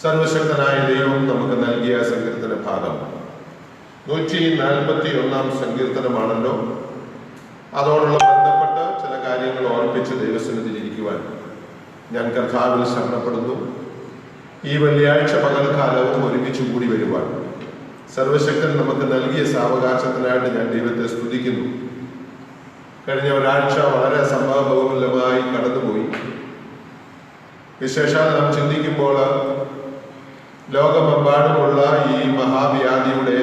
സർവശക്തനായ ദൈവം നമുക്ക് നൽകിയ സങ്കീർത്തന ഭാഗം 141 സങ്കീർത്തനമാണല്ലോ. അതോടുള്ള ബന്ധപ്പെട്ട് ചില കാര്യങ്ങൾ ഓർപ്പിച്ച് ദൈവസന്നിധിയിൽ ഇരിക്കുവാൻ ഞാൻ കർത്താവിൽ ശരണപ്പെടുന്നു. ഈ വെള്ളിയാഴ്ച പകൽക്കാലവും ഒരുമിച്ച് കൂടി വരുവാൻ സർവശക്തൻ നമുക്ക് നൽകിയ സാവകാശത്തിനായിട്ട് ഞാൻ ദൈവത്തെ സ്തുതിക്കുന്നു. കഴിഞ്ഞ ഒരാഴ്ച വളരെ സംഭവബഹുലമായി കടന്നുപോയി. വിശേഷാൽ നാം ചിന്തിക്കുമ്പോൾ ലോകമെമ്പാടുമുള്ള ഈ മഹാവ്യാധിയുടെ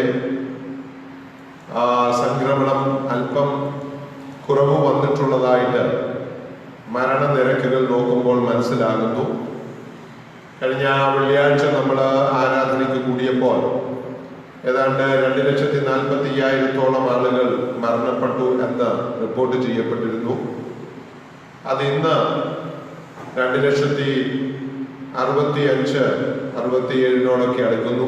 സംക്രമണം അല്പം കുറവ് വന്നിട്ടുള്ളതായിട്ട് മരണനിരക്കുകൾ നോക്കുമ്പോൾ മനസ്സിലാകുന്നു. കഴിഞ്ഞ വെള്ളിയാഴ്ച നമ്മൾ ആരാധനയ്ക്ക് കൂടിയപ്പോൾ ഏതാണ്ട് 2,40,50,000 ആളുകൾ മരണപ്പെട്ടു എന്ന് റിപ്പോർട്ട് ചെയ്യപ്പെട്ടിരുന്നു. അത് ഇന്ന് 2,65,67 അടുക്കുന്നു.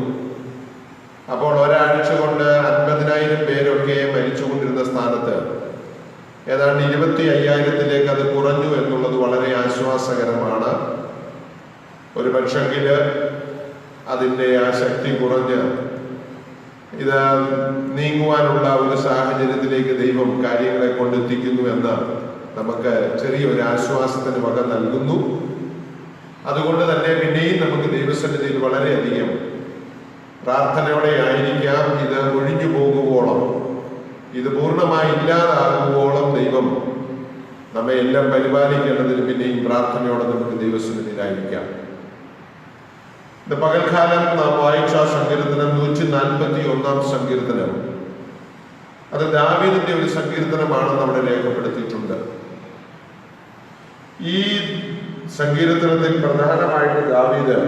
അപ്പോൾ ഒരാഴ്ച കൊണ്ട് 50,000 പേരൊക്കെ മരിച്ചുകൊണ്ടിരുന്ന സ്ഥാനത്ത് ഏതാണ്ട് 25,000 അത് കുറഞ്ഞു എന്നുള്ളത് വളരെ ആശ്വാസകരമാണ്. ഒരു പക്ഷെങ്കിൽ അതിൻ്റെ ആ ശക്തി കുറഞ്ഞ് ഇത് നീങ്ങുവാനുള്ള ഒരു സാഹചര്യത്തിലേക്ക് ദൈവം കാര്യങ്ങളെ കൊണ്ടെത്തിക്കുന്നു എന്ന് നമുക്ക് ചെറിയൊരു ആശ്വാസത്തിന് വക നൽകുന്നു. അതുകൊണ്ട് തന്നെ പിന്നെയും നമുക്ക് ദൈവസന്നിധിയിൽ വളരെയധികം പ്രാർത്ഥനയോടെ ആയിരിക്കാം. ഇത് ഒഴിഞ്ഞു പോകുവോളം, ഇത് പൂർണ്ണമായി ഇല്ലാതാകുവോളം ദൈവം നമ്മെ എല്ലാം പരിപാലിക്കേണ്ടതിന് പിന്നെയും പ്രാർത്ഥനയോടെ നമുക്ക് ദൈവസന്നിധിയിലായിരിക്കാം. ഇത് പകൽക്കാലം നാം വായിച്ച സങ്കീർത്തനം 141 സങ്കീർത്തനം. അത് ദാവീദിന്റെ ഒരു സങ്കീർത്തനമാണെന്ന് അവിടെ രേഖപ്പെടുത്തിയിട്ടുണ്ട്. ഈ സങ്കീർത്തനത്തിൽ പ്രധാനമായിട്ട് ദാവീദ്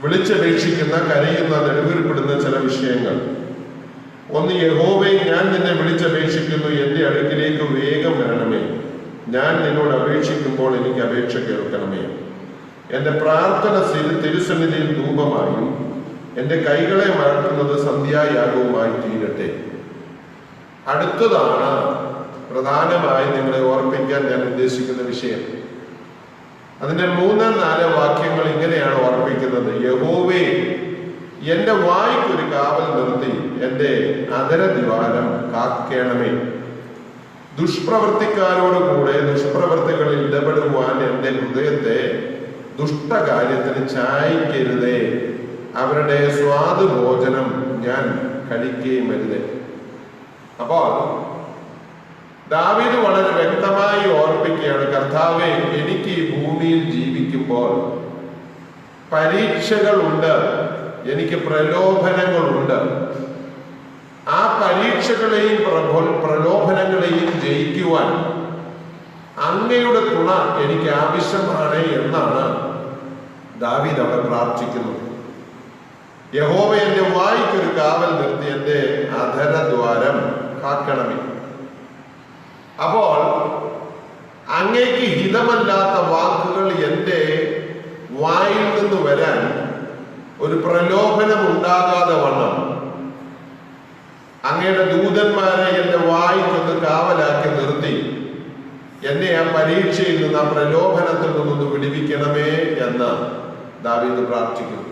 വിളിച്ചപേക്ഷിക്കുന്ന, കരയുന്ന, നെടുവീർപ്പെടുന്ന ചില വിഷയങ്ങൾ. ഒന്ന്, യഹോവേ, ഞാൻ നിന്നെ വിളിച്ചപേക്ഷിക്കുന്നു, എന്റെ അടുക്കിലേക്ക് വേഗം വരണമേ. ഞാൻ നിന്നോട് അപേക്ഷിക്കുമ്പോൾ എനിക്ക് അപേക്ഷ കേൾക്കണമേ. എന്റെ പ്രാർത്ഥന തിരുസന്നിധിയിൽ ധൂപമായും എന്റെ കൈകളെ മറക്കുന്നത് സന്ധ്യായാഗവുമായി തീരട്ടെ. അടുത്തതാണ് പ്രധാനമായി നിങ്ങളെ ഓർപ്പിക്കാൻ ഞാൻ ഉദ്ദേശിക്കുന്ന വിഷയം. അതിന്റെ 3-4 വാക്യങ്ങൾ ഇങ്ങനെയാണ് ഓർപ്പിക്കുന്നത്. യഹോവേ, എന്റെ വായ്ക്കൊരു കാവൽ നിർത്തി എന്റെ അധരദ്വാരം കാക്കേണമേ. ദുഷ്പ്രവൃത്തിക്കാരോടുകൂടെ ദുഷ്പ്രവൃത്തികളിൽ ഇടപെടുവാൻ എന്റെ ഹൃദയത്തെ ദുഷ്ടകാര്യത്തിന് ചായ്ക്കരുതേ. അവരുടെ സ്വാദുഭോജനം ഞാൻ കഴിക്കുകയും അരുതേ. അപ്പോൾ ദാവീദ് വളരെ വ്യക്തമായി ഓർപ്പിക്കുകയാണ്, കർത്താവേ, എനിക്ക് ഈ ഭൂമിയിൽ ജീവിക്കുമ്പോൾ പരീക്ഷകളുണ്ട്, എനിക്ക് പ്രലോഭനങ്ങളുണ്ട്. ആ പരീക്ഷകളെയും പ്രലോഭനങ്ങളെയും ജയിക്കുവാൻ അങ്ങയുടെ തുണ എനിക്ക് ആവശ്യമാണ് എന്നാണ് ദാവീദ് അവിടെ പ്രാർത്ഥിക്കുന്നത്. യഹോവ എന്റെ വായ്ക്കൊരു കാവൽ നിർത്തി എന്റെ അധരദ്വാരം കാക്കണമേ. അപ്പോൾ അങ്ങേക്ക് ഹിതമല്ലാത്ത വാക്കുകൾ എൻ്റെ വായിൽ നിന്ന് വരാൻ ഒരു പ്രലോഭനം ഉണ്ടാകാതെ വണ്ണം അങ്ങയുടെ ദൂതന്മാരെ എൻ്റെ വായ്ക്കൊന്ന് കാവലാക്കി നിർത്തി എന്നെ ആ പരീക്ഷയിൽ നിന്ന്, ആ പ്രലോഭനത്തിൽ നിന്നൊന്ന് വിടുവിക്കണമേ എന്ന് ദാവീദ് പ്രാർത്ഥിക്കുന്നു.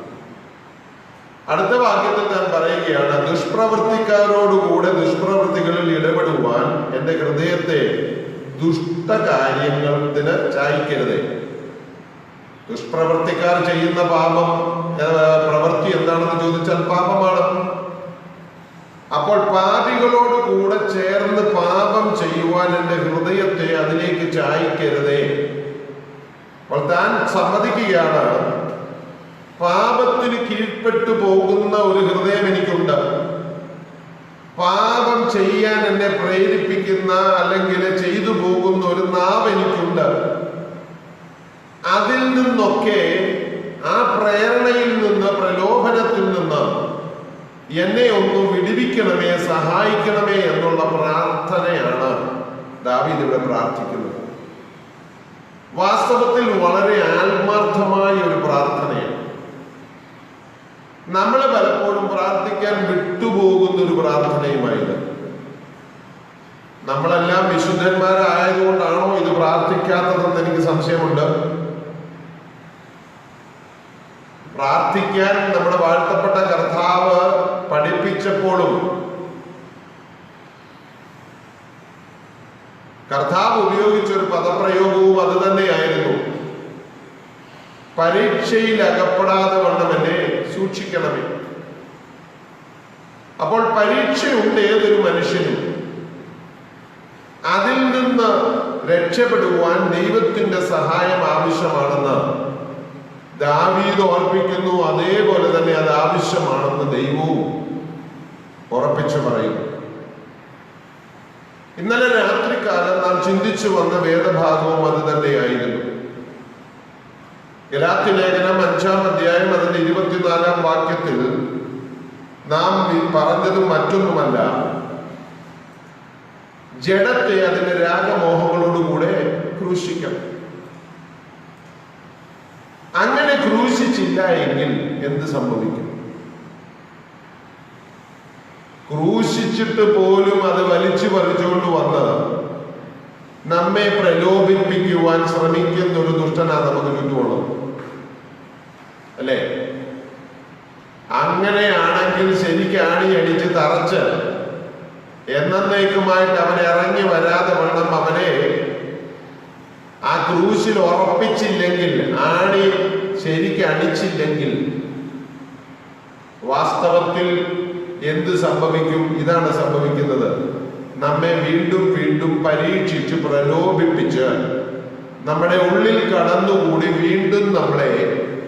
അടുത്ത വാക്യത്തിൽ ഞാൻ പറയുകയാണ്, ദുഷ്പ്രവൃത്തിക്കാരോടുകൂടെ ദുഷ്പ്രവൃത്തികളിൽ ഇടപെടുവാൻ എന്റെ ഹൃദയത്തെ ദുഷ്ടകാര്യത്തിന് ചായ്ക്കരുതേ. ദുഷ്പ്രവൃത്തിക്കാർ ചെയ്യുന്ന പ്രവൃത്തി എന്താണെന്ന് ചോദിച്ചാൽ പാപമാണ്. അപ്പോൾ പാപികളോട് കൂടെ ചേർന്ന് പാപം ചെയ്യുവാൻ എന്റെ ഹൃദയത്തെ അതിലേക്ക് ചായ്ക്കരുതേ. അപ്പോൾ താൻ സമ്മതിക്കുകയാണ്, പാപത്തിന് കീഴ്പ്പെട്ടു പോകുന്ന ഒരു ഹൃദയം എനിക്കുണ്ട്. പാപം ചെയ്യാൻ എന്നെ പ്രേരിപ്പിക്കുന്ന അല്ലെങ്കിൽ ചെയ്തു പോകുന്ന ഒരു നാവ് എനിക്കുണ്ട്. അതിൽ നിന്നൊക്കെ, ആ പ്രേരണയിൽ നിന്ന്, പ്രലോഭനത്തിൽ നിന്ന് എന്നെ ഒന്ന് വിടുവിക്കണമേ, സഹായിക്കണമേ എന്നുള്ള പ്രാർത്ഥനയാണ് ദാവീദ് ഇവിടെ പ്രാർത്ഥിക്കുന്നത്. വാസ്തവത്തിൽ വളരെ ആത്മാർത്ഥമായ ഒരു പ്രാർത്ഥനയാണ്. നമ്മൾ പലപ്പോഴും പ്രാർത്ഥിക്കാൻ വിട്ടുപോകുന്ന ഒരു പ്രാർത്ഥനയുമായത്. നമ്മളെല്ലാം വിശുദ്ധന്മാരായതുകൊണ്ടാണോ ഇത് പ്രാർത്ഥിക്കാത്തതെന്ന് എനിക്ക് സംശയമുണ്ട്. പ്രാർത്ഥിക്കാൻ നമ്മുടെ വാഴ്ത്തപ്പെട്ട കർത്താവ് പഠിപ്പിച്ചപ്പോഴും കർത്താവ് ഉപയോഗിച്ചൊരു പദപ്രയോഗവും അത് തന്നെയായിരുന്നു. പരീക്ഷയിൽ അകപ്പെടാതെ വണ്ണം എന്നെ സൂക്ഷിക്കണമേ. അപ്പോൾ പരീക്ഷയുണ്ട് ഏതൊരു മനുഷ്യനും. അതിൽ നിന്ന് രക്ഷപ്പെടുവാൻ ദൈവത്തിന്റെ സഹായം ആവശ്യമാണെന്ന് ദാവീദ് ഓർപ്പിക്കുന്നു. അതേപോലെ തന്നെ അത് ആവശ്യമാണെന്ന് ദൈവവും ഉറപ്പിച്ചു പറയുന്നു. ഇന്നലെ രാത്രികാലം നാം ചിന്തിച്ചു വന്ന വേദഭാഗവും അത് തന്നെയായിരുന്നു. ഗലാത്യ ലേഖനം 5-ാം അധ്യായം അതിന്റെ 24-ാം വാക്യത്തിൽ നാം പറഞ്ഞതും മറ്റൊന്നുമല്ല, ജഡത്തെ അതിന്റെ രാഗമോഹങ്ങളോടുകൂടെ ക്രൂശിക്കണം. അങ്ങനെ ക്രൂശിച്ചില്ല എങ്കിൽ എന്ത് സംഭവിക്കും? ക്രൂശിച്ചിട്ട് പോലും അത് വലിച്ചു പറിച്ചുകൊണ്ട് വന്ന് നമ്മെ പ്രലോഭിപ്പിക്കുവാൻ ശ്രമിക്കുന്ന ഒരു ദുഷ്ടനാണ് നമുക്ക് ചുറ്റുമുള്ളത്, അല്ലേ? അങ്ങനെയാണെങ്കിൽ ശരിക്കാണി അടിച്ച് തറച്ച് എന്നേക്കുമായിട്ട് അവനെ ഇറങ്ങി വരാതെ വണ്ണം അവനെ ആ ക്രൂശിൽ ഉറപ്പിച്ചില്ലെങ്കിൽ, ആണി ശരിക്ക് അടിച്ചില്ലെങ്കിൽ വാസ്തവത്തിൽ എന്ത് സംഭവിക്കും? ഇതാണ് സംഭവിക്കുന്നത്. നമ്മെ വീണ്ടും വീണ്ടും പരീക്ഷിച്ച് പ്രലോഭിപ്പിച്ച് നമ്മുടെ ഉള്ളിൽ കടന്നുകൂടി വീണ്ടും നമ്മളെ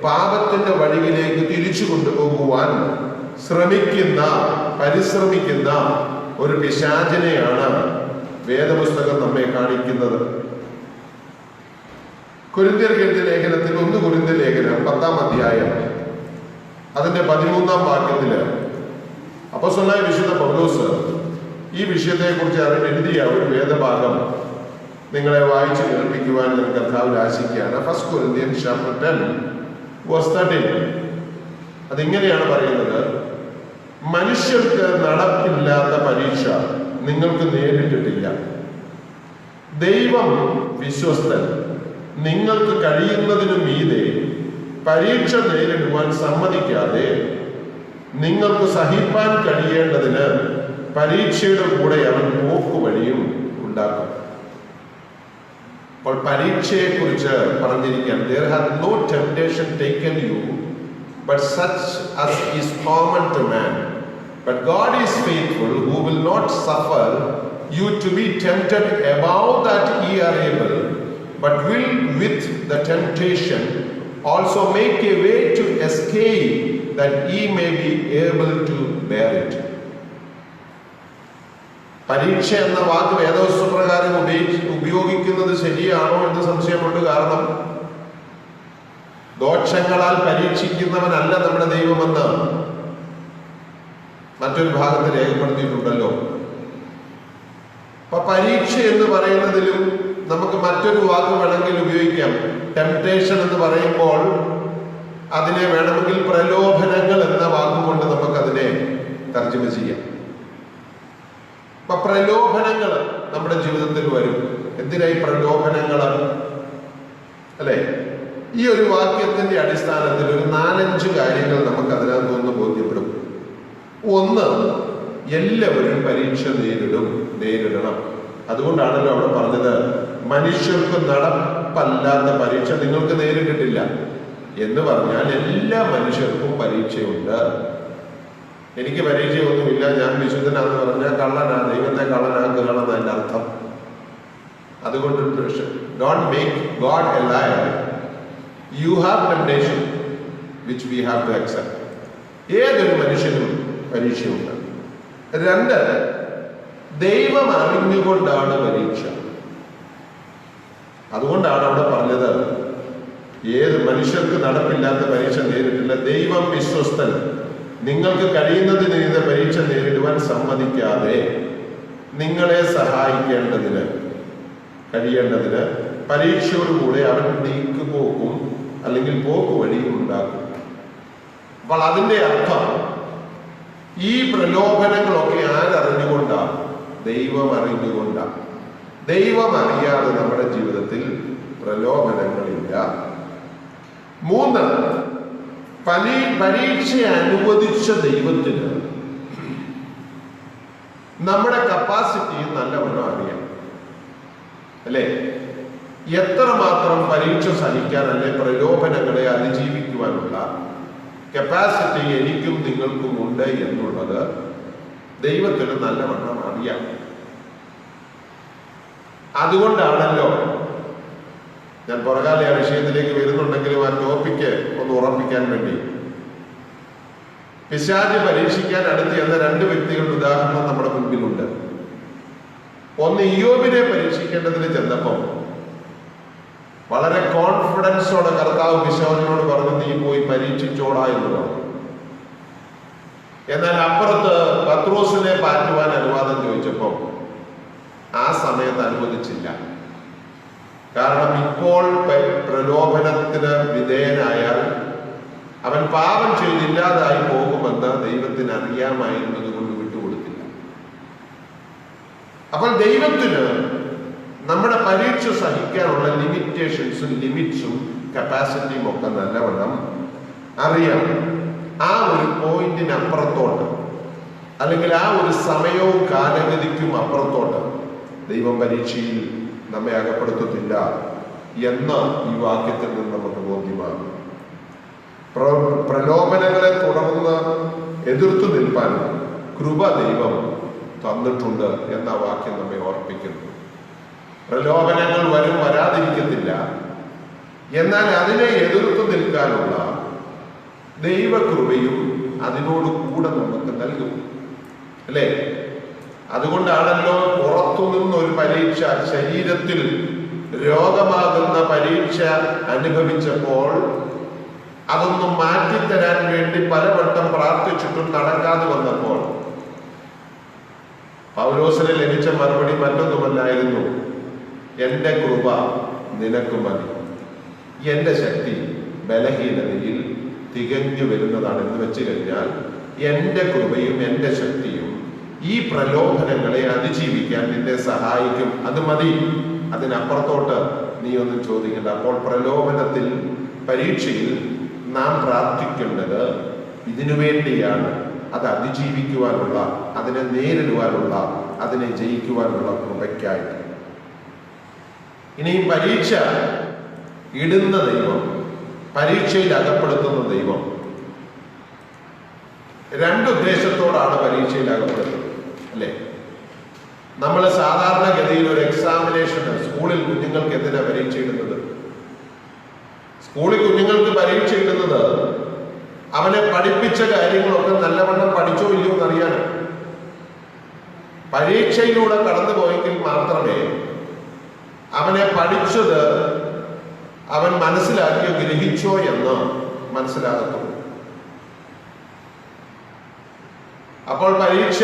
പാപത്തിന്റെ വഴിയിലേക്ക് തിരിച്ചു കൊണ്ടുപോകുവാൻ പരിശ്രമിക്കുന്ന ഒരു പിശാചിനെയാണ് വേദപുസ്തകം നമ്മെ കാണിക്കുന്നത്. കൊരിന്ത്യർക്ക് എഴുതിയ ലേഖനത്തിൽ 1 കൊരിന്ത്യ ലേഖനം 10-ാം അധ്യായം അതിന്റെ 13-ാം വാക്യത്തില് അപ്പോസ്തലനായ വിശുദ്ധ പൗലോസ് ഈ വിഷയത്തെക്കുറിച്ച് എഴുതിയ ഒരു വേദഭാഗം നിങ്ങളെ വായിച്ചു കേൾപ്പിക്കുവാൻ ഞാൻ കർത്താവിൽ ആശിക്കുകയാണ്. 1 Corinthians chapter 10 verse 13. അതിങ്ങനെയാണ് പറയുന്നത്: മനുഷ്യർക്ക് നടപ്പില്ലാത്ത പരീക്ഷ നിങ്ങൾക്ക് നേരിട്ടിട്ടില്ല. ദൈവം വിശ്വസ്തൻ. നിങ്ങൾക്ക് കഴിയുന്നതിനു മീതെ പരീക്ഷ നേരിടുവാൻ സമ്മതിക്കാതെ നിങ്ങൾക്ക് സഹിപ്പാൻ കഴിയേണ്ടതിന് പരീക്ഷയുടെ കൂടെ അവൻ പോക്കുവഴിയും ഉണ്ടാക്കും. അപ്പോൾ പരീക്ഷയെ കുറിച്ച് പറഞ്ഞിരിക്കുകയാണ്. There hath no temptation taken you but such as is common to man. But God is faithful, who will not suffer you to be tempted above that ye are able, but will with the temptation also make a way to escape, that ye may be able to bear it. പരീക്ഷ എന്ന വാക്ക് വേദോസ്തപ്രകാരം ഉപയോഗിക്കുന്നത് ശരിയാണോ എന്ന് സംശയമുണ്ട്. കാരണം ദോഷങ്ങളാൽ പരീക്ഷിക്കുന്നവനല്ല നമ്മുടെ ദൈവമെന്ന് മറ്റൊരു ഭാഗത്ത് രേഖപ്പെടുത്തിയിട്ടുണ്ടല്ലോ. അപ്പൊ പരീക്ഷ എന്ന് പറയുന്നതിലും നമുക്ക് മറ്റൊരു വാക്ക് വേണമെങ്കിൽ ഉപയോഗിക്കാം. ടെംപ്ടേഷൻ എന്ന് പറയുമ്പോൾ അതിനെ വേണമെങ്കിൽ പ്രലോഭനങ്ങൾ എന്ന വാക്കുകൊണ്ട് നമുക്കതിനെ തർജ്ജമ ചെയ്യാം. അപ്പൊ പ്രലോഭനങ്ങൾ നമ്മുടെ ജീവിതത്തിൽ വരും. എന്തിനായി പ്രലോഭനങ്ങൾ? അല്ലെ? ഈ ഒരു വാക്യത്തിന്റെ അടിസ്ഥാനത്തിൽ ഒരു 4-5 കാര്യങ്ങൾ നമുക്ക് അതിനകത്ത് ഒന്ന് ബോധ്യപ്പെടും. ഒന്ന്, എല്ലാവരും പരീക്ഷ നേരിടണം. അതുകൊണ്ടാണല്ലോ അവിടെ പറഞ്ഞത്, മനുഷ്യർക്ക് നടപ്പല്ലാത്ത പരീക്ഷ നിങ്ങൾക്ക് നേരിട്ടിട്ടില്ല എന്ന് പറഞ്ഞാൽ എല്ലാ മനുഷ്യർക്കും പരീക്ഷയുണ്ട്. എനിക്ക് പരീക്ഷയൊന്നുമില്ല, ഞാൻ വിശുദ്ധനാന്ന് പറഞ്ഞാൽ കള്ളനാ, ദൈവത്തെ കള്ളനാക്കുകയാണെന്ന് അതിന്റെ അർത്ഥം. അതുകൊണ്ട് don't make God a liar. You have temptation which we have to accept. ഏതൊരു മനുഷ്യനും പരീക്ഷയുണ്ട്. 2, ദൈവം അറിഞ്ഞുകൊണ്ടാണ് പരീക്ഷ. അതുകൊണ്ടാണ് അവിടെ പറഞ്ഞത് ഏത് മനുഷ്യർക്ക് നടപ്പില്ലാത്ത പരീക്ഷ നേരിട്ടില്ല. ദൈവം വിശ്വസ്തൻ. നിങ്ങൾക്ക് കഴിയുന്നതിന് ഇത് പരീക്ഷ നേരിടുവാൻ സമ്മതിക്കാതെ നിങ്ങളെ സഹായിക്കേണ്ടതിന് കഴിയേണ്ടതിന് പരീക്ഷയോടുകൂടെ അവൻ നീക്കുപോക്കും അല്ലെങ്കിൽ പോക്കുവഴിയും ഉണ്ടാക്കും. അപ്പോൾ അതിന്റെ അർത്ഥം ഈ പ്രലോഭനങ്ങളൊക്കെ ആരറിഞ്ഞുകൊണ്ടാണ്? ദൈവം അറിഞ്ഞുകൊണ്ടാണ്. ദൈവം അറിയാതെ നമ്മുടെ ജീവിതത്തിൽ പ്രലോഭനങ്ങളില്ല. 3, പരീക്ഷ അനുവദിച്ച ദൈവത്തിന് നമ്മുടെ കപ്പാസിറ്റി നല്ലവണ്ണം അറിയാം, അല്ലേ? എത്രമാത്രം പരീക്ഷ സഹിക്കാൻ, അല്ലെ പ്രലോഭനങ്ങളെ അതിജീവിക്കുവാനുള്ള കപ്പാസിറ്റി എനിക്കും നിങ്ങൾക്കും ഉണ്ട് എന്നുള്ളത് ദൈവത്തിന് നല്ലവണ്ണം അറിയാം. അതുകൊണ്ടാണല്ലോ ഞാൻ പുറകാല ആ വിഷയത്തിലേക്ക് വരുന്നുണ്ടെങ്കിലും ആ ടോപ്പിക്ക് ഒന്ന് ഉറപ്പിക്കാൻ വേണ്ടി പിശാച് പരീക്ഷിക്കാൻ അടുത്ത് എന്ന രണ്ട് വ്യക്തികളുടെ ഉദാഹരണം നമ്മുടെ മുൻപിലുണ്ട്. ഒന്ന്, ഇയ്യോബിനെ പരീക്ഷിക്കേണ്ടതിന് ചെന്നപ്പം വളരെ കോൺഫിഡൻസോടെ കർത്താവ് പിശാചിനോട് പറഞ്ഞു, നീ പോയി പരീക്ഷിച്ചോടാ എന്ന് പറഞ്ഞു. എന്നാൽ അപ്പുറത്ത് പത്രോസിനെ പാറ്റുവാൻ അനുവാദം ചോദിച്ചപ്പോൾ ആ സമയത്ത് അനുവദിച്ചില്ല. കാരണം ഇപ്പോൾ പ്രലോഭനത്തിന് വിധേയനായാൽ അവൻ പാപം ചെയ്തില്ലാതായി പോകുമെന്ന് ദൈവത്തിന് അറിയാമായിരുന്നത് കൊണ്ട് വിട്ടുകൊടുത്തില്ല. അപ്പോൾ ദൈവത്തിന് നമ്മുടെ പരീക്ഷ സഹിക്കാനുള്ള ലിമിറ്റേഷൻസും ലിമിറ്റ്സും കപ്പാസിറ്റിയും ഒക്കെ നല്ലവണ്ണം അറിയാം. ആ ഒരു പോയിന്റിനപ്പുറത്തോട്ട്, അല്ലെങ്കിൽ ആ ഒരു സമയവും കാലഗതിക്കും അപ്പുറത്തോട്ട് ദൈവം പരീക്ഷയിൽ നമ്മെ അകപ്പെടുത്തത്തില്ല എന്ന് ഈ വാക്യത്തിൽ നിന്ന് നമുക്ക് ബോധ്യമാകും. പ്രലോഭനങ്ങളെ തുടർന്ന് എതിർത്തു നിൽപ്പാൻ കൃപ ദൈവം തന്നിട്ടുണ്ട് എന്ന വാക്യം നമ്മെ ഓർപ്പിക്കുന്നു. പ്രലോഭനങ്ങൾ വരാതിരിക്കത്തില്ല, എന്നാൽ അതിനെ എതിർത്തു നിൽക്കാനുള്ള ദൈവകൃപയും അതിനോട് കൂടെ നമുക്ക് നൽകും, അല്ലേ? അതുകൊണ്ടാണല്ലോ പുറത്തുനിന്നൊരു പരീക്ഷ, ശരീരത്തിൽ രോഗമാകുന്ന പരീക്ഷ അനുഭവിച്ചപ്പോൾ അതൊന്നും മാറ്റിത്തരാൻ വേണ്ടി പലവട്ടം പ്രാർത്ഥിച്ചിട്ടും നടക്കാതെ വന്നപ്പോൾ പൗലോസിന് ലഭിച്ച മറുപടി മറ്റൊന്നുമല്ലായിരുന്നു, എന്റെ കൃപ നിനക്ക് മതി, എന്റെ ശക്തി ബലഹീനതയിൽ തികഞ്ഞു വരുന്നതാണ്. എന്ന് വെച്ച് കഴിഞ്ഞാൽ എന്റെ കൃപയും എന്റെ ശക്തിയും ഈ പ്രലോഭനങ്ങളെ അതിജീവിക്കാൻ നിന്നെ സഹായിക്കും, അത് മതി, അതിനപ്പുറത്തോട്ട് നീ ഒന്നും ചോദിക്കണ്ട. അപ്പോൾ പ്രലോഭനത്തിൽ, പരീക്ഷയിൽ നാം പ്രാർത്ഥിക്കേണ്ടത് ഇതിനു വേണ്ടിയാണ്. അത് അതിജീവിക്കുവാനുള്ള, അതിനെ നേരിടുവാനുള്ള, അതിനെ ജയിക്കുവാനുള്ള കൃപയ്ക്കായിട്ട്. ഇനിയും പരീക്ഷ ഇടുന്ന ദൈവം, പരീക്ഷയിൽ അകപ്പെടുത്തുന്ന ദൈവം രണ്ടുദ്ദേശത്തോടാണ് പരീക്ഷയിൽ അകപ്പെടുത്തുന്നത്, അല്ലേ? നമ്മൾ സാധാരണഗതിയിൽ ഒരു എക്സാമിനേഷന് സ്കൂളിൽ കുഞ്ഞുങ്ങൾക്ക് എന്തിനാ പരീക്ഷ ഇടുന്നത്? സ്കൂളിൽ കുഞ്ഞുങ്ങൾക്ക് പരീക്ഷ ഇടുന്നത് അവനെ പഠിപ്പിച്ച കാര്യങ്ങളൊക്കെ നല്ലവണ്ണം പഠിച്ചോ ഇല്ലയോ എന്നറിയാനോ. പരീക്ഷയിലൂടെ കടന്നു പോയെങ്കിൽ മാത്രമേ അവനെ പഠിച്ചത് അവൻ മനസ്സിലാക്കിയോ ഗ്രഹിച്ചോ എന്ന് മനസ്സിലാകത്തുള്ളൂ. അപ്പോൾ പരീക്ഷ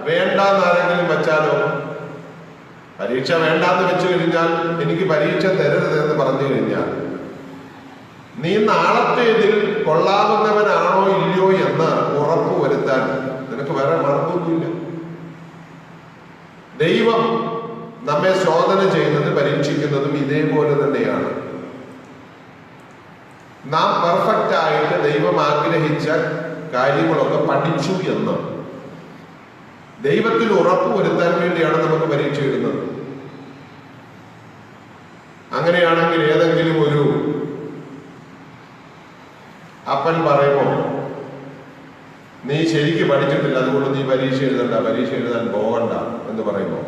വേണ്ടാന്നാരെങ്കിലും വെച്ചാലോ? പരീക്ഷ വേണ്ടാന്ന് വെച്ചു കഴിഞ്ഞാൽ, എനിക്ക് പരീക്ഷ തരരുത് എന്ന് പറഞ്ഞു കഴിഞ്ഞാൽ, നീ നാളത്തേതിൽ കൊള്ളാവുന്നവനാണോ ഇല്ലയോ എന്ന് ഉറപ്പ് വരുത്താൻ നിനക്ക് വേറെ മാർഗമൊന്നുമില്ല. ദൈവം നമ്മെ ശോധന ചെയ്യുന്നത്, പരീക്ഷിക്കുന്നതും ഇതേപോലെ തന്നെയാണ്. നാം പെർഫെക്റ്റ് ആയിട്ട് ദൈവം ആഗ്രഹിച്ച കാര്യങ്ങളൊക്കെ പഠിച്ചു എന്ന് ദൈവത്തിൽ ഉറപ്പ് വരുത്താൻ വേണ്ടിയാണ് നമുക്ക് പരീക്ഷ ഇടുന്നത്. അങ്ങനെയാണെങ്കിൽ ഏതെങ്കിലും ഒരു അപ്പൻ പറയുമോ, നീ ശരിക്ക് പഠിച്ചിട്ടില്ല, അതുകൊണ്ട് നീ പരീക്ഷ എഴുതണ്ട, പരീക്ഷ എഴുതാൻ പോകണ്ട എന്ന് പറയുമോ?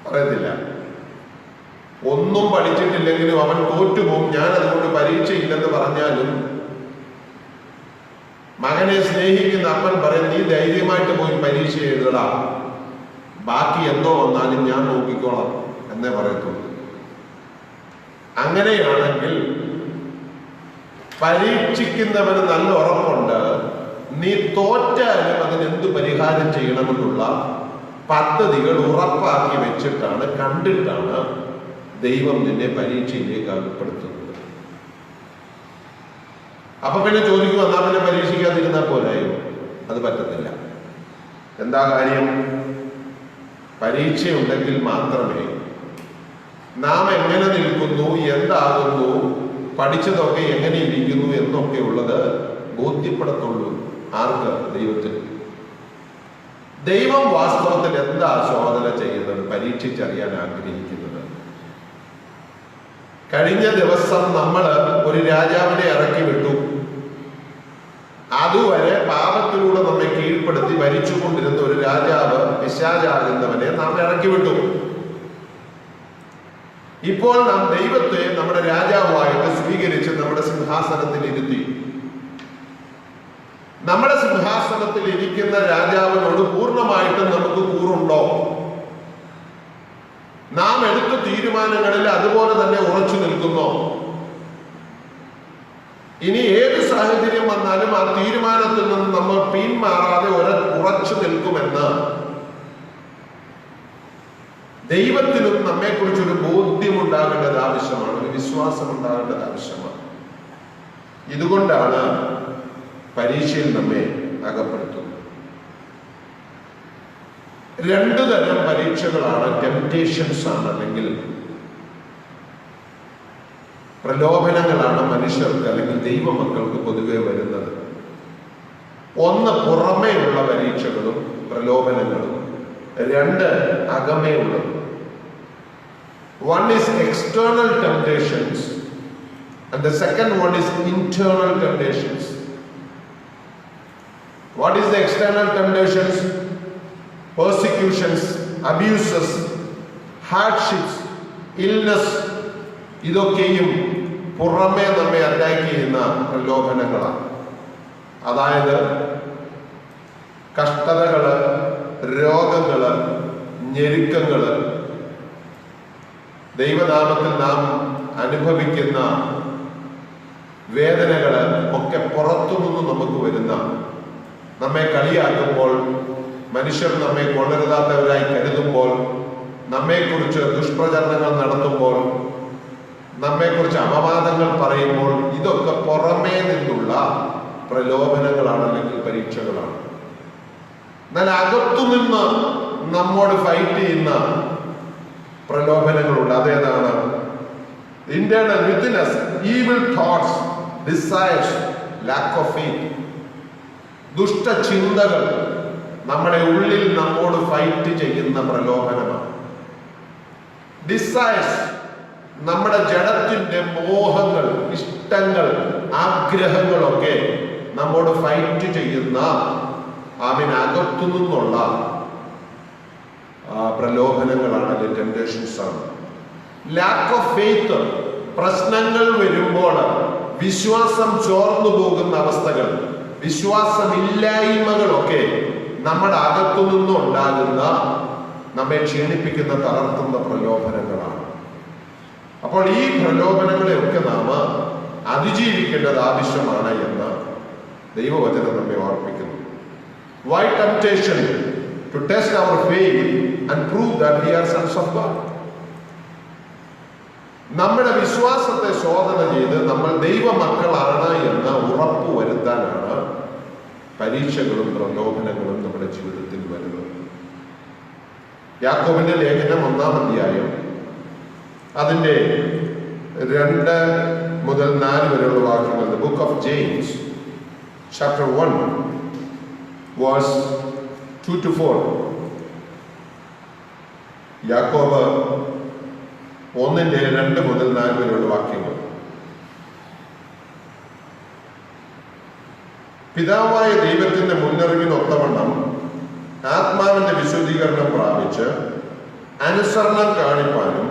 പറയത്തില്ല. ഒന്നും പഠിച്ചിട്ടില്ലെങ്കിലും അവൻ തോറ്റുപോകും, ഞാൻ അതുകൊണ്ട് പരീക്ഷയില്ലെന്ന് പറഞ്ഞാലും മകനെ സ്നേഹിക്കുന്ന അപ്പൻ പറയും, നീ ധൈര്യമായിട്ട് പോയി പരീക്ഷ എഴുതടാ, ബാക്കി എന്തോ വന്നാലും ഞാൻ നോക്കിക്കോളാം എന്നേ പറയത്തുള്ളൂ. അങ്ങനെയാണെങ്കിൽ പരീക്ഷിക്കുന്നവന് നല്ല ഉറപ്പുണ്ട്, നീ തോറ്റാലും അതിനെന്ത് പരിഹാരം ചെയ്യണമെന്നുള്ള പദ്ധതികൾ ഉറപ്പാക്കി വെച്ചിട്ടാണ്, കണ്ടിട്ടാണ് ദൈവം നിന്നെ പരീക്ഷയിലേക്ക് അകപ്പെടുത്തുന്നത്. അപ്പൊ പിന്നെ ചോദിക്കും, എന്നാ പിന്നെ പരീക്ഷിക്കാതിരുന്നാൽ പോരായോ? അത് പറ്റത്തില്ല. എന്താ കാര്യം? പരീക്ഷയുണ്ടെങ്കിൽ മാത്രമേ നാം എങ്ങനെ നിൽക്കുന്നു, എന്താകുന്നു, പഠിച്ചതൊക്കെ എങ്ങനെ ഇരിക്കുന്നു എന്നൊക്കെ ഉള്ളത് ബോധ്യപ്പെടത്തുള്ളൂ. ആർക്ക്? ദൈവത്തിന്. ദൈവം വാസ്തവത്തിൽ എന്താ ശോധന ചെയ്യുന്നത്, പരീക്ഷിച്ചറിയാൻ ആഗ്രഹിക്കുന്നത്? കഴിഞ്ഞ ദിവസം നമ്മൾ ഒരു രാജാവിനെ ഇറക്കി വിട്ടു. അതുവരെ പാപത്തിലൂടെ നമ്മെ കീഴ്പ്പെടുത്തി ഭരിച്ചുകൊണ്ടിരുന്ന ഒരു രാജാവ്, പിശാചാകുന്നവനെ നാം ഇറക്കി വിട്ടു. ഇപ്പോൾ നാം ദൈവത്തെ നമ്മുടെ രാജാവായിട്ട് സ്വീകരിച്ച് നമ്മുടെ സിംഹാസനത്തിൽ ഇരുത്തി. നമ്മുടെ സിംഹാസനത്തിൽ ഇരിക്കുന്ന രാജാവിനോട് പൂർണ്ണമായിട്ടും നമുക്ക് കൂറുണ്ടോ? നാം എടുത്ത തീരുമാനങ്ങളിൽ അതുപോലെ തന്നെ ഉറച്ചു നിൽക്കുന്നോ? ഇനി ഏത് സാഹചര്യം വന്നാലും ആ തീരുമാനത്തിൽ നിന്ന് നമ്മൾ പിന്മാറാതെ ഉറച്ചു നിൽക്കുമെന്ന് ദൈവത്തിനും നമ്മെക്കുറിച്ചൊരു ബോധ്യമുണ്ടാകേണ്ടത് ആവശ്യമാണ്, ഒരു വിശ്വാസം ഉണ്ടാകേണ്ടത് ആവശ്യമാണ്. ഇതുകൊണ്ടാണ് പരീക്ഷയിൽ നമ്മെ അകപ്പെടുത്തുന്നത്. രണ്ടു തരം പരീക്ഷകളാണ്, ടെംപ്റ്റേഷൻസ് ആണ്, അല്ലെങ്കിൽ പ്രലോഭനങ്ങളാണ് മനുഷ്യർക്ക് അല്ലെങ്കിൽ ദൈവമക്കൾക്ക് പൊതുവെ വരുന്നത്. ഒന്ന് പുറമേയുള്ള പരീക്ഷകളും പ്രലോഭനങ്ങളും, രണ്ട് അകമേ ഉള്ളത്. One is external temptations and the second one is internal temptations. What is the external temptations? Persecutions, abuses, hardships, illness. ഇതൊക്കെയും പുറമേ നമ്മെ അറ്റാക്ക് ചെയ്യുന്ന പ്രലോഭനങ്ങളാണ്. അതായത് കഷ്ടതകള്, രോഗങ്ങള്, ഞെരുക്കങ്ങള്, ദൈവനാമത്തിൽ നാം അനുഭവിക്കുന്ന വേദനകള് ഒക്കെ പുറത്തുനിന്ന് നമുക്ക് വരുന്ന, നമ്മെ കളിയാക്കുമ്പോൾ, മനുഷ്യർ നമ്മെ കൊള്ളരുതാത്തവരായി കരുതുമ്പോൾ, നമ്മെക്കുറിച്ച് ദുഷ്പ്രചരണങ്ങൾ നടത്തുമ്പോൾ, നമ്മെക്കുറിച്ച് അപവാദങ്ങൾ പറയുമ്പോൾ, ഇതൊക്കെ പുറമേ നിന്നുള്ള പ്രലോഭനങ്ങളാണ് അല്ലെങ്കിൽ പരീക്ഷകളാണ്. എന്നാൽ അകത്തുനിന്ന് നമ്മോട് ഫൈറ്റ് ചെയ്യുന്ന പ്രലോഭനങ്ങളുണ്ട്. അതേതാണ്? Internal weakness, evil thoughts, desires, lack of faith. ദുഷ്ടചിന്തകൾ നമ്മുടെ ഉള്ളിൽ നമ്മോട് ഫൈറ്റ് ചെയ്യുന്ന പ്രലോഭനമാണ്. ഡിസയർസ്, നമ്മുടെ ജഡത്തിന്റെ മോഹങ്ങൾ, ഇഷ്ടങ്ങൾ, ആഗ്രഹങ്ങളൊക്കെ നമ്മോട് ഫൈറ്റ് ചെയ്യുന്ന അകത്തു നിന്നുള്ള പ്രലോഭനങ്ങളാണ്, ടെംപ്റ്റേഷൻസ് ആണ്. ലാക്ക് ഓഫ് ഫെയ്ത്ത്, പ്രശ്നങ്ങൾ വരുമ്പോൾ വിശ്വാസം ചോർന്നു പോകുന്ന അവസ്ഥകൾ, വിശ്വാസമില്ലായ്മകളൊക്കെ നമ്മുടെ അകത്തു നിന്നുണ്ടാകുന്ന, നമ്മെ ക്ഷീണിപ്പിക്കുന്ന, തളർത്തുന്ന പ്രലോഭനങ്ങളാണ്. അപ്പോൾ ഈ പ്രലോഭനങ്ങളെയൊക്കെ നാം അതിജീവിക്കേണ്ടത് ആവശ്യമാണ് എന്ന് ദൈവവചനം നമ്മെ ഓർമ്മിക്കുന്നു. Why temptation? To test our faith and prove that we are sons of God. നമ്മുടെ വിശ്വാസത്തെ ശോധന ചെയ്ത് നമ്മൾ ദൈവമക്കളാണ് എന്ന് ഉറപ്പ് വരുത്താനാണ് പരീക്ഷകളും പ്രലോഭനങ്ങളും നമ്മുടെ ജീവിതത്തിൽ വരുന്നത്. യാക്കോബിന്റെ ലേഖനം 1-ാം അധ്യായം അതിന്റെ 2 മുതൽ 4 വരെയുള്ള വാക്യങ്ങൾ. The book of James, chapter 1, verse 2 to 4. യാക്കോബ് 1-ന്റെ 2 മുതൽ 4 വരെയുള്ള വാക്യങ്ങൾ. പിതാവായ ദൈവത്തിന്റെ മുന്നറിവിനൊത്തവണ്ണം ആത്മാവിന്റെ വിശുദ്ധീകരണം പ്രാപിച്ച് അനുസരണം കാണിപ്പാനും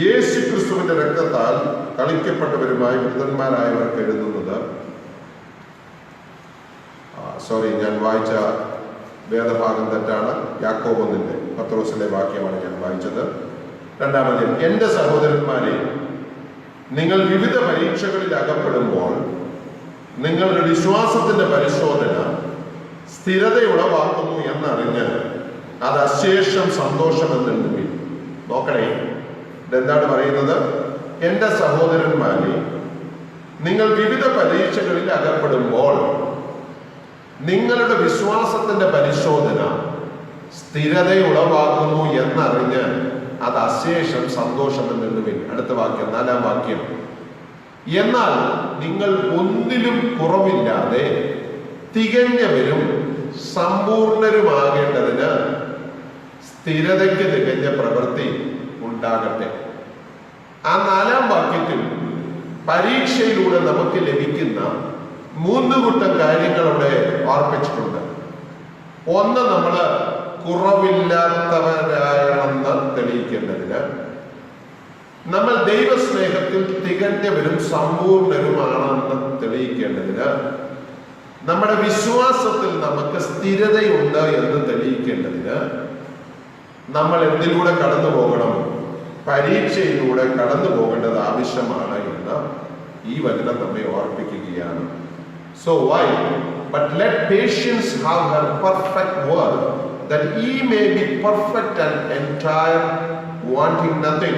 യേശു ക്രിസ്തുവിന്റെ രക്തത്താൽ കളിക്കപ്പെട്ടവരുമായി വൃദ്ധന്മാരായവർക്ക് എഴുതുന്നത്. ഞാൻ വായിച്ച വേദഭാഗം തെറ്റാണ്. യാക്കോബ് 1-ന്റെ പത്രോസിലെ വാക്യമാണ് ഞാൻ വായിച്ചത്. 2-ാമത്, എന്റെ സഹോദരന്മാരെ, നിങ്ങൾ വിവിധ പരീക്ഷകളിൽ അകപ്പെടുമ്പോൾ നിങ്ങളുടെ വിശ്വാസത്തിന്റെ പരിശോധന സ്ഥിരത ഉളവാക്കുന്നു എന്നറിഞ്ഞ് അത് അശേഷം സന്തോഷമെന്നുണ്ടെങ്കിൽ. നോക്കണേ, ഇതെന്താണ് പറയുന്നത്? എന്റെ സഹോദരന്മാരെ, നിങ്ങൾ വിവിധ പരീക്ഷകളിൽ അകപ്പെടുമ്പോൾ നിങ്ങളുടെ വിശ്വാസത്തിന്റെ പരിശോധന സ്ഥിരത ഉളവാക്കുന്നു എന്നറിഞ്ഞ് അത് അശേഷം സന്തോഷമെന്നുണ്ടെങ്കിൽ. അടുത്ത വാക്യം, 4-ാം വാക്യം, എന്നാൽ നിങ്ങൾ ഒന്നിലും കുറവില്ലാതെ തികഞ്ഞവരും സമ്പൂർണരുമാകേണ്ടതിന് സ്ഥിരതയ്ക്ക് തികഞ്ഞ പ്രവൃത്തി ഉണ്ടാകട്ടെ. ആ 4-ാം വാക്യത്തിൽ പരീക്ഷയിലൂടെ നമുക്ക് ലഭിക്കുന്ന 3 കൂട്ടം കാര്യങ്ങൾ അവിടെ ഓർപ്പിച്ചിട്ടുണ്ട്. ഒന്ന്, നമ്മൾ കുറവില്ലാത്തവരാണെന്ന് തെളിയിക്കേണ്ടതിന്, നമ്മൾ ദൈവസ്നേഹത്തിൽ തികഞ്ഞവരും സമ്പൂർണരുമാണെന്ന് തെളിയിക്കേണ്ടതിന്, നമ്മുടെ വിശ്വാസത്തിൽ നമുക്ക് സ്ഥിരതയുണ്ട് എന്ന് തെളിയിക്കേണ്ടതിന് നമ്മൾ എന്തിലൂടെ കടന്നു പോകണം? പരീക്ഷയിലൂടെ കടന്നു പോകേണ്ടത് ആവശ്യമാണ് എന്ന് ഈ വചനം നമ്മെ ഓർപ്പിക്കുകയാണ്. So why? But let patience have her perfect work, that ye may be perfect and entire, wanting nothing.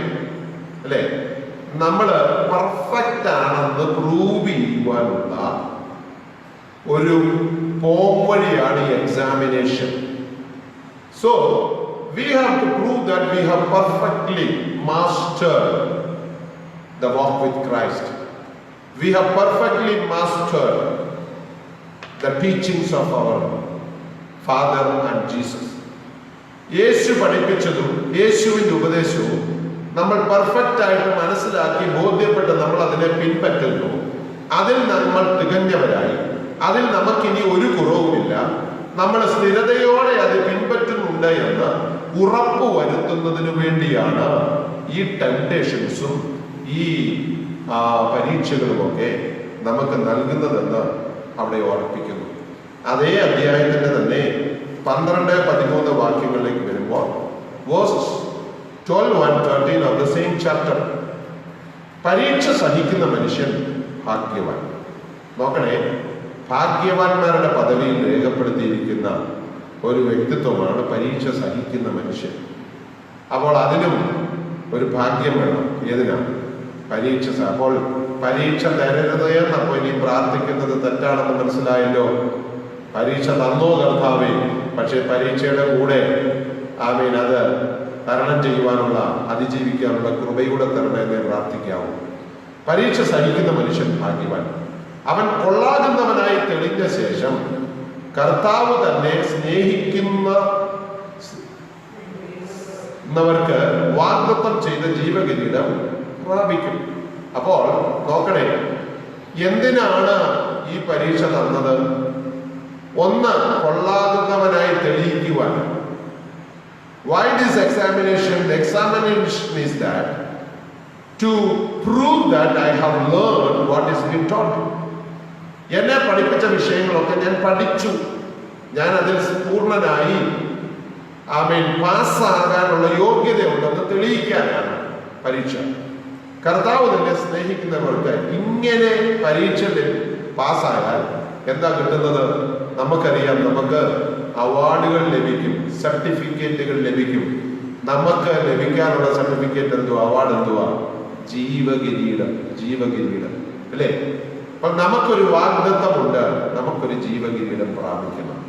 അല്ലേ? നമ്മൾ പെർഫെക്റ്റ് ആണെന്ന് പ്രൂവ് ചെയ്യുവാനുള്ള ഒരു പോംവഴിയാണ് ഈ examination. So we have to prove that we have perfectly mastered the walk with Christ. We have perfectly mastered the teachings of our Father and Jesus. യേശു പഠിപ്പിച്ചതും യേശുവിൻ്റെ ഉപദേശവും നമ്മൾ പെർഫെക്റ്റ് ആയിട്ട് മനസ്സിലാക്കി ബോധ്യപ്പെട്ട് നമ്മൾ അതിനെ പിൻപറ്റുന്നു. അതിൽ നമ്മൾ തികഞ്ഞവരായി, അതിൽ നമുക്കിനി ഒരു കുറവുമില്ല, നമ്മൾ സ്ഥിരതയോടെ അത് പിൻപറ്റുന്നുണ്ട് എന്ന് ഉറപ്പ് വരുത്തുന്നതിന് വേണ്ടിയാണ് ഈ ടെംപ്ടേഷൻസും ഈ പരീക്ഷകളുമൊക്കെ നമുക്ക് നൽകുന്നതെന്ന് അവിടെ ഓർപ്പിക്കുന്നു. അതേ അധ്യായത്തിന്റെ തന്നെ 12-13 വാക്യങ്ങളിലേക്ക് വരുമ്പോൾ verse 12 and 13 of the same chapter, പരീക്ഷ സഹിക്കുന്ന മനുഷ്യൻ ഭാഗ്യവാൻ. നോക്കണേ, ഭാഗ്യവാന്മാരുടെ പദവിയിൽ രേഖപ്പെടുത്തിയിരിക്കുന്ന ഒരു വ്യക്തിത്വമാണ് പരീക്ഷ സഹിക്കുന്ന മനുഷ്യൻ. അപ്പോൾ അതിനും ഒരു ഭാഗ്യം വേണം. ഏതിനാണ്? പരീക്ഷ. അപ്പോൾ പരീക്ഷ തരരുത് എന്നപ്പോൾ ഇനി പ്രാർത്ഥിക്കുന്നത് തെറ്റാണെന്ന് മനസ്സിലായല്ലോ. പരീക്ഷ തന്നോ കർത്താവേ, പക്ഷെ പരീക്ഷയുടെ കൂടെ ആമീൻ അത് തരണം ചെയ്യുവാനുള്ള, അതിജീവിക്കാനുള്ള കൃപയൂടെ തരണമെന്നേ പ്രാർത്ഥിക്കാവൂ. പരീക്ഷ സഹിക്കുന്ന മനുഷ്യൻ ഭാഗ്യവാൻ. അവൻ കൊള്ളാകുന്നവനായി തെളിഞ്ഞ ശേഷം കർത്താവ് തന്നെ സ്നേഹിക്കുന്നവർക്ക് വാഗ്ദത്തം ചെയ്ത ജീവകിരീടം പ്രാപിക്കും. അപ്പോൾ നോക്കണേ, എന്തിനാണ് ഈ പരീക്ഷ തന്നത്? ഒന്ന്, കൊള്ളാകുന്നവനായി തെളിയിക്കുവാൻ. Why this examination? The examination is that to prove that I have learned what is being taught. എന്നെ പഠിപ്പിച്ച വിഷയങ്ങളൊക്കെ ഞാൻ പഠിച്ചു, ഞാൻ അതിൽ പൂർണ്ണനായി ആമേൻ പാസ്സാകാനുള്ള യോഗ്യതയുണ്ടെന്ന് തെളിയിക്കാനാണ് പരീക്ഷ. കർത്താവ് തന്നെ സ്നേഹിക്കുന്നവർക്ക് ഇങ്ങനെ പരീക്ഷയിൽ പാസ്സായാൽ എന്താ കിട്ടുന്നത്? നമുക്കറിയാം, നമുക്ക് അവാർഡുകൾ ലഭിക്കും, സർട്ടിഫിക്കറ്റുകൾ ലഭിക്കും. നമുക്ക് ലഭിക്കാനുള്ള സർട്ടിഫിക്കറ്റ് എന്തുവാ? അവാർഡ് എന്തുവാ? ജീവകിരീടം. ജീവകിരീടം അല്ലേ? അപ്പൊ നമുക്കൊരു വാഗ്ദത്തമുണ്ട്, നമുക്കൊരു ജീവകിരീടം പ്രാപിക്കണം.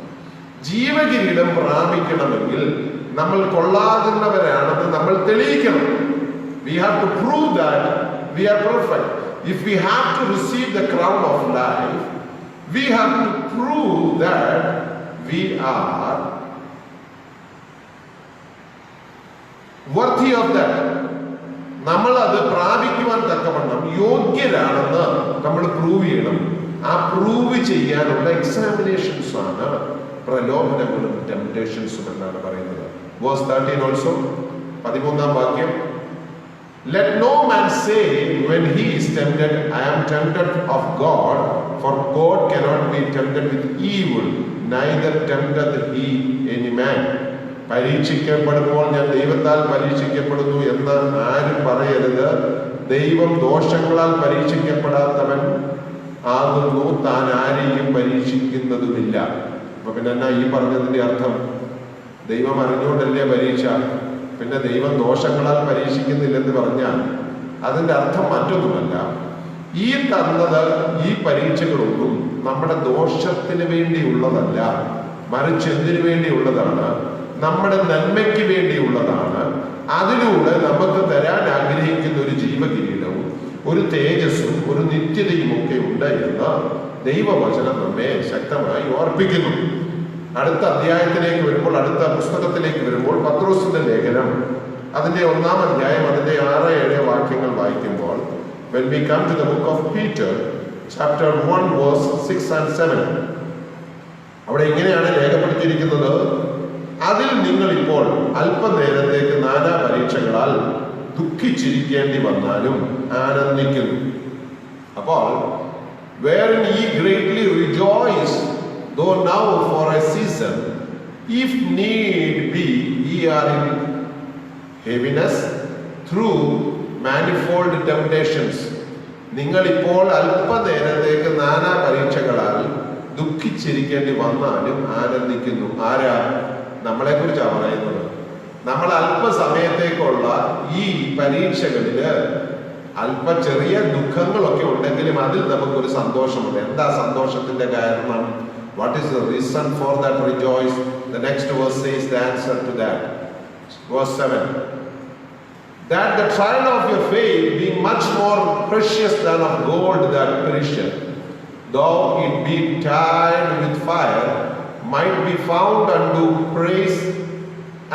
ജീവകിരീടം പ്രാപിക്കണമെങ്കിൽ നമ്മൾ കൊള്ളാകുന്നവരാണെന്ന് നമ്മൾ തെളിയിക്കണം. We have to prove that we are perfect. If we have to receive the crown of life, we have to prove that we are worthy of that. നമ്മൾ അത് പ്രാപിക്കുവാൻ തക്കവണ്ണം യോഗ്യരാണെന്ന് നമ്മൾ പ്രൂവ് ചെയ്യണം. ആ പ്രൂവ് ചെയ്യാനുള്ള എക്സാമിനേഷൻസ് ആണ് പ്രലോഭനങ്ങളും ടെംപ്ടേഷൻസും എന്നാണ് പറയുന്നത്. വേഴ്സ് 13 ഓൾസോ, 13-ാം വാക്യം, let no man say when he is tempted, I am tempted of God, for God cannot be tempted with evil, neither tempteth he any man. പരീക്ഷിക്കപ്പെടുമ്പോൾ ഞാൻ ദൈവത്താൽ പരീക്ഷിക്കപ്പെടുന്നു എന്ന് ആരും പറയരുത്. ദൈവം ദോഷങ്ങളാൽ പരീക്ഷിക്കപ്പെടാത്തവൻ ആകുന്നു, താൻ ആരെയും പരീക്ഷിക്കുന്നതുമില്ല. അപ്പൊ പിന്നെ എന്നാ ഈ പറഞ്ഞതിന്റെ അർത്ഥം? ദൈവം അറിഞ്ഞുകൊണ്ടല്ലേ പരീക്ഷ? പിന്നെ ദൈവം ദോഷങ്ങളാൽ പരീക്ഷിക്കുന്നില്ലെന്ന് പറഞ്ഞാൽ അതിന്റെ അർത്ഥം മറ്റൊന്നുമല്ല. ഈ തന്നത്, ഈ പരീക്ഷകളൊന്നും നമ്മുടെ ദോഷത്തിന് വേണ്ടിയുള്ളതല്ല, മറിച്ച് എന്തിനു വേണ്ടിയുള്ളതാണ്? നമ്മുടെ നന്മയ്ക്ക് വേണ്ടിയുള്ളതാണ്. അതിലൂടെ നമുക്ക് തരാൻ ആഗ്രഹിക്കുന്ന ഒരു ജീവകിരീടവും ഒരു തേജസ്സും ഒരു നിത്യതയും ഒക്കെ ഉണ്ട് എന്ന് ദൈവവചനം നമ്മെ ശക്തമായി ഓർപ്പിക്കുന്നു. അടുത്ത അധ്യായത്തിലേക്ക് വരുമ്പോൾ, അടുത്ത പുസ്തകത്തിലേക്ക് വരുമ്പോൾ, പത്രോസിന്റെ ലേഖനം അതിന്റെ 1-ാം അധ്യായം അതിന്റെ 6-7 വാക്യങ്ങൾ വായിക്കുമ്പോൾ, when we come to the book of Peter, chapter 1 verse 6 and 7, അവിടെ ഇങ്ങനെയാണ് രേഖപ്പെടുത്തിയിരിക്കുന്നത്: അതിൽ നിങ്ങൾ ഇപ്പോൾ അല്പനേരത്തേക്ക് നാനാ പരീക്ഷകളാൽ ദുഃഖിച്ചിരിക്കേണ്ടി വന്നാലും ആനന്ദിക്കുന്നു. അപ്പോൾ wherein ye greatly rejoice, though now for a season, if need be, ye are in heaviness through manifold temptations. നിങ്ങൾ ഇപ്പോൾ അല്പനേരത്തേക്ക് നാനാ പരീക്ഷകളാൽ ദുഃഖിച്ചിരിക്കേണ്ടി വന്നാലും ആനന്ദിക്കുന്നു. ആരാ? നമ്മളെ കുറിച്ചാണ് പറയുന്നത്. നമ്മൾ അല്പസമയത്തേക്കുള്ള ഈ പരീക്ഷകളില് അല്പ ചെറിയ ദുഃഖങ്ങളൊക്കെ ഉണ്ടെങ്കിലും അതിൽ നമുക്കൊരു സന്തോഷമുണ്ട്. എന്താ സന്തോഷത്തിന്റെ കാരണം? What is the reason for that rejoice? The next verse says the answer to that. Verse 7. That the trial of your faith, being much more precious than of gold that perisheth, though it be tried with fire, might be found unto praise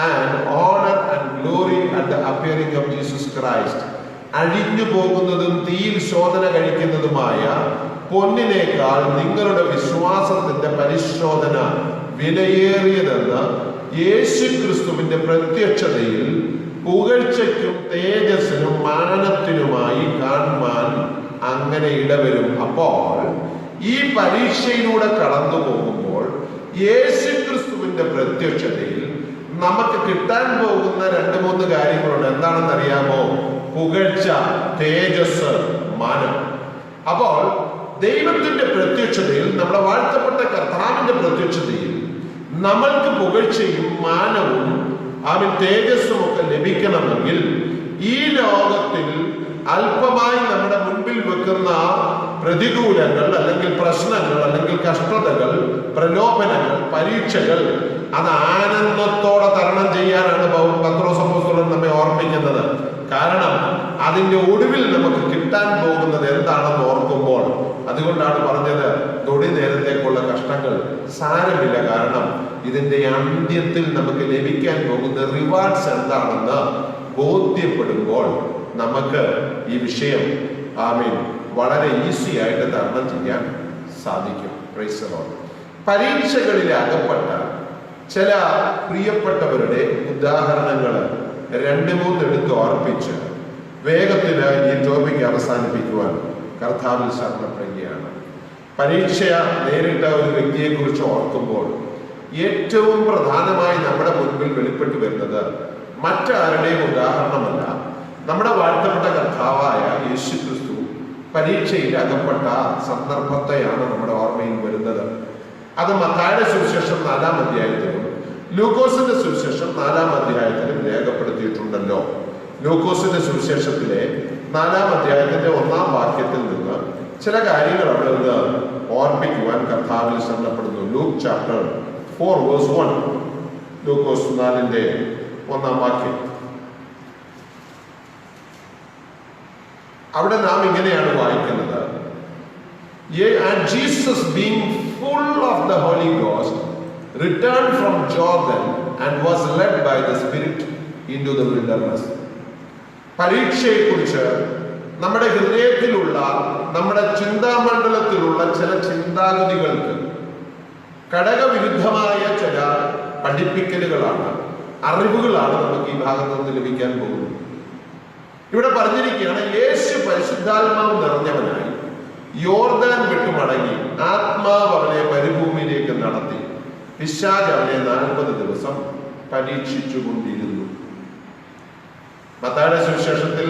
and honor and glory at the appearing of Jesus Christ. അഴിഞ്ഞു പോകുന്നതും തീയിൽ ശോധന കഴിക്കുന്നതുമായ പൊന്നിനേക്കാൾ നിങ്ങളുടെ വിശ്വാസത്തിന്റെ പരിശോധന വിലയേറിയതെന്ന് യേശു ക്രിസ്തുവിന്റെ പ്രത്യക്ഷതയിൽ പുകഴ്ചയ്ക്കും തേജസ്സിനും മാനത്തിനുമായി കാണുവാൻ അങ്ങനെ ഇടവരും. അപ്പോൾ ഈ പരീക്ഷയിലൂടെ കടന്നു പോകുമ്പോൾ യേശു ക്രിസ്തുവിന്റെ പ്രത്യക്ഷതയിൽ നമുക്ക് കിട്ടാൻ പോകുന്ന 2-3 കാര്യങ്ങളുണ്ട്. എന്താണെന്ന് അറിയാമോ? പുകഴ്ച, തേജസ്, മാനം. അപ്പോൾ ദൈവത്തിന്റെ പ്രത്യക്ഷതയിൽ, നമ്മുടെ വാഴ്ത്തപ്പെട്ട കർത്താവിന്റെ പ്രത്യക്ഷതയിൽ നമ്മൾക്ക് പുകഴ്ചയും മാനവും തേജസ്സും ഒക്കെ ലഭിക്കണമെങ്കിൽ ഈ ലോകത്തിൽ അല്പമായി നമ്മുടെ മുൻപിൽ വെക്കുന്ന പ്രതികൂലങ്ങൾ, അല്ലെങ്കിൽ പ്രശ്നങ്ങൾ, അല്ലെങ്കിൽ കഷ്ടതകൾ, പ്രലോഭനങ്ങൾ, പരീക്ഷകൾ, അത് ആനന്ദത്തോടെ തരണം ചെയ്യാനാണ് പത്രോസ് അപ്പോസ്തലൻ നമ്മെ ഓർമ്മിക്കുന്നത്. കാരണം അതിന്റെ ഒടുവിൽ നമുക്ക് കിട്ടാൻ പോകുന്നത് എന്താണെന്ന് ഓർക്കുമ്പോൾ, അതുകൊണ്ടാണ് പറഞ്ഞത് തൊടി നേരത്തേക്കുള്ള കഷ്ടങ്ങൾ സാരമില്ല. കാരണം ഇതിന്റെ അന്ത്യത്തിൽ നമുക്ക് ലഭിക്കാൻ പോകുന്ന റിവാർഡ്സ് എന്താണെന്ന് ബോധ്യപ്പെടുമ്പോൾ നമുക്ക് ഈ വിഷയം വളരെ ഈസി ആയിട്ട് തരണം ചെയ്യാൻ സാധിക്കും. Praise the Lord. പരീക്ഷകളിൽ അകപ്പെട്ട ചില പ്രിയപ്പെട്ടവരുടെ ഉദാഹരണങ്ങൾ 2-3 എടുത്ത് ഓർപ്പിച്ച് വേഗത്തിന് ഈ ടോപ്പിക് അവസാനിപ്പിക്കുവാൻ കർത്താവിൽ ശരണപ്പെടുകയാണ്. പരീക്ഷ നേരിട്ട ഒരു വ്യക്തിയെ കുറിച്ച് ഓർക്കുമ്പോൾ ഏറ്റവും പ്രധാനമായി നമ്മുടെ മുൻപിൽ വെളിപ്പെട്ടു വരുന്നത് മറ്റാരുടെയും ഉദാഹരണമല്ല, നമ്മുടെ വാഴ്ത്തപ്പെട്ട കർത്താവായ യേശു ക്രിസ്തു പരീക്ഷയിൽ അകപ്പെട്ട സന്ദർഭത്തെയാണ് നമ്മുടെ ഓർമ്മയിൽ വരുന്നത്. അത് മത്തായിയുടെ സുവിശേഷം 4-ാം അധ്യായത്തിലും ലൂക്കോസിന്റെ സുവിശേഷം 4-ാം അധ്യായത്തിലും രേഖപ്പെടുത്തിയിട്ടുണ്ടല്ലോ. ലൂക്കോസിന്റെ സുവിശേഷത്തിലെ 4-ാം അധ്യായത്തിന്റെ 1-ാം വാക്യത്തിൽ നിന്ന് ചില കാര്യങ്ങൾ അവിടെ നിന്ന് ഓർമ്മിക്കുവാൻ കർത്താവിൽ ശരണപ്പെടുന്നു. Luke chapter 4 verse 1. ലൂക്കോസ് 4-ന്റെ 1-ാം വാക്യം. അവിടെ നാം ഇങ്ങനെയാണ് വായിക്കുന്നത്: And Jesus, being full of the Holy Ghost, returned from Jordan and was led by the Spirit into the wilderness. പരീക്ഷയെക്കുറിച്ച് നമ്മുടെ ഹൃദയത്തിലുള്ള, നമ്മുടെ ചിന്താമണ്ഡലത്തിലുള്ള ചില ചിന്താഗതികൾക്ക് ഘടകവിരുദ്ധമായ ചില പഠിപ്പിക്കലുകളാണ്, അറിവുകളാണ് നമുക്ക് ഈ ഭാഗത്ത് നിന്ന് ലഭിക്കാൻ പോകുന്നത്. ഇവിടെ പറഞ്ഞിരിക്കുകയാണ്, യേശു പരിശുദ്ധാത്മാവ് നിറഞ്ഞവനായി യോർദാൻ വിട്ടു മടങ്ങി ആത്മാവ് അവനെ മരുഭൂമിയിലേക്ക് നടത്തി പിശാച് അവനെ 40 ദിവസം പരീക്ഷിച്ചു കൊണ്ടിരുന്നു. മത്തായിയുടെ സുവിശേഷത്തിൽ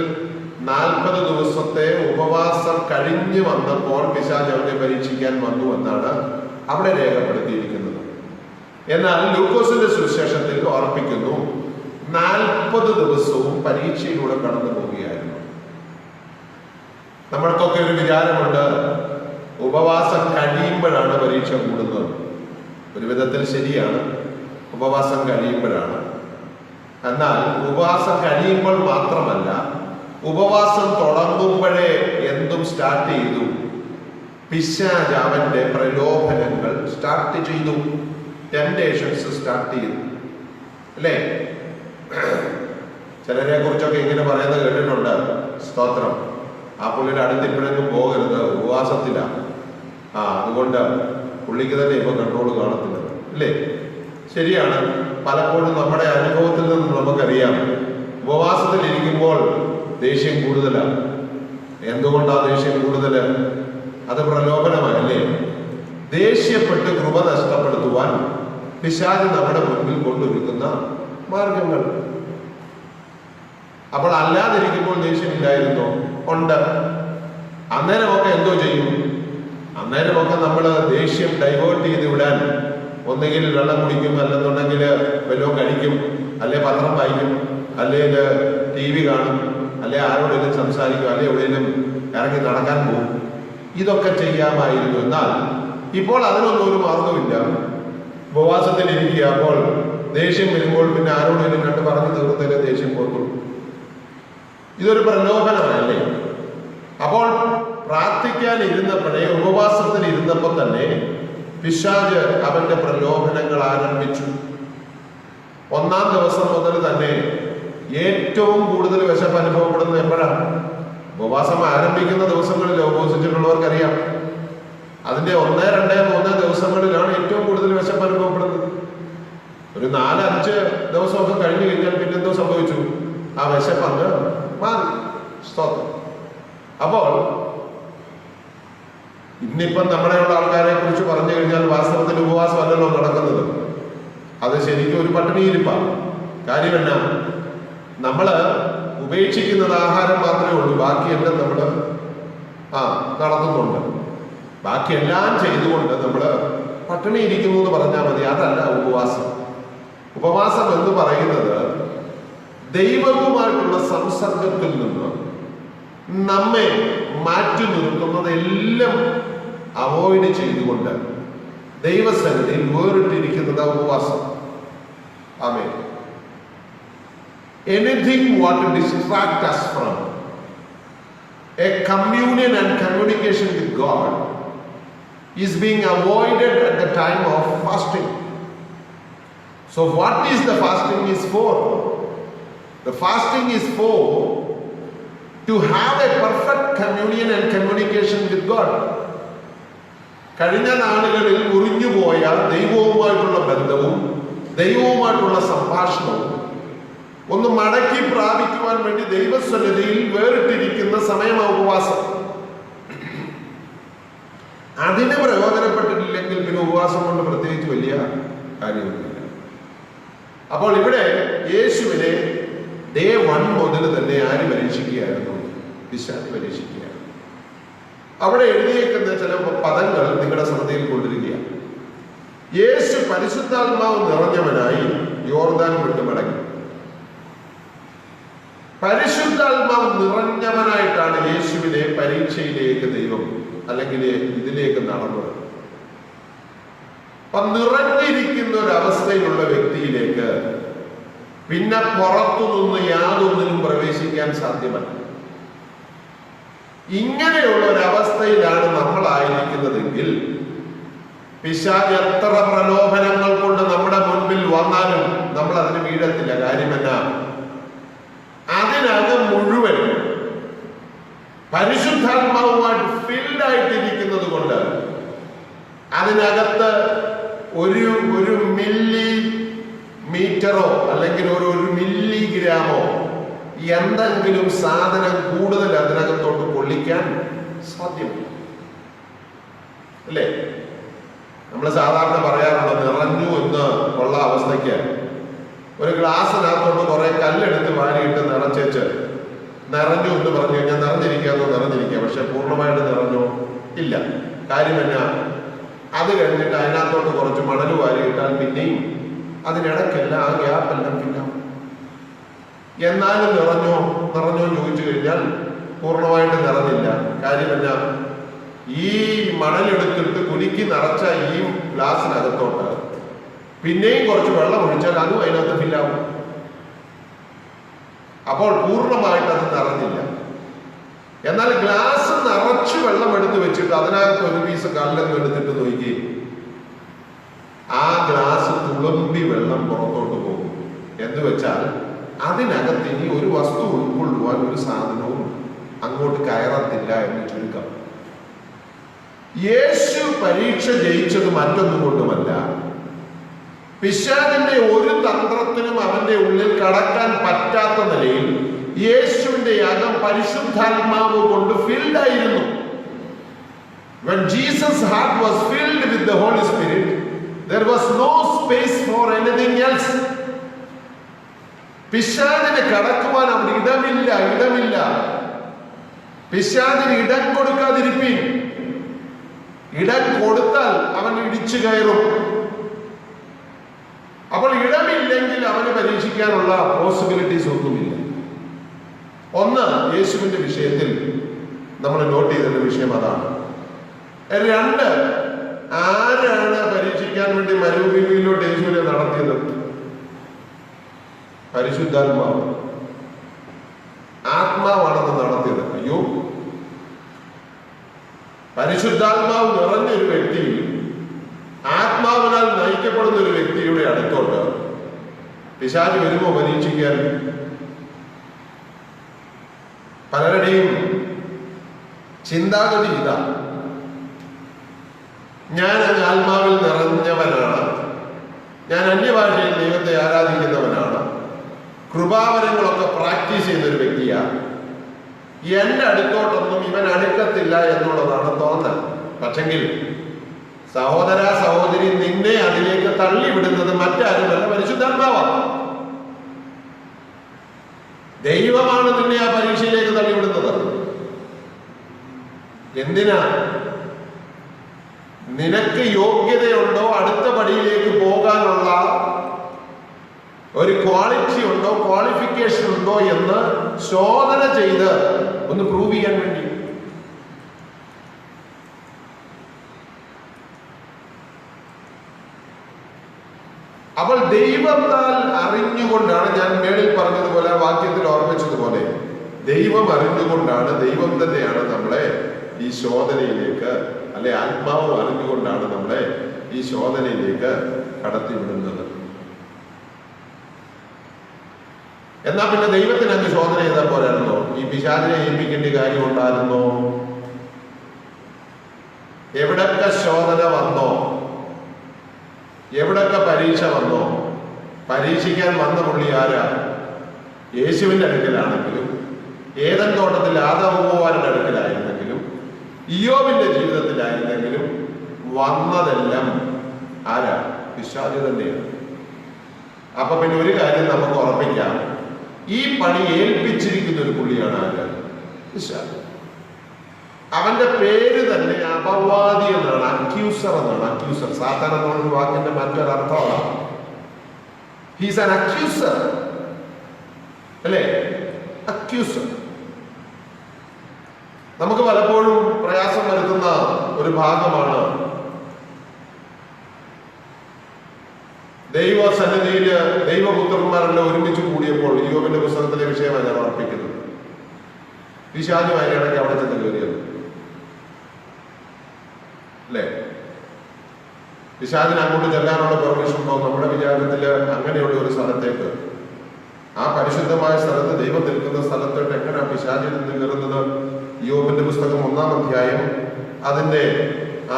40 ദിവസത്തെ ഉപവാസം കഴിഞ്ഞു വന്നപ്പോൾ പിശാച് അവനെ പരീക്ഷിക്കാൻ വന്നു എന്നാണ് അവിടെ രേഖപ്പെടുത്തിയിരിക്കുന്നത്. എന്നാൽ ലൂക്കോസിന്റെ സുവിശേഷത്തിൽ ഓർപ്പിക്കുന്നു 40 ദിവസവും പരീക്ഷയിലൂടെ കടന്നു പോവുകയായിരുന്നു. നമ്മൾക്കൊക്കെ ഒരു വിചാരമുണ്ട്, ഉപവാസം കഴിയുമ്പോഴാണ് പരീക്ഷ കൂടുന്നത്. ഒരു വിധത്തിൽ ശരിയാണ്, ഉപവാസം കഴിയുമ്പോഴാണ്. എന്നാൽ ഉപവാസം കഴിയുമ്പോൾ മാത്രമല്ല, ഉപവാസം തുടങ്ങുമ്പോഴേ എന്തും സ്റ്റാർട്ട് ചെയ്തു. പിശാച് അവന്റെ പ്രലോഭനങ്ങൾ സ്റ്റാർട്ട് ചെയ്തു, ടെംപ്ടേഷൻസ് സ്റ്റാർട്ട് ചെയ്തു. അല്ലേ? ചിലരെ കുറിച്ചൊക്കെ ഇങ്ങനെ പറയുന്നത് കേട്ടിട്ടുണ്ട്. സ്തോത്രം. ആ പുള്ളിയുടെ അടുത്ത് ഇപ്പോഴെങ്കിലും പോകരുത്, ഉപവാസത്തിലാണ്. അതുകൊണ്ട് പുള്ളിക്ക് തന്നെ ഇപ്പൊ കൺട്രോൾ കാണത്തില്ല. അല്ലേ? ശരിയാണ്. പലപ്പോഴും നമ്മുടെ അനുഭവത്തിൽ നിന്ന് നമുക്കറിയാം, ഉപവാസത്തിൽ ഇരിക്കുമ്പോൾ ദേഷ്യം കൂടുതലാണ്. എന്തുകൊണ്ടാണ് ദേഷ്യം കൂടുതൽ? അത് പ്രലോഭനമല്ലേ? ദേഷ്യപ്പെട്ട് കൃപ നഷ്ടപ്പെടുത്തുവാൻ പിശാച് നമ്മുടെ മുൻപിൽ കൊണ്ടുവരുന്ന മാർഗങ്ങൾ. അപ്പോൾ അല്ലാതിരിക്കുമ്പോൾ ദേഷ്യമില്ലായിരുന്നോ? ഉണ്ട്. അന്നേരമൊക്കെ എന്തോ ചെയ്യും? അന്നേരമൊക്കെ നമ്മൾ ദേഷ്യം ഡൈവേർട്ട് ചെയ്ത് വിടാൻ ഒന്നുകിൽ വെള്ളം കുടിക്കും, അല്ലെന്നുണ്ടെങ്കിൽ വല്ലതും കഴിക്കും, അല്ലെ പത്രം വായിക്കും, അല്ലെങ്കിൽ TV കാണും, അല്ലെ ആരോടെങ്കിലും സംസാരിക്കും, അല്ലെ എവിടെയെങ്കിലും ഇറങ്ങി നടക്കാൻ പോകും. ഇതൊക്കെ ചെയ്യാമായിരുന്നു. എന്നാൽ ഇപ്പോൾ അതിനൊന്നും ഒരു മാർഗമില്ല. ഉപവാസത്തിൽ ഇരിക്കുക. അപ്പോൾ ദേഷ്യം വരുമ്പോൾ പിന്നെ ആരോടെങ്കിലും കണ്ട് പറഞ്ഞു തീർത്തല്ലേ ദേഷ്യം പോയിട്ടുള്ളൂ. ഇതൊരു പ്രലോഭനമല്ലേ? അപ്പോൾ പ്രാർത്ഥിക്കാൻ ഇരുന്നപ്പോഴേ, ഉപവാസത്തിൽ ഇരുന്നപ്പോൾ തന്നെ പിശാച് അവന്റെ പ്രലോഭനങ്ങൾ ആരംഭിച്ചു. ഒന്നാം ദിവസം മുതൽ തന്നെ ഏറ്റവും കൂടുതൽ വിശപ്പ് അനുഭവപ്പെടുന്നത് എപ്പോഴാണ്? ഉപവാസം ആരംഭിക്കുന്ന ദിവസങ്ങളിൽ ഉപവസിച്ചിട്ടുള്ളവർക്കറിയാം. അതിന്റെ 1, 2, 3 ദിവസങ്ങളിലാണ് ഏറ്റവും കൂടുതൽ വിശപ്പ് അനുഭവപ്പെടുന്നത്. ഒരു 4-5 ദിവസമൊക്കെ കഴിഞ്ഞു കഴിഞ്ഞാൽ പിന്നെ എന്തോ സംഭവിച്ചു? ആ വിശപ്പ് അങ്ങ് മാറി. സ്തോത്രം. അപ്പോൾ ഇന്നിപ്പം നമ്മുടെയുള്ള ആൾക്കാരെ കുറിച്ച് പറഞ്ഞു കഴിഞ്ഞാൽ വാസ്തവത്തിൽ ഉപവാസമല്ലല്ലോ നടക്കുന്നത്. അത് ശരിക്കും ഒരു പട്ടിണിയിരിപ്പാണ്. കാര്യമല്ല, നമ്മള് ഉപേക്ഷിക്കുന്നത് ആഹാരം മാത്രമേ ഉള്ളൂ. ബാക്കിയെല്ലാം നമ്മൾ നടത്തുന്നുണ്ട്. ബാക്കിയെല്ലാം ചെയ്തുകൊണ്ട് നമ്മൾ പട്ടിണി ഇരിക്കുന്നു എന്ന് പറഞ്ഞാൽ മതി. അതല്ല ഉപവാസം. ഉപവാസം എന്ന് പറയുന്നത് ദൈവവുമായിട്ടുള്ള സംസർഗത്തിൽ നിന്ന് നമ്മെ മാറ്റി നിർത്തുന്നതെല്ലാം അവോയ്ഡ് ചെയ്തുകൊണ്ട് ദൈവസന്നിധിയിൽ വേറിട്ടിരിക്കുന്നത് ഉപവാസം. ആമേൻ. Anything what distract us from a communion and communication with God is being avoided at the time of fasting. So what is the fasting is for? The fasting is for to have a perfect communion and communication with God. കഴിഞ്ഞ നാളുകളിൽ മുറിഞ്ഞുപോയ ദൈവവുമായിട്ടുള്ള ബന്ധവും ദൈവവുമായിട്ടുള്ള സംഭാഷണവും ഒന്ന് മടക്കി പ്രാപിക്കുവാൻ വേണ്ടി ദൈവസന്നിധിയിൽ വേറിട്ടിരിക്കുന്ന സമയമാണ് ഉപവാസം. അതിന് പ്രയോജനപ്പെട്ടിട്ടില്ലെങ്കിൽ പിന്നെ ഉപവാസം കൊണ്ട് പ്രത്യേകിച്ച് വലിയ കാര്യമൊന്നുമില്ല. അപ്പോൾ ഇവിടെ യേശുവിനെ ഡേ 1 മുതൽ തന്നെ ആര് പരീക്ഷിക്കുകയായിരുന്നു? പിശാച് പരീക്ഷിക്കുകയാണ്. അവിടെ എഴുതിയേക്കുന്ന ചില പദങ്ങൾ നിങ്ങളുടെ ശ്രദ്ധയിൽ കൊണ്ടിരിക്കുകയാണ്. യേശു പരിശുദ്ധാത്മാവ് നിറഞ്ഞവനായി യോർദാൻ വിട്ട് മടങ്ങി. പരിശുദ്ധാത്മാവ് നിറഞ്ഞവനായിട്ടാണ് യേശുവിനെ പരീക്ഷയിലേക്ക് ദൈവം അല്ലെങ്കിൽ ഇതിലേക്ക് നടന്നത്. അപ്പൊ നിറഞ്ഞിരിക്കുന്ന ഒരവസ്ഥയിലുള്ള വ്യക്തിയിലേക്ക് പിന്നെ പുറത്തുനിന്ന് യാതൊന്നിനും പ്രവേശിക്കാൻ സാധ്യമല്ല. ഇങ്ങനെയുള്ള ഒരവസ്ഥയിലാണ് നമ്മളായിരിക്കുന്നതെങ്കിൽ പിശാച് എത്ര പ്രലോഭനങ്ങൾ കൊണ്ട് നമ്മുടെ മുൻപിൽ വന്നാലും നമ്മൾ അതിന് വീഴത്തില്ല. കാര്യമല്ല, അതിനകം മുഴുവൻ പരിശുദ്ധാത്മാവുമായിട്ട് ഫിൽഡായിട്ടിരിക്കുന്നത് കൊണ്ട് അതിനകത്ത് ഒരു മില്ലി മീറ്ററോ അല്ലെങ്കിൽ ഒരു മില്ലിഗ്രാമോ എന്തെങ്കിലും സാധനം കൂടുതൽ അതിനകത്തോട്ട് കൊള്ളിക്കാൻ സാധ്യമല്ല. അല്ലേ? നമ്മൾ സാധാരണ പറയാറുണ്ട്, നിറഞ്ഞു എന്ന് ഉള്ള അവസ്ഥയ്ക്ക് ഒരു ഗ്ലാസ്സിനകത്തോട്ട് കുറെ കല്ലെടുത്ത് വാരിയിട്ട് നിറച്ചേച്ച് നിറഞ്ഞു എന്ന് പറഞ്ഞു കഴിഞ്ഞാൽ നിറഞ്ഞിരിക്കുക, പക്ഷെ പൂർണ്ണമായിട്ട് നിറഞ്ഞോ? ഇല്ല. കാര്യമല്ല, അത് കഴിഞ്ഞിട്ട് അതിനകത്തോട്ട് കുറച്ച് മണൽ വാരിയിട്ടാൽ പിന്നെയും അതിനിടയ്ക്കല്ല, ആ ഗ്യാപ്പെല്ലാം പിന്നെ എന്നാലും നിറഞ്ഞോ ചോദിച്ചു കഴിഞ്ഞാൽ പൂർണ്ണമായിട്ട് നിറഞ്ഞില്ല. കാര്യമല്ല, ഈ മണലെടുത്തിട്ട് കുലുക്കി നിറച്ച ഈ ഗ്ലാസ്സിനകത്തോട്ട് പിന്നെയും കുറച്ച് വെള്ളം ഒഴിച്ചാൽ അതും അതിനകത്ത് ഫില്ലാവും. അപ്പോൾ പൂർണ്ണമായിട്ട് അത് നിറഞ്ഞില്ല. എന്നാൽ ഗ്ലാസ് നിറച്ച് വെള്ളം എടുത്ത് വെച്ചിട്ട് അതിനകത്ത് ഒരു പീസ് കല്ലൊക്കെ എടുത്തിട്ട് നോക്കി, ആ ഗ്ലാസ് തുളുമ്പി വെള്ളം പുറത്തോട്ട് പോകും. എന്ന് വെച്ചാൽ അതിനകത്ത് ഇനി ഒരു വസ്തു ഉൾക്കൊള്ളുവാൻ ഒരു സാധനവും അങ്ങോട്ട് കയറത്തില്ല എന്ന് ചുരുക്കം. യേശു പരീക്ഷ ജയിച്ചത് മറ്റൊന്നും കൊണ്ടുമല്ല, പിശാചിന്റെ ഒരു തന്ത്രത്തിനും അവന്റെ ഉള്ളിൽ കടക്കാൻ പറ്റാത്ത നിലയിൽ യേശുവിന്റെ അകം പരിശുദ്ധാത്മാവ് കൊണ്ട് ഫിൽഡ് ആയിരുന്നു. When Jesus' heart was filled with the Holy Spirit, there was no space for anything else. പിശാചിന് കടക്കുവാൻ അവിടെ ഇടമില്ല. പിശാചിന് ഇടം കൊടുക്കാതിരിപ്പിൻ. ഇടം കൊടുത്താൽ അവൻ ഇടിച്ചു കയറും. അപ്പോൾ ഇടമില്ലെങ്കിൽ അവന് പരീക്ഷിക്കാനുള്ള പോസിബിലിറ്റീസ് ഒന്നുമില്ല. ഒന്ന്, യേശുവിന്റെ വിഷയത്തിൽ നമ്മൾ നോട്ട് ചെയ്തതിന്റെ വിഷയം അതാണ്. രണ്ട്, ആരാണ് പരീക്ഷിക്കാൻ വേണ്ടി മരുഭൂമിയിലോട്ട് യേശുവിനെ നടത്തിയത്? പരിശുദ്ധാത്മാവ്. ആത്മാവാണെന്ന് നടത്തിയത്. അയ്യോ, പരിശുദ്ധാത്മാവ് നിറഞ്ഞൊരു വ്യക്തി, ആത്മാവിനാൽ നയിക്കപ്പെടുന്ന ഒരു വ്യക്തിയുടെ അടുത്തോട്ട് പിശാച് വരുമോ പരീക്ഷിക്കാൻ? പലരുടെയും ചിന്താഗതി ഇതാ, ഞാൻ ആത്മാവിൽ നിറഞ്ഞവനാണ്, ഞാൻ അന്യഭാഷയിൽ ദൈവത്തെ ആരാധിക്കുന്നവനാണ്, കൃപാവരങ്ങളൊക്കെ പ്രാക്ടീസ് ചെയ്യുന്ന ഒരു വ്യക്തിയാണ്, എന്റെ അടുത്തോട്ടൊന്നും ഇവൻ അടുക്കത്തില്ല എന്നുള്ളതാണ് തോന്നൽ. പക്ഷെങ്കിൽ സഹോദര സഹോദരി, നിന്നെ അതിലേക്ക് തള്ളിവിടുന്നത് മറ്റാരുമല്ല, പരിശുദ്ധാത്മാവാണ്. ദൈവമാണ് നിന്നെ ആ പരീക്ഷയിലേക്ക് തള്ളിവിടുന്നത്. എന്തിനാ? നിനക്ക് യോഗ്യതയുണ്ടോ, അടുത്ത പടിയിലേക്ക് പോകാനുള്ള ഒരു ക്വാളിറ്റി ഉണ്ടോ, ക്വാളിഫിക്കേഷൻ ഉണ്ടോ എന്ന് ശോധന ചെയ്ത് ഒന്ന് പ്രൂവ് ചെയ്യാൻ വേണ്ടി. അപ്പോൾ ദൈവത്താൽ അറിഞ്ഞുകൊണ്ടാണ്, ഞാൻ മേളിൽ പറഞ്ഞതുപോലെ വാക്യത്തിൽ ഓർമ്മിച്ചതുപോലെ, ദൈവം അറിഞ്ഞുകൊണ്ടാണ്, ദൈവം തന്നെയാണ് നമ്മളെ ഈ ശോധനയിലേക്ക്, അല്ലെ ആത്മാവ് അറിഞ്ഞുകൊണ്ടാണ് നമ്മളെ ഈ ശോധനയിലേക്ക് കടത്തിവിടുന്നത്. എന്നാ പിന്നെ ദൈവത്തിന് അങ്ങ് ശോധന ചെയ്താൽ പോരായിരുന്നോ? ഈ പിശാചിനെ ഏൽപ്പിക്കേണ്ട കാര്യം ഉണ്ടായിരുന്നോ? എവിടൊക്കെ ശോധന വന്നോ, എവിടൊക്കെ പരീക്ഷ വന്നോ, പരീക്ഷിക്കാൻ വന്ന പുള്ളി ആരാ? യേശുവിന്റെ അടുക്കലാണെങ്കിലും, ഏദൻ തോട്ടത്തിൽ ആദാമുവാരുടെ അടുക്കലായിരുന്നെങ്കിലും, ഇയ്യോബിന്റെ ജീവിതത്തിലായിരുന്നെങ്കിലും വന്നതെല്ലാം ആരാ? പിശാച് തന്നെയാണ്. അപ്പൊ പിന്നെ ഒരു കാര്യം നമുക്ക് ഉറപ്പിക്കാം, ഈ പണി ഏൽപ്പിച്ചിരിക്കുന്ന ഒരു പുള്ളിയാണ് ആര്? പിശാച്. അവന്റെ പേര് തന്നെ അപവാദി എന്നാണ്, അക്യൂസർ എന്നാണ്. അക്യൂസർ, സാത്താൻ എന്നുള്ള വാക്കിന്റെ മറ്റൊരർത്ഥമാണ്. ഹീസ് ആൻ അക്യൂസർ, അല്ലേ? അക്യൂസർ. നമുക്ക് പലപ്പോഴും പ്രയാസം വരുത്തുന്ന ഒരു ഭാഗമാണ് ദൈവസന്നിധിയിൽ ദൈവപുത്രന്മാരെല്ലാം ഒരുമിച്ച് കൂടിയപ്പോൾ ഇയ്യോബിന്റെ പുസ്തകത്തിലെ വിഷയമാണ് ഞാൻ ഉറപ്പിക്കുന്നത്. പിശാചുമായി ഇടയ്ക്ക് അവിടെ ചെന്ന് കയറിയത്, അല്ലേ? പിശാചിന് അങ്ങോട്ട് ചെല്ലാനുള്ള പെർമിഷൻ ഉണ്ടോ? നമ്മുടെ വിചാരത്തില് അങ്ങനെയുള്ള ഒരു സ്ഥലത്തേക്ക്, ആ പരിശുദ്ധമായ സ്ഥലത്ത്, ദൈവം നിൽക്കുന്ന സ്ഥലത്തോട്ട് എങ്ങനെയാ പിശാചിൽ നിന്ന് കയറുന്നത്? ഇയ്യോബിന്റെ പുസ്തകം 1-ാം അധ്യായം അതിന്റെ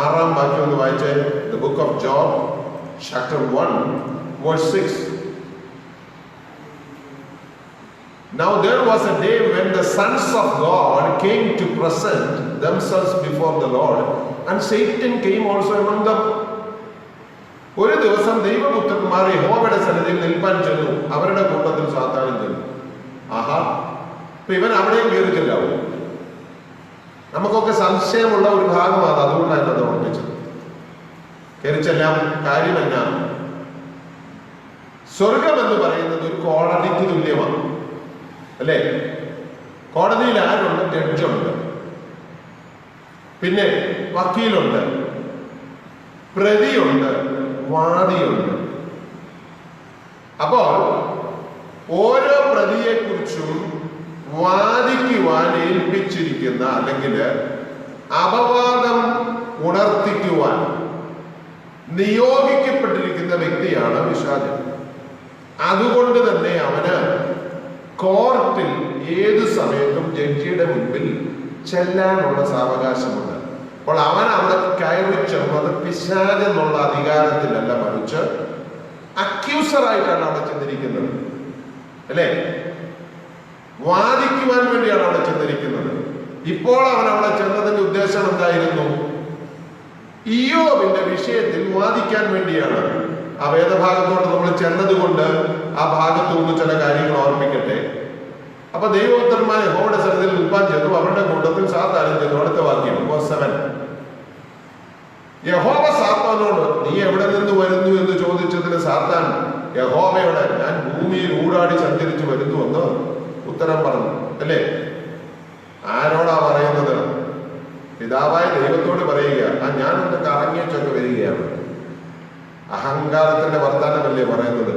6-ാം വാക്യം ഒന്ന് വായിച്ചേ. The book of job chapter 1 verse 6. Now there was a day when the sons of God came to present themselves before the Lord, and Satan came also among them. ഒരു ദിവസം ദൈവപുത്രന്മാർ യഹോവയുടെ സന്നിധിയിൽ നിൽപ്പാൻ ചെന്നു, അവരുടെ കൂട്ടത്തിൽ സാത്താനും ചെന്നു. ആഹാ, ഇപ്പൊ ഇവൻ അവിടെയും കയറി ചെല്ലാവൂ? നമുക്കൊക്കെ സംശയമുള്ള ഒരു ഭാഗമാണ്, അതുകൊണ്ടാണ് അത് ഓർമ്മിച്ചത്. കയറിച്ചെല്ലാം കാര്യമല്ല. സ്വർഗം എന്ന് പറയുന്നത് ഒരു കോടതിക്ക് തുല്യമാണ്, അല്ലേ? കോടതിയിൽ ആരുണ്ട്? ജഡ്ജുണ്ട്, പിന്നെ വക്കീലുണ്ട്, പ്രതിയുണ്ട്, വാദിയുണ്ട്. അപ്പോൾ ഓരോ പ്രതിയെക്കുറിച്ചും വാദിക്കുവാൻ ഏൽപ്പിച്ചിരിക്കുന്ന അല്ലെങ്കിൽ അപവാദം ഉണർത്തിക്കുവാൻ നിയോഗിക്കപ്പെട്ടിരിക്കുന്ന വ്യക്തിയാണ് പിശാചൻ. അതുകൊണ്ട് തന്നെ അവന് കോർട്ടിൽ ഏതു സമയത്തും ജഡ്ജിയുടെ മുൻപിൽ ചെല്ലാനുള്ള സാവകാശമുണ്ട്. അപ്പോൾ അവൻ അവിടെ കയറി ചെന്നത് പിശാചെന്നുള്ള അധികാരത്തിലല്ല, മറിച്ച് അക്യൂസറായിട്ടാണ് അവിടെ ചെന്നിരിക്കുന്നത്, അല്ലേ? വാദിക്കുവാൻ വേണ്ടിയാണ് അവിടെ ചെന്നിരിക്കുന്നത്. ഇപ്പോൾ അവൻ അവിടെ ചെന്നതിന്റെ ഉദ്ദേശം എന്തായിരുന്നു? ഇയ്യോബിന്റെ വിഷയത്തിൽ വാദിക്കാൻ വേണ്ടിയാണ്. ആ വേദഭാഗത്തോട് നമ്മൾ ചെന്നത് കൊണ്ട് ആ ഭാഗത്തു നിന്ന് ചില കാര്യങ്ങൾ ഓർമ്മിക്കട്ടെ. അപ്പൊ ദൈവോത്തരന്മാർ യഹോവയുടെ സന്നിധിയിൽ നിൽപ്പാൻ ചെന്നു, അവരുടെ കൂട്ടത്തിൽ സാത്താനും ചെന്നു. അടുത്ത വാക്യം 7. യഹോവ സാത്താനോട് നീ എവിടെ നിന്ന് വരുന്നു എന്ന് ചോദിച്ചതിന് സാത്താൻ യഹോവയോട് ഞാൻ ഭൂമിയിൽ ഊടാടി സഞ്ചരിച്ചു വരുന്നുവെന്ന് ഉത്തരം പറഞ്ഞു. അല്ലേ? ആരോടാ പറയുന്നത്? പിതാവായ ദൈവത്തോട് പറയുക. ഞാനൊന്ന് കറങ്ങിച്ചൊക്കെ വരികയാണ്. അഹങ്കാരത്തിന്റെ വർത്താനമല്ലേ പറയുന്നത്?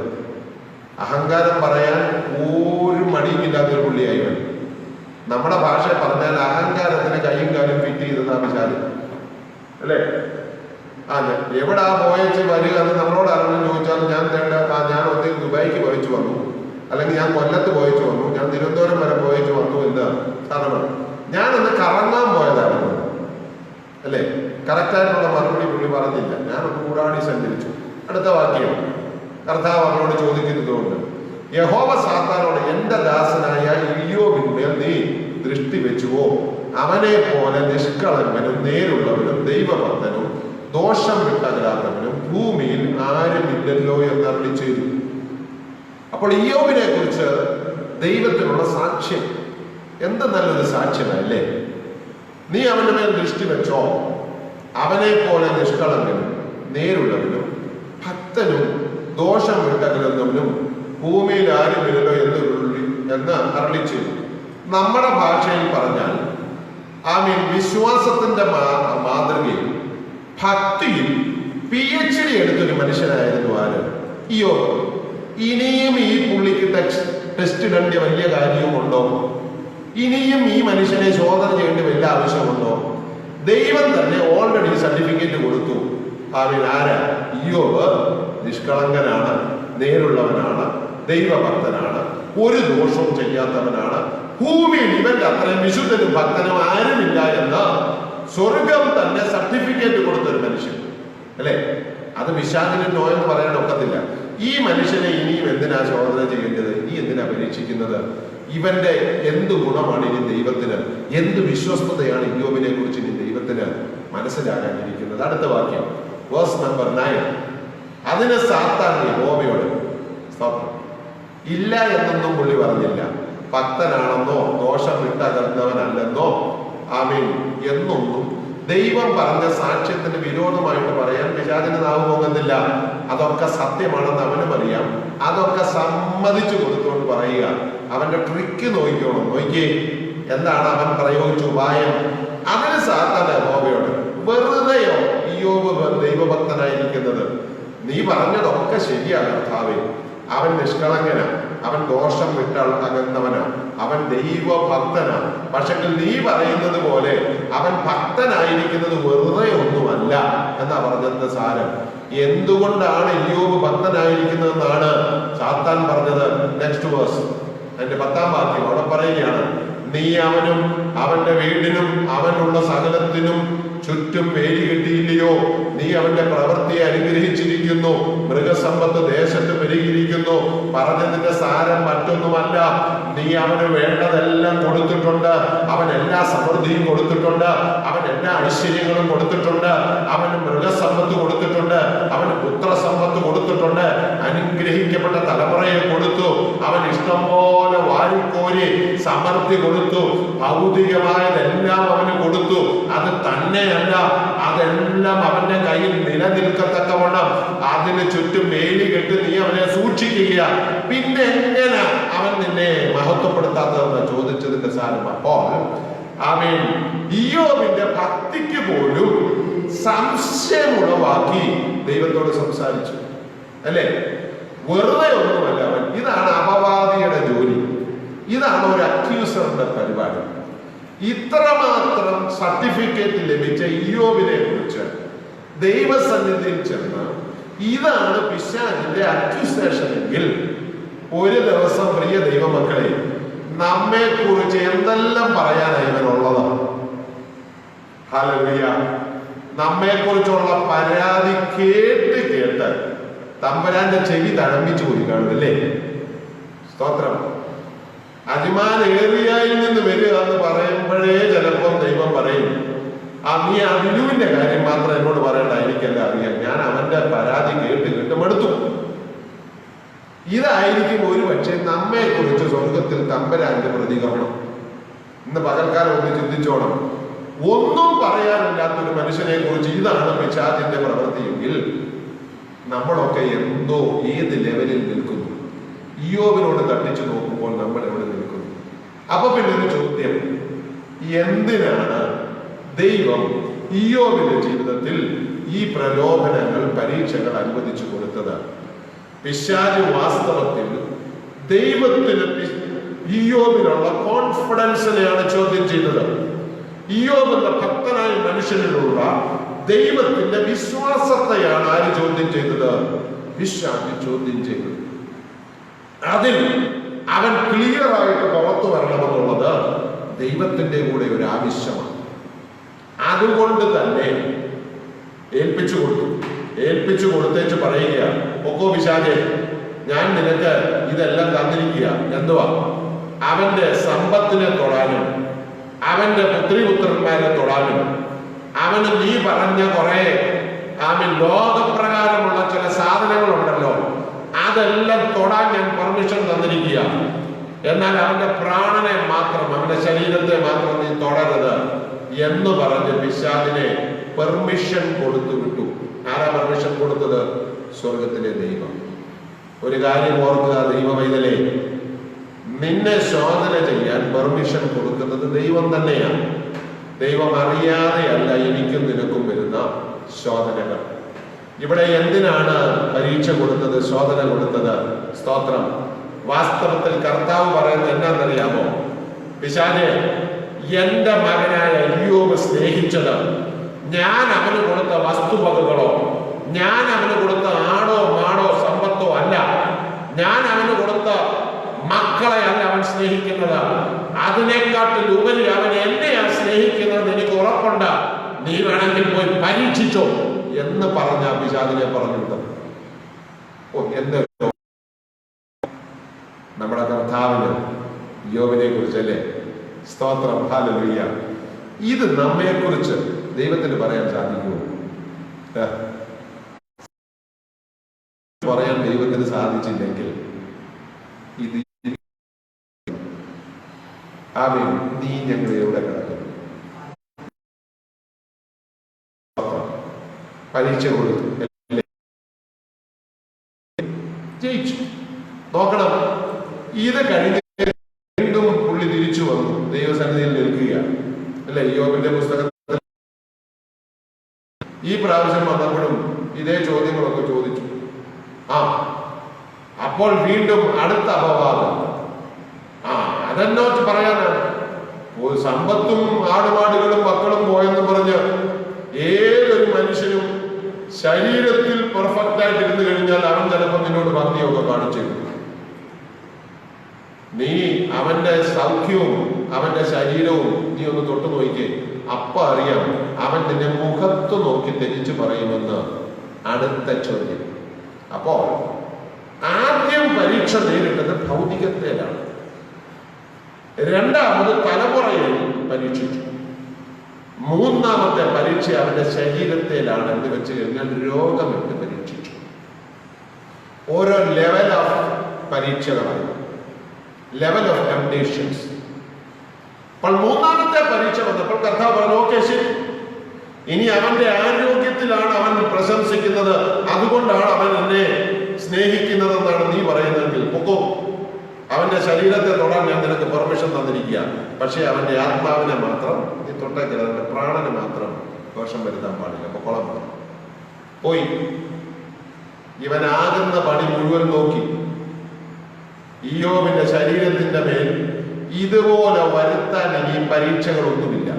അഹങ്കാരം പറയാൻ ഒരു മടിയുമില്ലാത്തൊരു പുള്ളിയായി വരും. നമ്മുടെ ഭാഷ പറഞ്ഞാൽ അഹങ്കാരത്തിന് കൈയും കാലും ഫിറ്റ് ചെയ്തെന്നാ വിചാരം, അല്ലേ? എവിടാ പോയച്ച് വരിക എന്ന് നമ്മളോട് ആരെങ്കിലും ചോദിച്ചാൽ ഞാൻ ഞാൻ ഒത്തിരി ദുബായിക്ക് പോയിച്ചു വന്നു, അല്ലെങ്കിൽ ഞാൻ കൊല്ലത്ത് പോയിച്ചു വന്നു, ഞാൻ തിരുവനന്തപുരം വരെ പോയിച്ചു വന്നു എന്ന് സാധനം. ഞാനൊന്ന് കറങ്ങാൻ പോയതാണ്, അല്ലേ? കറക്റ്റായിട്ടുള്ള മറുപടി പുള്ളി പറഞ്ഞില്ല. ഞാനൊന്ന് കൂടാടി സഞ്ചരിച്ചു. അടുത്ത വാക്യം കർത്താവ് അവനോട് ചോദിക്കുന്നതുകൊണ്ട് യഹോവ സാത്താനോട് എന്റെ ദാസനായ ഇയ്യോബിന്മേൽ നീ ദൃഷ്ടി വെച്ചുവോ? അവനെ പോലെ നിഷ്കളങ്കനും നേരുള്ളവനും ദൈവഭക്തനും ദോഷം വിട്ടകലാത്തവനും ഭൂമിയിൽ ആരുമില്ലല്ലോ എന്നരുളി ചെയ്തു. അപ്പോൾ ഇയ്യോബിനെ കുറിച്ച് ദൈവത്തിനുള്ള സാക്ഷ്യം എന്ത് നല്ലൊരു സാക്ഷ്യമല്ലേ! നീ അവന്റെ മേൽ ദൃഷ്ടി വെച്ചോ? അവനെ പോലെ നിഷ്കളങ്കനും നേരുള്ളവനും ഭക്തനും ദോഷം വിട്ടകലുന്നവനും ഭൂമിയിൽ ആരുമില്ലല്ലോ എന്ന് അരുളി ചെയ്തു. നമ്മുടെ ഭാഷയിൽ പറഞ്ഞാൽ വിശ്വാസത്തിന്റെ മാതൃകയിൽ ഭക്തിയിൽ PhD എടുത്തൊരു മനുഷ്യനായിരുന്നു ആര്? ഇയ്യോബ്. ഇനിയും ഈ പുള്ളിക്ക് ടെസ്റ്റ് ഇടേണ്ട വലിയ കാര്യവുമുണ്ടോ? ഇനിയും ഈ മനുഷ്യനെ ശോധന ചെയ്യേണ്ട വലിയ ആവശ്യമുണ്ടോ? ദൈവം തന്നെ ഓൾറെഡി സർട്ടിഫിക്കറ്റ് കൊടുത്തു. ആരാ? ഇയ്യോബ് നിഷ്കളങ്കനാണ്, നേരുള്ളവനാണ്, ദൈവഭക്തനാണ്, ഒരു ദോഷവും ചെയ്യാത്തവനാണ്, ഭൂമിയിൽ ഇവന്റെ അത്രയും വിശുദ്ധനും ഭക്തനും ആരുമില്ല എന്ന് സ്വർഗം തന്നെ സർട്ടിഫിക്കറ്റ് കൊടുത്തൊരു മനുഷ്യൻ, അല്ലെ? അത് പിശാചിന് നോ എന്ന് പറയാൻ ഒക്കത്തില്ല. ഈ മനുഷ്യനെ ഇനിയും എന്തിനാ ശോധന ചെയ്യേണ്ടത്? ഇനി എന്തിനാ പരീക്ഷിക്കുന്നത്? ഇവന്റെ എന്ത് ഗുണമാണ് ഇനി ദൈവത്തിന്, എന്ത് വിശ്വസ്തതയാണ് ഇയ്യോബിനെ കുറിച്ച് ഇനി ദൈവത്തിന് മനസ്സിലാകാനിരിക്കുന്നത്? അടുത്ത വാക്യം വേഴ്സ് നമ്പർ 9. അതിന് സാത്താൻ യഹോവയോട് ഇല്ല എന്നൊന്നും പുള്ളി പറഞ്ഞില്ല. ഭക്തനാണെന്നോ ദോഷം വിട്ടകലുന്നവനല്ലെന്നോ എന്നൊന്നും ദൈവം പറഞ്ഞ സാക്ഷ്യത്തിന് വിരോധമായിട്ട് പറയാൻ പിശാചിന് നാവ് പോകുന്നില്ല. അതൊക്കെ സത്യമാണെന്ന് അവനും അറിയാം. അതൊക്കെ സമ്മതിച്ചു കൊടുത്തുകൊണ്ട് പറയുക. അവന്റെ ട്രിക്ക് നോക്കിയേ, എന്താണ് അവൻ പ്രയോഗിച്ച ഉപായം? അതിന് സാത്താൻ യഹോവയോട് വെറുതെയോ ഇയ്യോബ് ദൈവഭക്തനായിരിക്കുന്നത്? നീ പറഞ്ഞതൊക്കെ ശരിയാണ് കർത്താവേ. അവൻ നിഷ്കളങ്കനാ, അവൻ ദോഷം വിട്ടകന്നവനാ, അവൻ ദൈവഭക്തനാ. പക്ഷെ നീ പറയുന്നത് പോലെ അവൻ ഭക്തനായിരിക്കുന്നത് വെറുതെ ഒന്നുമല്ല എന്നാ പറഞ്ഞത് സാരം. എന്തുകൊണ്ടാണ് ഇയ്യോബ് ഭക്തനായിരിക്കുന്നതെന്നാണ് സാത്താൻ പറഞ്ഞത്. നെക്സ്റ്റ് വേഴ്സ്, അതിന്റെ 10-ാം വാക്യം അവിടെ പറയുകയാണ്, നീ അവനും അവന്റെ വീടിനും അവനുള്ള സകലത്തിനും ചുറ്റും വേലി കെട്ടിയില്ലയോ? നീ അവന്റെ പ്രവൃത്തിയെ അനുഗ്രഹിച്ചിരിക്കുന്നു, മൃഗസമ്പത്ത് ദേശത്ത് പെരുകിയിരിക്കുന്നു. പറഞ്ഞതിന്റെ സാരം മറ്റൊന്നുമല്ല, നീ അവന് വേണ്ടതെല്ലാം കൊടുത്തിട്ടുണ്ട്, അവൻ എല്ലാ സമൃദ്ധിയും കൊടുത്തിട്ടുണ്ട്, അവൻ എല്ലാ ഐശ്വര്യങ്ങളും കൊടുത്തിട്ടുണ്ട്, അവന് മൃഗസമ്പത്ത് കൊടുത്തിട്ടുണ്ട്, അവന് പുത്രസമ്പത്ത് കൊടുത്തിട്ടുണ്ട്, അനുഗ്രഹിക്കപ്പെട്ട തലമുറയെ കൊടുത്തു, അവൻ ഇഷ്ടം പോലെ വാരിക്കോരി സമൃദ്ധി കൊടുത്തു, ഭൗതികമായതെല്ലാം അവന് കൊടുത്തു. അത് തന്നെയല്ല, അതെല്ലാം അവന്റെ കയ്യിൽ നിലനിൽക്കത്തക്കവണ്ണം അതിന് ചുറ്റും വേലി കെട്ടി നീ അവനെ സൂക്ഷിക്കുക. പിന്നെ എങ്ങനെ അവൻ നിന്നെ മഹത്വപ്പെടുത്താത്തതെന്ന് ചോദിച്ചതിന്റെ സാരം. അപ്പോൾ ഇയ്യോബിന്റെ ഭക്തിക്ക് പോലും സംശയമുളവാക്കി ദൈവത്തോട് സംസാരിച്ചു, അല്ലെ? വെറുതെ ഒന്നുമല്ല അവൻ ഇതാണ് അപവാദിയുടെ ജോലി. ഇതാണ് ഒരു അക്യൂസറിന്റെ പരിപാടി. ഇത്രമാത്രം സർട്ടിഫിക്കറ്റ് ലഭിച്ച ഇയ്യോബിനെ കുറിച്ച് ദൈവസന്നിധിയിൽ ചെന്ന് ഇതാണ് പിശാചിന്റെ അക്യൂസേഷൻ എങ്കിൽ, ഒരു ദിവസം പ്രിയ ദൈവമക്കളെ, നമ്മെ കുറിച്ച് എന്തെല്ലാം പറയാനാണ് ഇവനുള്ളത്? ഹല്ലേലൂയ. നമ്മെ കുറിച്ചുള്ള പരാതി കേട്ട് കേട്ട് തമ്പുരാന്റെ ചെവി തഴമ്പിച്ചു പോയി കാണും, അല്ലേ? സ്തോത്രം. അജ്മാൻ ഏറിയയിൽ നിന്ന് വരിക എന്ന് പറയുമ്പോഴേ ചിലപ്പം ദൈവം പറയും, നീ ആ വിനുവിന്റെ കാര്യം മാത്രം എന്നോട് പറയണ്ട, എനിക്കെല്ലാം അറിയാം, ഞാൻ അവന്റെ പരാതി കേട്ട് കേട്ട് മടുത്തു. ഇതായിരിക്കും ഒരു പക്ഷേ നമ്മെ കുറിച്ച് സ്വർഗത്തിൽ തമ്പുരാന്റെ പ്രതികരണം. ഇന്ന് പകൽക്കാലം ഒന്ന് ചിന്തിച്ചോണം. ഒന്നും പറയാനില്ലാത്തൊരു മനുഷ്യനെ കുറിച്ച് ഇതാണ് പിശാചിന്റെ പ്രവൃത്തിയെങ്കിൽ നമ്മളൊക്കെ എന്തോ ഏത് ലെവലിൽ നിൽക്കുന്നു? ഇയ്യോബിനോട് തട്ടിച്ചു നോക്കുമ്പോൾ നമ്മൾ എവിടെ നിൽക്കുന്നു? അപ്പൊ പിന്നെ ഒരു ചോദ്യം, എന്തിനാണ് ദൈവം ഇയ്യോബിന്റെ ജീവിതത്തിൽ ഈ പ്രലോഭനങ്ങൾ, പരീക്ഷകൾ അനുവദിച്ചു കൊടുത്തത്? പിശാച് വാസ്തവത്തിൽ ദൈവത്തിന് ഇയ്യോബിനുള്ള കോൺഫിഡൻസിനെയാണ് ചോദ്യം ചെയ്തത്. ഇയ്യോബ് എന്ന ഭക്തനായ മനുഷ്യനിലുള്ള ദൈവത്തിന്റെ വിശ്വാസത്തെയാണ് ആര് ചോദ്യം ചെയ്തത്? പിശാച് ചോദ്യം ചെയ്തത്. അതിൽ അവൻ ക്ലിയർ ആയിട്ട് പുറത്തു വരണമെന്നുള്ളത് ദൈവത്തിന്റെ കൂടെ ഒരു ആവശ്യമാണ്. അതുകൊണ്ട് തന്നെ ഏൽപ്പിച്ചു കൊടുത്തേച്ച് പറയുക, ഒക്കോ പിശാചേ, ഞാൻ നിനക്ക് ഇതെല്ലാം തന്നിരിക്കുക. എന്തുവാ? അവന്റെ സമ്പത്തിനെ തൊടാനും അവന്റെ പുത്രിപുത്രന്മാരെ തൊടാനും അവന് നീ പറഞ്ഞ കുറെ ലോകപ്രകാരമുള്ള ചില സാധനങ്ങളുണ്ടല്ലോ, അതെല്ലാം തൊടാൻ ഞാൻ പെർമിഷൻ തന്നിരിക്കുക. എന്നാൽ അവന്റെ പ്രാണനെ മാത്രം, അവന്റെ ശരീരത്തെ മാത്രം നീ തൊടരുത് എന്ന് പറഞ്ഞ് പിശാചിനെ പെർമിഷൻ കൊടുത്തു വിട്ടു. ആരാ പെർമിഷൻ കൊടുത്തത്? സ്വർഗത്തിലെ ദൈവം. ഒരു കാര്യം ഓർക്കുക ദൈവമൈതലേ, നിന്നെ ശോധന ചെയ്യാൻ പെർമിഷൻ കൊടുക്കുന്നത് ദൈവം തന്നെയാണ്. ദൈവം അറിയാതെയല്ല എനിക്കും നിനക്കും വരുന്ന ശോധനകൾ. ഇവിടെ എന്തിനാണ് പരീക്ഷ കൊടുത്തത്, ശോധന കൊടുത്തത്? സ്തോത്രം. വാസ്തവത്തിൽ കർത്താവ് പറയുന്നത് എന്നാന്നറിയാമോ? പിശാചേ, എന്റെ മകനായ ഇയ്യോബ് സ്നേഹിച്ചത് ഞാൻ അവന് കൊടുത്ത വസ്തുവകകളോ, ഞാൻ അവന് കൊടുത്ത ആടോ മാടോ സമ്പത്തോ അല്ല, ഞാൻ അവന് കൊടുത്ത മക്കളെ അല്ല അവൻ സ്നേഹിക്കുന്നത്. അതിനെക്കാട്ടിൽ ഉപരി അവൻ എന്നെയാണ് സ്നേഹിക്കുന്നത്, എനിക്ക് ഉറപ്പുണ്ട്. നീ വേണമെങ്കിൽ പോയി പരീക്ഷിച്ചോ എന്ന് പറഞ്ഞ പിശാചിനെ പറഞ്ഞിട്ട് എന്ത് നമ്മുടെ കർത്താവിന് യോബിനെ കുറിച്ചല്ലേ? സ്തോത്രം. ഹല്ലേലൂയ. ഇത് നമ്മെ കുറിച്ച് ദൈവത്തിന് പറയാൻ സാധിക്കുമോ? പറയാൻ ദൈവത്തിന് സാധിച്ചില്ലെങ്കിൽ ഇത് നീ ഞങ്ങൾ എവിടെ കിടക്കുന്നു? പരീക്ഷ കൊടുത്തു, ജയിച്ചു. നോക്കണം, ഇത് കഴിഞ്ഞ് വീണ്ടും പുള്ളി തിരിച്ചു വന്നു, ദൈവസന്നിധിയിൽ നിൽക്കുക അല്ലെ? യോബിന്റെ പുസ്തകത്തിൽ ഈ പ്രാവശ്യം വന്നപ്പോഴും ഇതേ ചോദ്യങ്ങളൊക്കെ ചോദിച്ചു. അപ്പോൾ വീണ്ടും അടുത്ത അപവാദം. അതെന്നോട്ട് പറയാനാണ്, സമ്പത്തും ആടുമാടുകളും മക്കളും പോയെന്ന് പറഞ്ഞ് ഏതൊരു മനുഷ്യനും ശരീരത്തിൽ പെർഫെക്റ്റ് ആയിട്ട് ഇരുന്ന് കഴിഞ്ഞാൽ അവൻ ചിലപ്പോൾ നിന്നോട് ഭക്തിയൊക്കെ കാണിച്ചു. നീ അവന്റെ സൗഖ്യവും അവന്റെ ശരീരവും നീ ഒന്ന് തൊട്ടു നോക്കിക്കേ, അപ്പൊ അറിയാം അവൻ നിന്നെ മുഖത്ത് നോക്കി തെറ്റിച്ച് പറയുമെന്ന്. അടുത്ത ചോദ്യം. അപ്പോ ആദ്യം പരീക്ഷ നേരിട്ടത് ഭൗതികത്തേലാണ്, രണ്ടാമത് തലമുറയിൽ പരീക്ഷിച്ചു, മൂന്നാമത്തെ പരീക്ഷ അവന്റെ ശരീരത്തിലാണ്. എന്ന് വെച്ച് കഴിഞ്ഞാൽ രോഗമെന്ന് പരീക്ഷിച്ചു. ഓരോ ലെവൽ ഓഫ് പരീക്ഷകളാണ്, ലെവൽ ഓഫ് ടെംപ്റ്റേഷൻസ്. അപ്പോൾ മൂന്നാമത്തെ പരീക്ഷ വന്നപ്പോൾ കർത്താവ് പറഞ്ഞു, ഓക്കെ ശരി, ഇനി അവന്റെ ആരോഗ്യത്തിലാണ് അവൻ പ്രശംസിക്കുന്നത്, അതുകൊണ്ടാണ് അവൻ എന്നെ സ്നേഹിക്കുന്നതെന്നാണ് നീ പറയുന്നതെങ്കിൽ പൊക്കോ, അവന്റെ ശരീരത്തെ തൊടാൻ ഞാൻ നിനക്ക് പെർമിഷൻ തന്നിരിക്കുക. പക്ഷെ അവന്റെ ആത്മാവിനെ മാത്രം നീ തൊട്ടേക്കരുത്, അവന്റെ പ്രാണന് മാത്രം ദോഷം വരുത്താൻ പാടില്ല. പൊക്കോളം പോയി. ഇവനാകുന്ന പണി മുഴുവൻ നോക്കി. ഇയ്യോബിന്റെ ശരീരത്തിന്റെ മേൽ ഇതുപോലെ വരുത്താൻ ഇനി പരീക്ഷകളൊന്നുമില്ല.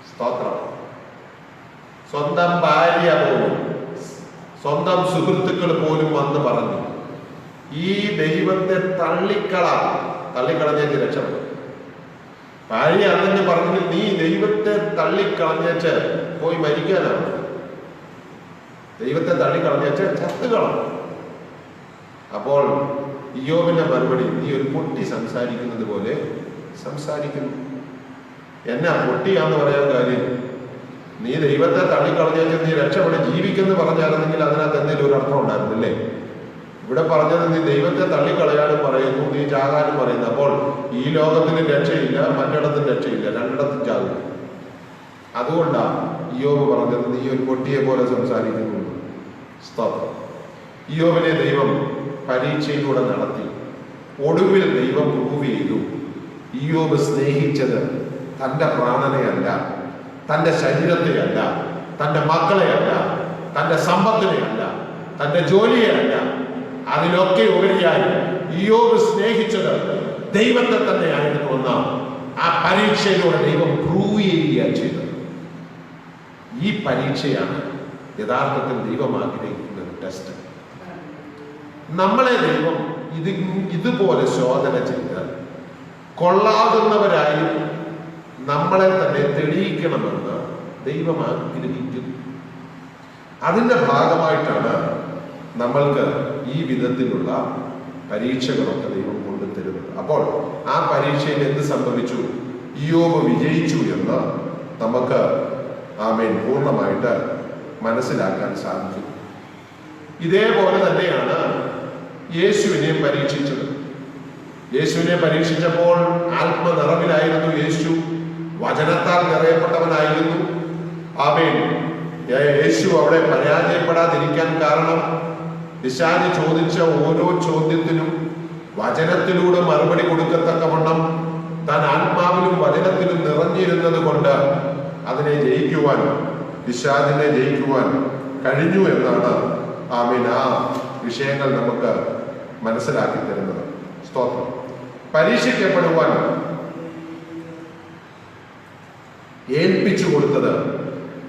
സ്തോത്രം. സ്വന്തം ഭാര്യ പോലും, സ്വന്തം സുഹൃത്തുക്കൾ പോലും വന്ന് പറഞ്ഞു, ഈ ദൈവത്തെ തള്ളിക്കളഞ്ഞേച്ച് രക്ഷപ്പെടും. ഭാര്യ അന്നെ പറഞ്ഞെങ്കിൽ നീ ദൈവത്തെ തള്ളിക്കളഞ്ഞേച്ച് പോയി മരിക്കാനാണ്. ദൈവത്തെ തള്ളിക്കളഞ്ഞേച്ച് ചത്തുകളാം. അപ്പോൾ ഇയ്യോബിന്റെ മറുപടി, നീ ഒരു പൊട്ടി സംസാരിക്കുന്നത് പോലെ സംസാരിക്കുന്നു. എന്നാ പൊട്ടിയാന്ന് പറയാൻ കാര്യം? നീ ദൈവത്തെ തള്ളിക്കളഞ്ഞേച്ച് നീ രക്ഷപ്പെട്ട് ജീവിക്കെന്ന് പറഞ്ഞായിരുന്നെങ്കിൽ അതിനകത്ത് എന്തെങ്കിലും ഒരു അർത്ഥം ഉണ്ടായിരുന്നില്ലേ? ഇവിടെ പറഞ്ഞത് നീ ദൈവത്തെ തള്ളിക്കളയാനും പറയുന്നു, നീ ചാകാനും പറയുന്നു. അപ്പോൾ ഈ ലോകത്തിന് രക്ഷയില്ല, മറ്റിടത്തും രക്ഷയില്ല, രണ്ടിടത്തും ചാകും. അതുകൊണ്ടാണ് ഇയ്യോബ് പറഞ്ഞത് നീ ഒരു പൊട്ടിയെ പോലെ സംസാരിക്കുന്നു. സ്തോത്രം. ഇയ്യോബിനെ ദൈവം പരീക്ഷയിലൂടെ നടത്തി. ഒടുവിൽ ദൈവം പ്രൂവ് ചെയ്തു, ഇയ്യോബ് സ്നേഹിച്ചത് തൻ്റെ പ്രാണനെയല്ല, തൻ്റെ ശരീരത്തെയല്ല, തൻ്റെ മക്കളെയല്ല, തൻ്റെ സമ്പത്തിനെയല്ല, തൻ്റെ ജോലിയെയല്ല, അതിലൊക്കെ ഉപരിയായി ഇയ്യോബ് സ്നേഹിച്ചത് ദൈവത്തെ തന്നെയായിരുന്നു എന്ന ആ പരീക്ഷയിലൂടെ ദൈവം പ്രൂവ് ചെയ്യുകയാണ് ചെയ്തത്. ഈ പരീക്ഷയാണ് യഥാർത്ഥത്തിൽ ദൈവം ആഗ്രഹിക്കുന്ന ഒരു ടെസ്റ്റ്. നമ്മളെ ദൈവം ഇതുപോലെ ശോധന ചെയ്ത് കൊള്ളാകുന്നവരായി നമ്മളെ തന്നെ തെളിയിക്കണമെന്ന് ദൈവം ആഗ്രഹിക്കുന്നു. അതിൻ്റെ ഭാഗമായിട്ടാണ് നമ്മൾക്ക് ഈ വിധത്തിലുള്ള പരീക്ഷകളൊക്കെ ദൈവം കൊണ്ടുതരുന്നത്. അപ്പോൾ ആ പരീക്ഷയിൽ എന്ത് സംഭവിച്ചു? ഇയ്യോബ് വിജയിച്ചു എന്ന് നമുക്ക് പൂർണ്ണമായിട്ട് മനസ്സിലാക്കാൻ സാധിക്കും. ഇതേപോലെ തന്നെയാണ് യേശുവിനെ പരീക്ഷിച്ചത്. യേശുവിനെ പരീക്ഷിച്ചപ്പോൾ ആത്മനിറവിലായിരുന്നു യേശു, വചനത്താൽ നിറയപ്പെട്ടവനായിരുന്നു. യേശു അവിടെ പരാജയപ്പെടാതിരിക്കാൻ കാരണം പിശാച് ചോദിച്ച ഓരോ ചോദ്യത്തിനും വചനത്തിലൂടെ മറുപടി കൊടുക്കത്തക്കവണ്ണം താൻ ആത്മാവിലും വചനത്തിലും നിറഞ്ഞിരുന്നത് കൊണ്ട് അതിനെ ജയിക്കുവാൻ, പിശാചിനെ ജയിക്കുവാൻ കഴിഞ്ഞു എന്നാണ് ആ വിഷയങ്ങൾ നമുക്ക് മനസ്സിലാക്കി തരുന്നത്. സ്തോത്രം. പരീക്ഷിക്കപ്പെടുവാൻ ഏൽപ്പിച്ചു കൊടുത്തത്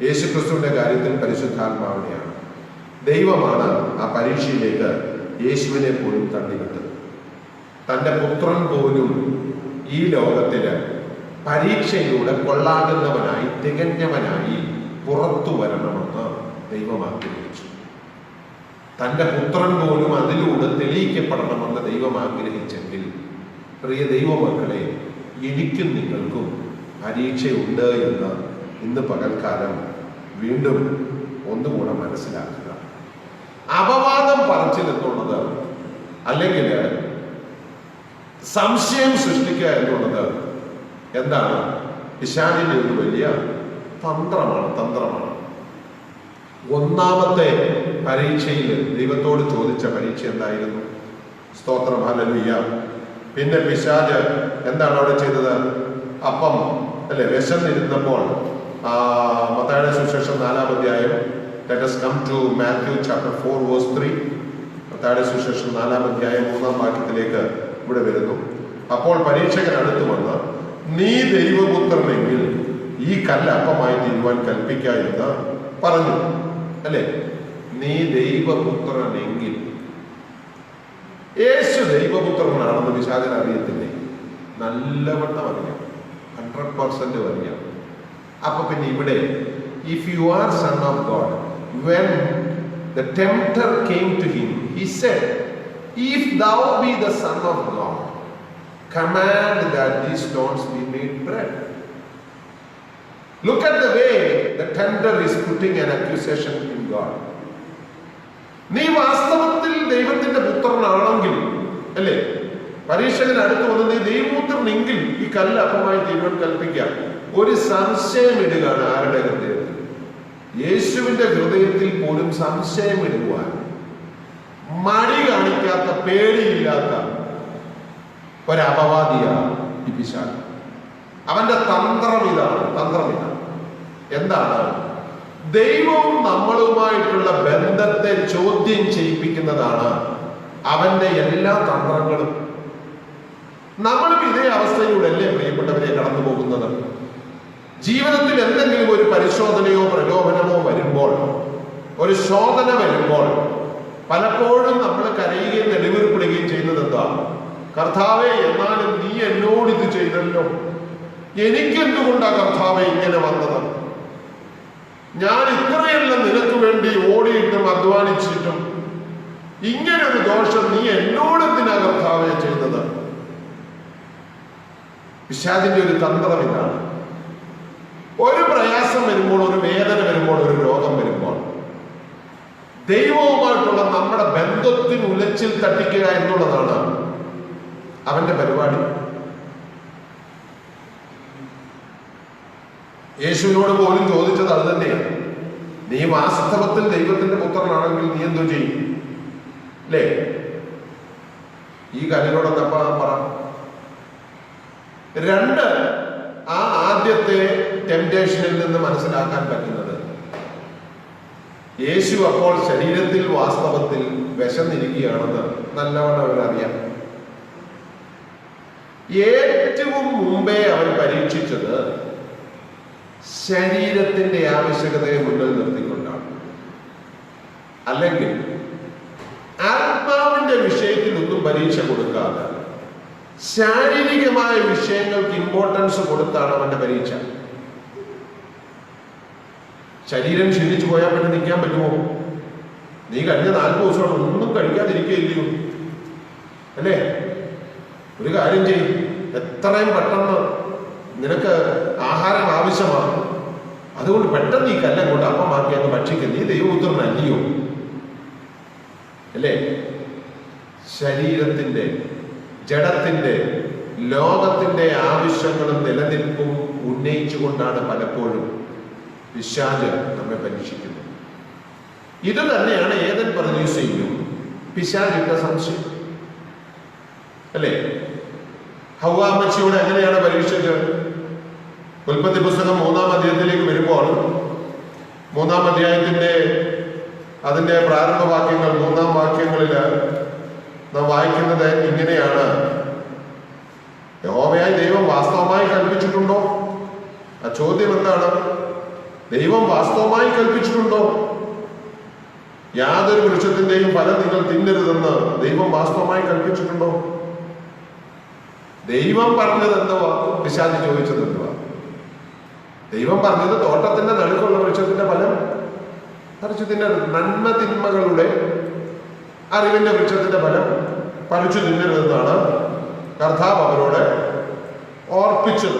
യേശുക്രിസ്തുവിന്റെ കാര്യത്തിൽ പരിശുദ്ധാത്മാവിനെയാണ്. ദൈവമാണ് ആ പരീക്ഷയിലേക്ക് യേശുവിനെ പോലും തള്ളിവിട്ടത്. തൻ്റെ പുത്രൻ പോലും ഈ ലോകത്തില് പരീക്ഷയിലൂടെ കൊള്ളാകുന്നവനായി, തികഞ്ഞവനായി പുറത്തു വരണമെന്ന് ദൈവം ആഗ്രഹിച്ചു. തൻ്റെ പുത്രൻ പോലും അതിലൂടെ തെളിയിക്കപ്പെടണമെന്ന് ദൈവം ആഗ്രഹിച്ചെങ്കിൽ, പ്രിയ ദൈവമക്കളെ, എനിക്കും നിങ്ങൾക്കും പരീക്ഷയുണ്ട് എന്ന് ഇന്ന് പകൽക്കാലം വീണ്ടും ഒന്നുകൂടെ മനസ്സിലാക്കുക. അപവാദം പറച്ചിലെന്നുള്ളത്, അല്ലെങ്കിൽ സംശയം സൃഷ്ടിക്കുക എന്നുള്ളത് എന്താണ്? പിശാചിന്റെ ഒരു വലിയ തന്ത്രമാണ്. ഒന്നാമത്തെ പരീക്ഷയിൽ ദൈവത്തോട് ചോദിച്ച പരീക്ഷ എന്തായിരുന്നു? സ്തോത്രം, ഹല്ലേലൂയ. പിന്നെ പിശാച് എന്താണ് അവിടെ ചെയ്തത്? അപ്പം അല്ലെ, വിശന്നിരുന്നപ്പോൾ മത്തായിയുടെ സുവിശേഷം 4-ാം അധ്യായം, let us come to Matthew chapter 4 verse 3. മത്തായിയുടെ സുവിശേഷം 4-ാം അധ്യായം 3-ാം വാക്യത്തിലേക്ക് ഇവിടെ വരുന്നു. അപ്പോൾ പരീക്ഷകൻ അടുത്ത് വന്ന്, നീ ദൈവപുത്രനെങ്കിൽ ഈ കല്ല് അപ്പമായി തീരുവാൻ കൽപ്പിക്ക എന്ന് പറഞ്ഞു. അല്ലെ, നീ ദൈവപുത്രനെങ്കിൽ. യേശു ദൈവപുത്രനാണെന്ന് പിശാചിന് അറിയത്തില്ലേ? നല്ലവണ്ണം അറിയാം, 100% അറിയാം. അപ്പൊ പിന്നെ ഇവിടെ if you are son of God, when the tempter came to him, he said, if thou be the son of God, command that these stones be made bread. Look at the way the tempter is putting an accusation in God. നീ വാസ്തവത്തിൽ ദൈവത്തിന്റെ പുത്രനാണെങ്കിൽ, അല്ലേ, പരീക്ഷകൻ അടുത്ത് വന്ന് നീ ദൈവപുത്രനെങ്കിൽ ഈ കല്ല് അപ്പമായി തീരുവാൻ കൽപ്പിക്കാം. ഒരു സംശയം ഇടുകയാണ്. ആരുടെ ഹൃദയത്തിൽ? യേശുവിന്റെ ഹൃദയത്തിൽ പോലും സംശയം ഇടുവാൻ മടി കാണിക്കാത്ത, പേടിയില്ലാത്ത ഒരപവാദിയാണ് ഈ പിശാച്. അവന്റെ തന്ത്രം ഇതാണ്. എന്താണ്? ദൈവവും നമ്മളുമായിട്ടുള്ള ബന്ധത്തെ ചോദ്യം ചെയ്യിപ്പിക്കുന്നതാണ് അവന്റെ എല്ലാ തന്ത്രങ്ങളും. നമ്മളും ഇതേ അവസ്ഥയിലൂടെയല്ലേ പ്രിയപ്പെട്ടവരെ കടന്നു പോകുന്നത്? ജീവിതത്തിൽ എന്തെങ്കിലും ഒരു പരിശോധനയോ പ്രലോഭനമോ വരുമ്പോൾ, ഒരു ശോധന വരുമ്പോൾ പലപ്പോഴും നമ്മൾ കരയുകയും നെടുവീർപ്പിടുകയും ചെയ്യുന്നത് എന്താ? കർത്താവേ, എന്നാലും നീ എന്നോട് ഇത് ചെയ്തല്ലോ, എനിക്കെന്തുകൊണ്ടാ കർത്താവേ ഇങ്ങനെ വന്നത്? ഞാൻ ഇത്രയെല്ലാം നിനക്ക് വേണ്ടി ഓടിയിട്ടും അധ്വാനിച്ചിട്ടും ഇങ്ങനൊരു ദോഷം നീ എന്നോട് എന്തിനാ കർത്താവേ ചെയ്തത്? പിശാചിന്റെ ഒരു തന്ത്രം ഇതാണ്. ഒരു പ്രയാസം വരുമ്പോൾ, ഒരു വേദന വരുമ്പോൾ, ഒരു രോഗം വരുമ്പോൾ ദൈവവുമായിട്ടുള്ള നമ്മുടെ ബന്ധത്തിന് ഉലച്ചിൽ തട്ടിക്കുക എന്നുള്ളതാണ് അവന്റെ പരിപാടി. യേശുവിനോട് പോലും ചോദിച്ചത് അത് തന്നെയാണ്. നീ വാസ്തവത്തിൽ ദൈവത്തിന്റെ പുത്രനാണെങ്കിൽ നീ എന്തോ ചെയ്യും? അല്ലേ? ഈ കല്ലിനോടൊന്നപ്പ പറ. രണ്ട്, ആ ആദ്യത്തെ ടെംപ്റ്റേഷനിൽ നിന്ന് മനസ്സിലാക്കാൻ പറ്റുന്നത്, യേശു അപ്പോൾ ശരീരത്തിൽ വാസ്തവത്തിൽ വിശന്നിരിക്കുകയാണെന്ന് നല്ലവണ്ണം അവരറിയാം. ഏറ്റവും മുമ്പേ അവൻ പരീക്ഷിച്ചത് ശരീരത്തിന്റെ ആവശ്യകതയെ മുന്നിൽ നിർത്തിക്കൊണ്ടാണ്. അല്ലെങ്കിൽ ആത്മാവിന്റെ വിഷയത്തിൽ ഒന്നും പരീക്ഷ കൊടുക്കാതെ ശാരീരികമായ വിഷയങ്ങൾക്ക് ഇമ്പോർട്ടൻസ് കൊടുത്താണ് അവന്റെ പരീക്ഷ. ശരീരം ക്ഷീണിച്ചു പോയാൽ പിന്നെ നിൽക്കാൻ പറ്റുമോ? നീ കഴിഞ്ഞ 40 ദിവസം ഒന്നും കഴിക്കാതിരിക്കുകയില്ലയോ? അല്ലേ? ഒരു കാര്യം ചെയ്യും, എത്രയും പെട്ടെന്ന് നിനക്ക് ആഹാരം ആവശ്യമാണ്, അതുകൊണ്ട് പെട്ടെന്ന് ഈ കല്ലം കൊണ്ട് അപ്പമാക്കി അങ്ങ് ഭക്ഷിക്കുക, നീ ദൈവപുത്രനല്ലയോ? അല്ലേ? ശരീരത്തിന്റെ, ജഡത്തിന്റെ, ലോകത്തിന്റെ ആവശ്യങ്ങളും നിലനിൽപ്പും ഉന്നയിച്ചുകൊണ്ടാണ് പലപ്പോഴും പിശാച് നമ്മെ പരീക്ഷിക്കുന്നത്. ഇത് തന്നെയാണ് ഏദൻ പർദീസയിലും പിശാചിന്റെ സംശയം. അല്ലേ? ഹവ്വാമ്മച്ചിയോട് എങ്ങനെയാണ് പരീക്ഷിച്ചത്? ഉൽപ്പത്തി പുസ്തകം 3-ാം അധ്യായത്തിലേക്ക് വരുമ്പോൾ 3-ാം അധ്യായത്തിന്റെ അതിന്റെ പ്രാരംഭ വാക്യങ്ങൾ, 3-ാം വാക്യങ്ങളിൽ നാം വായിക്കുന്നത് ഇങ്ങനെയാണ്: യഹോവയായ ദൈവം വാസ്തവമായി കൽപ്പിച്ചിട്ടുണ്ടോ? ആ ചോദ്യം എന്താണ്? ദൈവം വാസ്തവമായി കൽപ്പിച്ചിട്ടുണ്ടോ? യാതൊരു വൃക്ഷത്തിന്റെയും ഫലം നിങ്ങൾ തിന്നരുതെന്ന് ദൈവം വാസ്തവമായി കൽപ്പിച്ചിട്ടുണ്ടോ? ദൈവം പറഞ്ഞത് എന്തുവാ? പിശാച് ചോദിച്ചത് എന്തുവാ? ദൈവം പറഞ്ഞത് തോട്ടത്തിന്റെ നടുക്കുള്ള വൃക്ഷത്തിന്റെ ഫലം പറിച്ചു തിന്നരുത്, നന്മ തിന്മകളുടെ അറിവിന്റെ വൃക്ഷത്തിന്റെ ഫലം പറിച്ചു തിന്നരുതെന്നാണ് കർത്താവ് അവരോട് ഓർപ്പിച്ചത്.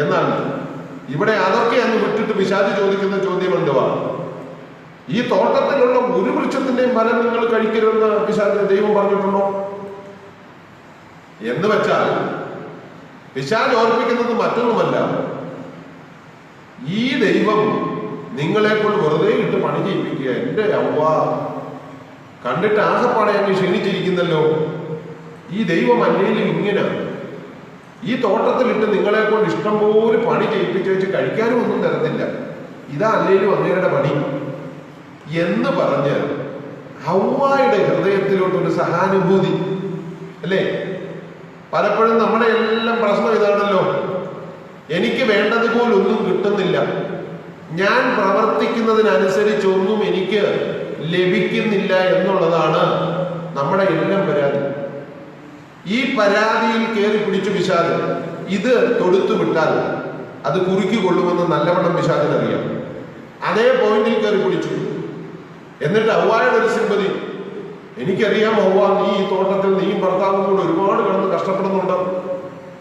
എന്നാൽ ഇവിടെ അതൊക്കെ അങ്ങ് വിട്ടിട്ട് പിശാച് ചോദിക്കുന്ന ചോദ്യം എന്തുവാ? ഈ തോട്ടത്തിലുള്ള ഒരു വൃക്ഷത്തിന്റെയും ഫലം നിങ്ങൾ കഴിക്കരുതെന്ന് പിശാച് ദൈവം പറഞ്ഞിട്ടുണ്ടോ? എന്ന് വെച്ചാൽ പിശാച് ഓർപ്പിക്കുന്നത് മറ്റൊന്നുമല്ല, ഈ ദൈവം നിങ്ങളെ കൊണ്ട് വെറുതെ ഇട്ട് പണി ചെയ്യിപ്പിക്കുക. എന്റെ അവ്വ, കണ്ടിട്ട് ആകെപ്പാടെ അങ്ങ് ക്ഷീണിച്ചിരിക്കുന്നല്ലോ, ഈ ദൈവം അല്ലേലും ഇങ്ങനെ ഈ തോട്ടത്തിലിട്ട് നിങ്ങളെ കൊണ്ട് ഇഷ്ടംപോലെ പണി ചെയ്യിപ്പിച്ച് വെച്ച് കഴിക്കാനും ഒന്നും തരത്തില്ല, ഇതാ അല്ലേലും അങ്ങയുടെ പണി എന്ന് പറഞ്ഞ് ഹവ്വായുടെ ഹൃദയത്തിലോട്ടൊരു സഹാനുഭൂതി. അല്ലേ? പലപ്പോഴും നമ്മുടെ എല്ലാം പ്രശ്നം ഇതാണല്ലോ, എനിക്ക് വേണ്ടതുപോലൊന്നും കിട്ടുന്നില്ല, ഞാൻ പ്രവർത്തിക്കുന്നതിനനുസരിച്ചൊന്നും എനിക്ക് ലഭിക്കുന്നില്ല എന്നുള്ളതാണ് നമ്മുടെ എല്ലാം പരാതി. ഈ പരാതിയിൽ കയറി പിടിച്ചു പിശാച് ഇത് തൊടുത്തു വിട്ടാൽ അത് കുറുക്കി കൊള്ളുമെന്ന് നല്ലവണ്ണം പിശാചിനറിയാം. അതേ പോയിന്റിൽ കയറി പിടിച്ചു. എന്നിട്ട് ഹവ്വായുടെ ഒരു സിമ്പതി, എനിക്കറിയാം ഹവ്വ, നീ ഈ തോട്ടത്തിൽ നീയും ഭർത്താവും കൂടെ ഒരുപാട് കിടന്ന് കഷ്ടപ്പെടുന്നുണ്ട്.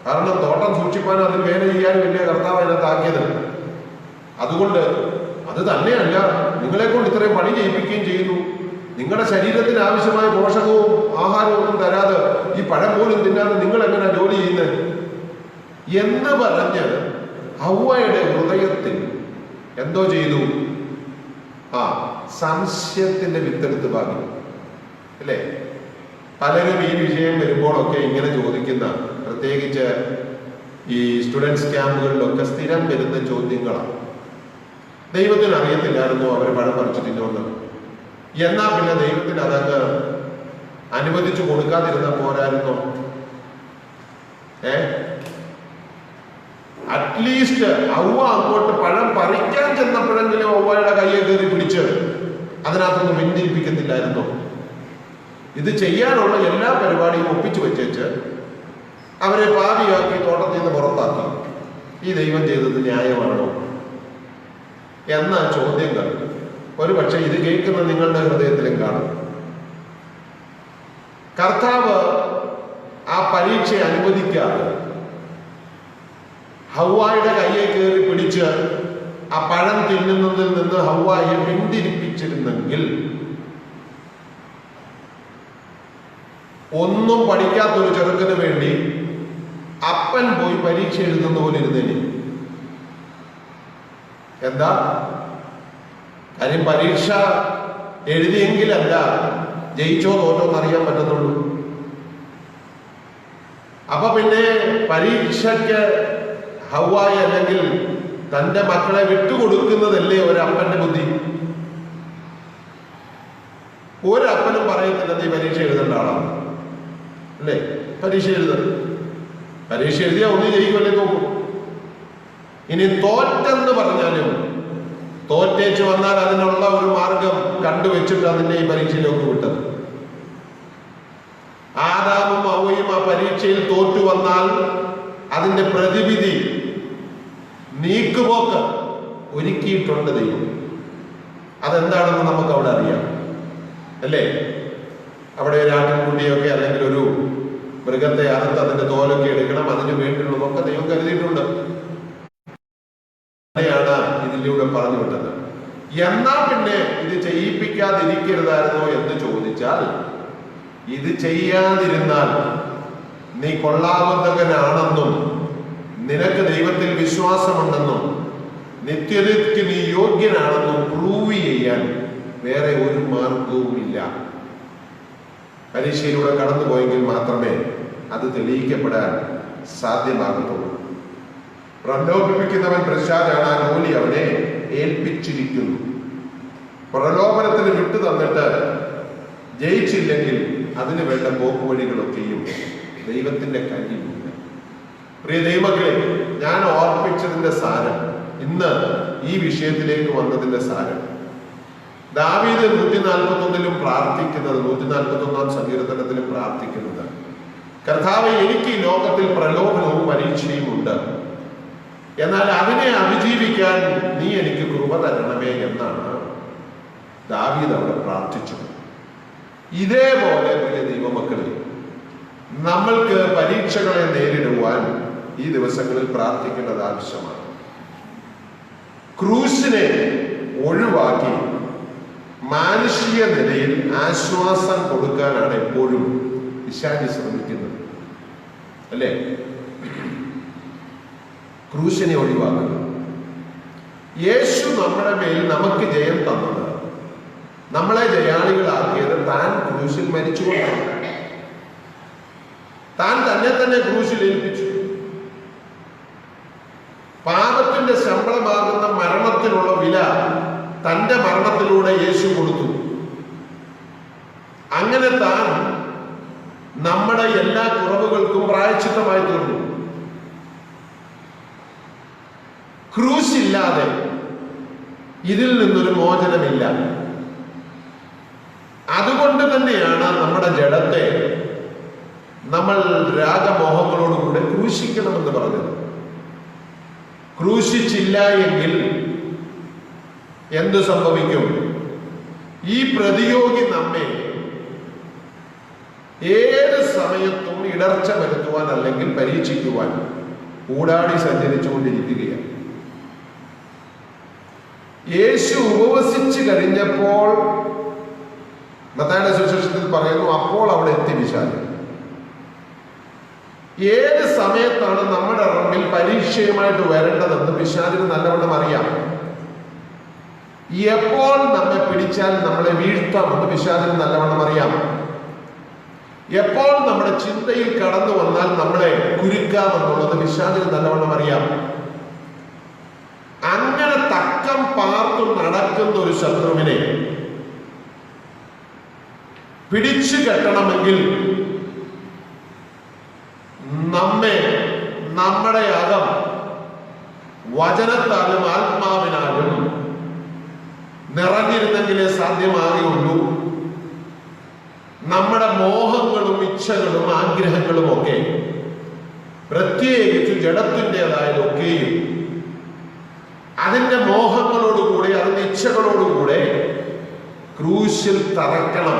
കാരണം തോട്ടം സൂക്ഷിപ്പാനും അതിൽ വേല ചെയ്യാനും വലിയ കർത്താവ് അതിനകത്താക്കിയത്. അതുകൊണ്ട് അത് തന്നെയല്ല, നിങ്ങളെ കൊണ്ട് ഇത്രയും പണി ചെയ്യിപ്പിക്കുകയും ചെയ്യുന്നു, നിങ്ങളുടെ ശരീരത്തിന് ആവശ്യമായ പോഷകവും ആഹാരവും ഒന്നും തരാതെ ഈ പഴം പോലും തിന്നാതെ നിങ്ങൾ എങ്ങനെ ജോലി ചെയ്യുന്നത് എന്ന് പറഞ്ഞ് ഹവ്വയുടെ ഹൃദയത്തിൽ എന്തോ ചെയ്തു? സംശയത്തിന്റെ വിത്തെടുത്ത് പാകി. അല്ലേ? പലരും ഈ വിഷയം വരുമ്പോഴൊക്കെ ഇങ്ങനെ ചോദിക്കുന്ന, പ്രത്യേകിച്ച് ഈ സ്റ്റുഡൻസ് ക്യാമ്പുകളിലൊക്കെ സ്ഥിരം വരുന്ന ചോദ്യങ്ങളാണ്. ദൈവത്തിന് അറിയത്തില്ലായിരുന്നു അവർ പഴം പറിച്ചു തിന്നുവന്ന്, എന്നാ പിന്നെ ദൈവത്തിന് അതങ്ങ് അനുവദിച്ചു കൊടുക്കാതിരുന്ന പോരായിരുന്നോ? അറ്റ്ലീസ്റ്റ് ഔവ അങ്ങോട്ട് പഴം പറിക്കാൻ ചെന്നപ്പോഴെങ്കിലും ഔവയുടെ കയ്യെ കയറി പിടിച്ച് അതിനകത്തൊന്നും പിന്തിരിപ്പിക്കുന്നില്ലായിരുന്നോ? ഇത് ചെയ്യാനുള്ള എല്ലാ പരിപാടിയും ഒപ്പിച്ചു വെച്ചേച്ച് അവരെ പാപിയാക്കി തോട്ടത്തിൽ നിന്ന് പുറത്താക്കി. ഈ ദൈവം ചെയ്തത് ന്യായമാണോ എന്ന ചോദ്യങ്ങൾ ഒരു പക്ഷെ ഇത് കേൾക്കുന്ന നിങ്ങളുടെ ഹൃദയത്തിലും കാണും. കർത്താവ് ആ പരീക്ഷ അനുവദിക്കാതെ ഹവ്വായുടെ കയ്യെ കയറി പിടിച്ച് ആ പഴം തിന്നുന്നതിൽ നിന്ന് ഹവ്വായെ പിന്തിരിപ്പിച്ചിരുന്നെങ്കിൽ ഒന്നും പഠിക്കാത്തൊരു ചെറുക്കന് വേണ്ടി അപ്പൻ പോയി പരീക്ഷ എഴുതുന്ന പോലെ ഇരുന്നേനെ. എന്താ കാര്യം? പരീക്ഷ എഴുതിയെങ്കിലല്ല ജയിച്ചോ തോറ്റോ എന്നറിയാൻ പറ്റുന്നുള്ളൂ. അപ്പൊ പിന്നെ പരീക്ഷയ്ക്ക് ഹവ്വായി അല്ലെങ്കിൽ തന്റെ മക്കളെ വിട്ടുകൊടുക്കുന്നതല്ലേ ഒരപ്പന്റെ ബുദ്ധി? ഒരപ്പനും പറയത്തില്ല നീ പരീക്ഷ എഴുതേണ്ട ആളാണ് അല്ലേ? പരീക്ഷ എഴുതിയാ ഒന്നും ജയിക്കുമല്ലേ നോക്കും. ഇനി തോറ്റെന്ന് പറഞ്ഞാലും തോറ്റേച്ച് വന്നാൽ അതിനുള്ള ഒരു മാർഗം കണ്ടുവച്ചിട്ട് അതിന്റെ ഈ പരീക്ഷയിലേക്ക് വിട്ടത്. ആദാമും ഹവ്വയും ആ പരീക്ഷയിൽ തോറ്റു വന്നാൽ അതിന്റെ പ്രതിവിധി നീക്കുപോക്ക് ഒരുക്കിയിട്ടുണ്ട് ദൈവം. അതെന്താണെന്ന് നമുക്ക് അവിടെ അറിയാം അല്ലേ? അവിടെ ഒരു ആട്ടിൻകുട്ടിയൊക്കെ അല്ലെങ്കിൽ ഒരു മൃഗത്തെ അറുത്ത് അതിന്റെ തോലൊക്കെ എടുക്കണം, അതിന് വേണ്ടിയുള്ളതൊക്കെ ദൈവം കരുതിയിട്ടുണ്ട്. ാണ് ഇതിലൂടെ പറഞ്ഞു വിട്ടത്. എന്നാ പിന്നെ ഇത് ചെയ്യിപ്പിക്കാതിരിക്കരുതായിരുന്നോ എന്ന് ചോദിച്ചാൽ, ഇത് ചെയ്യാതിരുന്നാൽ നീ കൊള്ളാവുന്നവനാണെന്നും നിനക്ക് ദൈവത്തിൽ വിശ്വാസമുണ്ടെന്നും നിത്യതയ്ക്ക് നീ യോഗ്യനാണെന്നും പ്രൂവ് ചെയ്യാൻ വേറെ ഒരു മാർഗവുമില്ല. പരീക്ഷയിലൂടെ കടന്നുപോയെങ്കിൽ മാത്രമേ അത് തെളിയിക്കപ്പെടാൻ സാധ്യമാകത്തുള്ളൂ. പ്രലോഭിപ്പിക്കുന്നവൻ പ്രശാദാണ്, ആ ജോലി അവനെ ഏൽപ്പിച്ചിരിക്കുന്നു. പ്രലോഭനത്തിന് വിട്ടു തന്നിട്ട് ജയിച്ചില്ലെങ്കിൽ അതിന് വേണ്ട പോക്കുവഴികളൊക്കെയും ദൈവത്തിന്റെ കയ്യിലുണ്ട്. പ്രിയ ദൈവമക്കളെ, ഞാൻ ഓർപ്പിച്ചതിന്റെ സാരം, ഇന്ന് ഈ വിഷയത്തിലേക്ക് വന്നതിന്റെ സാരം, ദാവീദ് 141 പ്രാർത്ഥിക്കുന്നത്, 141 സങ്കീർത്തനത്തിലും പ്രാർത്ഥിക്കുന്നത്, കർത്താവേ എനിക്ക് ഈ ലോകത്തിൽ പ്രലോഭനവും പരീക്ഷയും ഉണ്ട്, എന്നാൽ അതിനെ അതിജീവിക്കാൻ നീ എനിക്ക് കൃപ തരണമേ എന്നാണ് ദാവീദ് അവിടെ പ്രാർത്ഥിച്ചത്. ഇതേപോലെ പ്രിയ ദൈവമക്കളെ, നമ്മൾക്ക് പരീക്ഷകളെ നേരിടുവാൻ ഈ ദിവസങ്ങളിൽ പ്രാർത്ഥിക്കേണ്ടത് ആവശ്യമാണ്. ക്രൂശിനെ ഒഴിവാക്കി മാനുഷിക നിലയിൽ ആശ്വാസം കൊടുക്കാനാണ് എപ്പോഴും പിശാച് ശ്രമിക്കുന്നത് അല്ലേ? ക്രൂശിനെ ഒഴിവാക്കുക. യേശു നമ്മുടെ മേൽ നമുക്ക് ജയം തന്നത്, നമ്മളെ ജയാളികളാക്കിയത് താൻ ക്രൂശിൽ മരിച്ചുകൊണ്ടാണ്. താൻ തന്നെ ക്രൂശിൽ ഏൽപ്പിച്ചു. പാപത്തിന്റെ ശമ്പളമാകുന്ന മരണത്തിനുള്ള വില തന്റെ മരണത്തിലൂടെ യേശു കൊടുത്തു. അങ്ങനെ താൻ നമ്മുടെ എല്ലാ കുറവുകൾക്കും പ്രായശ്ചിത്തമായി തീർന്നു. ക്രൂശില്ലാതെ ഇതിൽ നിന്നൊരു മോചനമില്ല. അതുകൊണ്ട് തന്നെയാണ് നമ്മുടെ ജഡത്തെ നമ്മൾ രാഗമോഹങ്ങളോടുകൂടെ ക്രൂശിക്കണമെന്ന് പറഞ്ഞത്. ക്രൂശിച്ചില്ല എങ്കിൽ എന്തു സംഭവിക്കും? ഈ പ്രതിയോഗി നമ്മെ ഏത് സമയത്തും ഇടർച്ച വരുത്തുവാൻ അല്ലെങ്കിൽ പരീക്ഷിക്കുവാൻ ഊടാടി സഞ്ചരിച്ചുകൊണ്ടിരിക്കുകയാണ്. യേശു ഉപവസിച്ചു കഴിഞ്ഞപ്പോൾ മത്തായിയുടെ സുവിശേഷത്തിൽ പറയുന്നു, അപ്പോൾ അവിടെ എത്തി പിശാച്. ഏത് സമയത്താണ് നമ്മുടെ മുമ്പിൽ പരീക്ഷയുമായിട്ട് വരേണ്ടതെന്ന് പിശാചിന് നല്ലവണ്ണം അറിയാം. എപ്പോൾ നമ്മെ പിടിച്ചാൽ നമ്മളെ വീഴ്ത്താമെന്ന് പിശാചിന് നല്ലവണ്ണം അറിയാം. എപ്പോൾ നമ്മുടെ ചിന്തയിൽ കടന്നു വന്നാൽ നമ്മളെ കുരുക്കാമെന്നുള്ളത് പിശാചിന് നല്ലവണ്ണം അറിയാം. അങ്ങനെ തക്കം പാർത്തു നടക്കുന്ന ഒരു ശത്രുവിനെ പിടിച്ചു കെട്ടണമെങ്കിൽ നമ്മുടെ അകം വചനത്താലും ആത്മാവിനാലും നിറഞ്ഞിരുന്നെങ്കിലേ സാധ്യമാകുള്ളൂ. നമ്മുടെ മോഹങ്ങളും ഇച്ഛകളും ആഗ്രഹങ്ങളും ഒക്കെ, പ്രത്യേകിച്ച് ജഡത്തിൻ്റെതായതൊക്കെയും അതിൻ്റെ മോഹങ്ങളോടുകൂടെ അതിൻ്റെ ഇച്ഛകളോടുകൂടെ ക്രൂശിൽ തറയ്ക്കണം,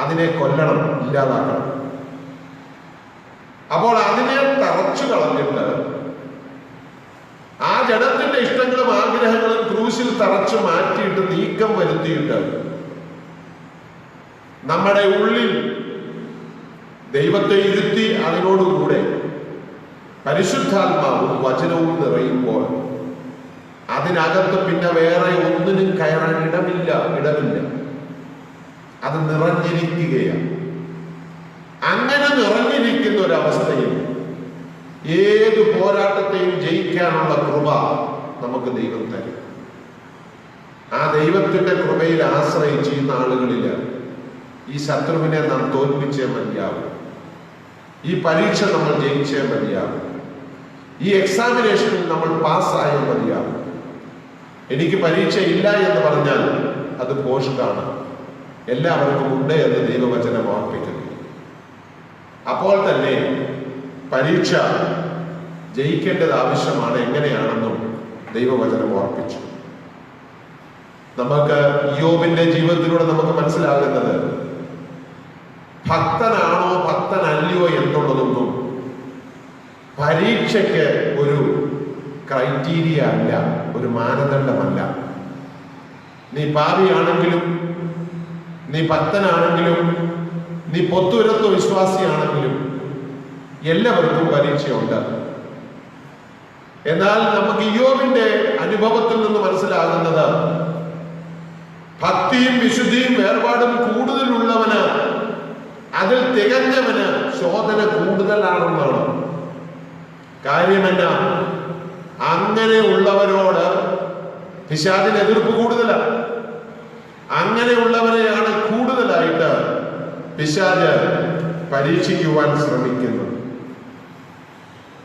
അതിനെ കൊല്ലണം, ഇല്ലാതാക്കണം. അപ്പോൾ അതിനെ തറച്ചു കളഞ്ഞിട്ട് ആ ജഡത്തിന്റെ ഇഷ്ടങ്ങളും ആഗ്രഹങ്ങളും ക്രൂശിൽ തറച്ചു മാറ്റിയിട്ട് നീക്കം വരുത്തിയിട്ട് നമ്മുടെ ഉള്ളിൽ ദൈവത്തെ ഇരുത്തി അതിനോടുകൂടെ പരിശുദ്ധാത്മാവും വചനവും നിറയുമ്പോൾ അതിനകത്ത് പിന്നെ വേറെ ഒന്നിനും കയറാൻ ഇടമില്ല. അത് നിറഞ്ഞിരിക്കുകയാണ്. അങ്ങനെ നിറഞ്ഞിരിക്കുന്ന ഒരവസ്ഥയിൽ ഏത് പോരാട്ടത്തെയും ജയിക്കാനുള്ള കൃപ നമുക്ക് ദൈവം തരും. ആ ദൈവത്തിന്റെ കൃപയിൽ ആശ്രയിച്ച് ഈ നാളുകളിൽ ഈ ശത്രുവിനെ നാം തോൽപ്പിച്ചേ മതിയാവും. ഈ പരീക്ഷ നമ്മൾ ജയിച്ചേ മതിയാവും. ഈ എക്സാമിനേഷനിൽ നമ്മൾ പാസ്സായേ മതിയാവും. എനിക്ക് പരീക്ഷ ഇല്ല എന്ന് പറഞ്ഞാൽ അത് പോഷ്കാണ്. എല്ലാവർക്കും ഉണ്ട് എന്ന് ദൈവവചനം ഓർപ്പിക്കുന്നു. അപ്പോൾ തന്നെ പരീക്ഷ ജയിക്കേണ്ടത് ആവശ്യമാണ്. എങ്ങനെയാണെന്നും ദൈവവചനം ഓർപ്പിച്ചു. നമുക്ക് യോബിന്റെ ജീവിതത്തിലൂടെ നമുക്ക് മനസ്സിലാകുന്നത് ഭക്തനാണോ ഭക്തനല്ലയോ എന്നുള്ളതൊന്നും പരീക്ഷയ്ക്ക് ഒരു ക്രൈറ്റീരിയ അല്ല, ഒരു മാനദണ്ഡമല്ല. നീ പാപിയാണെങ്കിലും, നീ ഭക്തനാണെങ്കിലും, നീ പൊത്തുവിരത്വ വിശ്വാസിയാണെങ്കിലും എല്ലാവർക്കും പരീക്ഷയുണ്ട്. എന്നാൽ നമുക്ക് ഇയ്യോബിന്റെ അനുഭവത്തിൽ നിന്ന് മനസ്സിലാകുന്നത് ഭക്തിയും വിശുദ്ധിയും വേർപാടും കൂടുതലുള്ളവന്, അതിൽ തികഞ്ഞവന് ശോധന കൂടുതലാണെന്നാണ്. കാര്യമെന്നാ, അങ്ങനെ ഉള്ളവരോട് പിശാചിന് എതിർപ്പ് കൂടുതലാണ്. അങ്ങനെയുള്ളവരെയാണ് കൂടുതലായിട്ട് പിശാച് പരീക്ഷിക്കുവാൻ ശ്രമിക്കുന്നത്.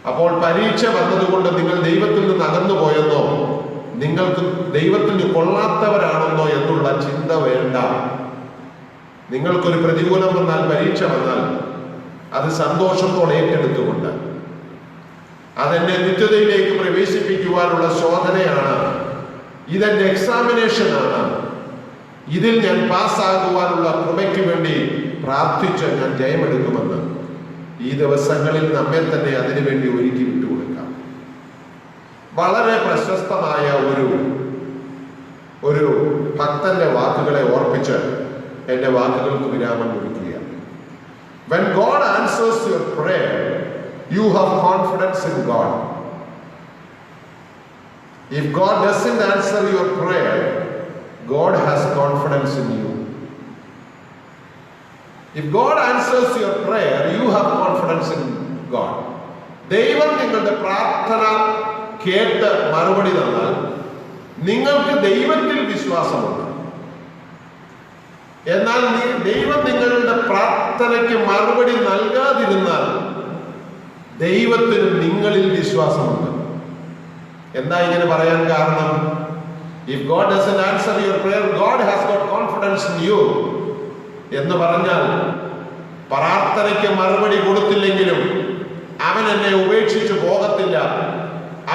അപ്പോൾ പരീക്ഷ വന്നതുകൊണ്ട് നിങ്ങൾ ദൈവത്തിൽ നിന്ന് അകന്നു പോയെന്നോ, നിങ്ങൾക്ക് ദൈവത്തിന് കൊള്ളാത്തവരാണെന്നോ എന്നുള്ള ചിന്ത വേണ്ട. നിങ്ങൾക്കൊരു പ്രതികൂലം വന്നാൽ, പരീക്ഷ വന്നാൽ അത് സന്തോഷത്തോടെ ഏറ്റെടുത്തുകൊണ്ട് അതെന്നെ നിത്യതയിലേക്ക് പ്രവേശിപ്പിക്കുവാനുള്ള ശോധനയാണ്, ഇതെന്റെ എക്സാമിനേഷനാണ്, ഇതിൽ ഞാൻ പാസ്സാകുവാനുള്ള കൃപയ്ക്ക് വേണ്ടി പ്രാർത്ഥിച്ച് ഞാൻ ജയമെടുക്കുമെന്ന് ഈ ദിവസങ്ങളിൽ നമ്മെ തന്നെ അതിനുവേണ്ടി ഒരുക്കി വിട്ടുകൊടുക്കാം. വളരെ പ്രശസ്തമായ ഒരു ഭക്തന്റെ വാക്കുകളെ ഓർപ്പിച്ച് എന്റെ വാക്കുകൾക്ക് വിരാമം കൊടുക്കുകയാണ്. When God answers your prayer, you have confidence in God. If God doesn't answer your prayer, God has confidence in you. If God answers your prayer, you have confidence in God. ദൈവം നിങ്ങളുടെ പ്രാർത്ഥന കേട്ട് മറുപടി തന്നാൽ നിങ്ങൾക്ക് ദൈവത്തിൽ വിശ്വാസമുണ്ട്. എന്നാൽ ദൈവം നിങ്ങളുടെ പ്രാർത്ഥനയ്ക്ക് മറുപടി നൽകാതിരുന്നാൽ ദൈവത്തിന് നിങ്ങളിൽ വിശ്വാസമുണ്ട്. എന്താ ഇങ്ങനെ പറയാൻ കാരണം? If God doesn't answer your prayer, God has got confidence in you എന്ന് പറഞ്ഞാൽ, പ്രാർത്ഥനയ്ക്ക് മറുപടി കൊടുത്തില്ലെങ്കിലും അവൻ എന്നെ ഉപേക്ഷിച്ച് പോകത്തില്ല,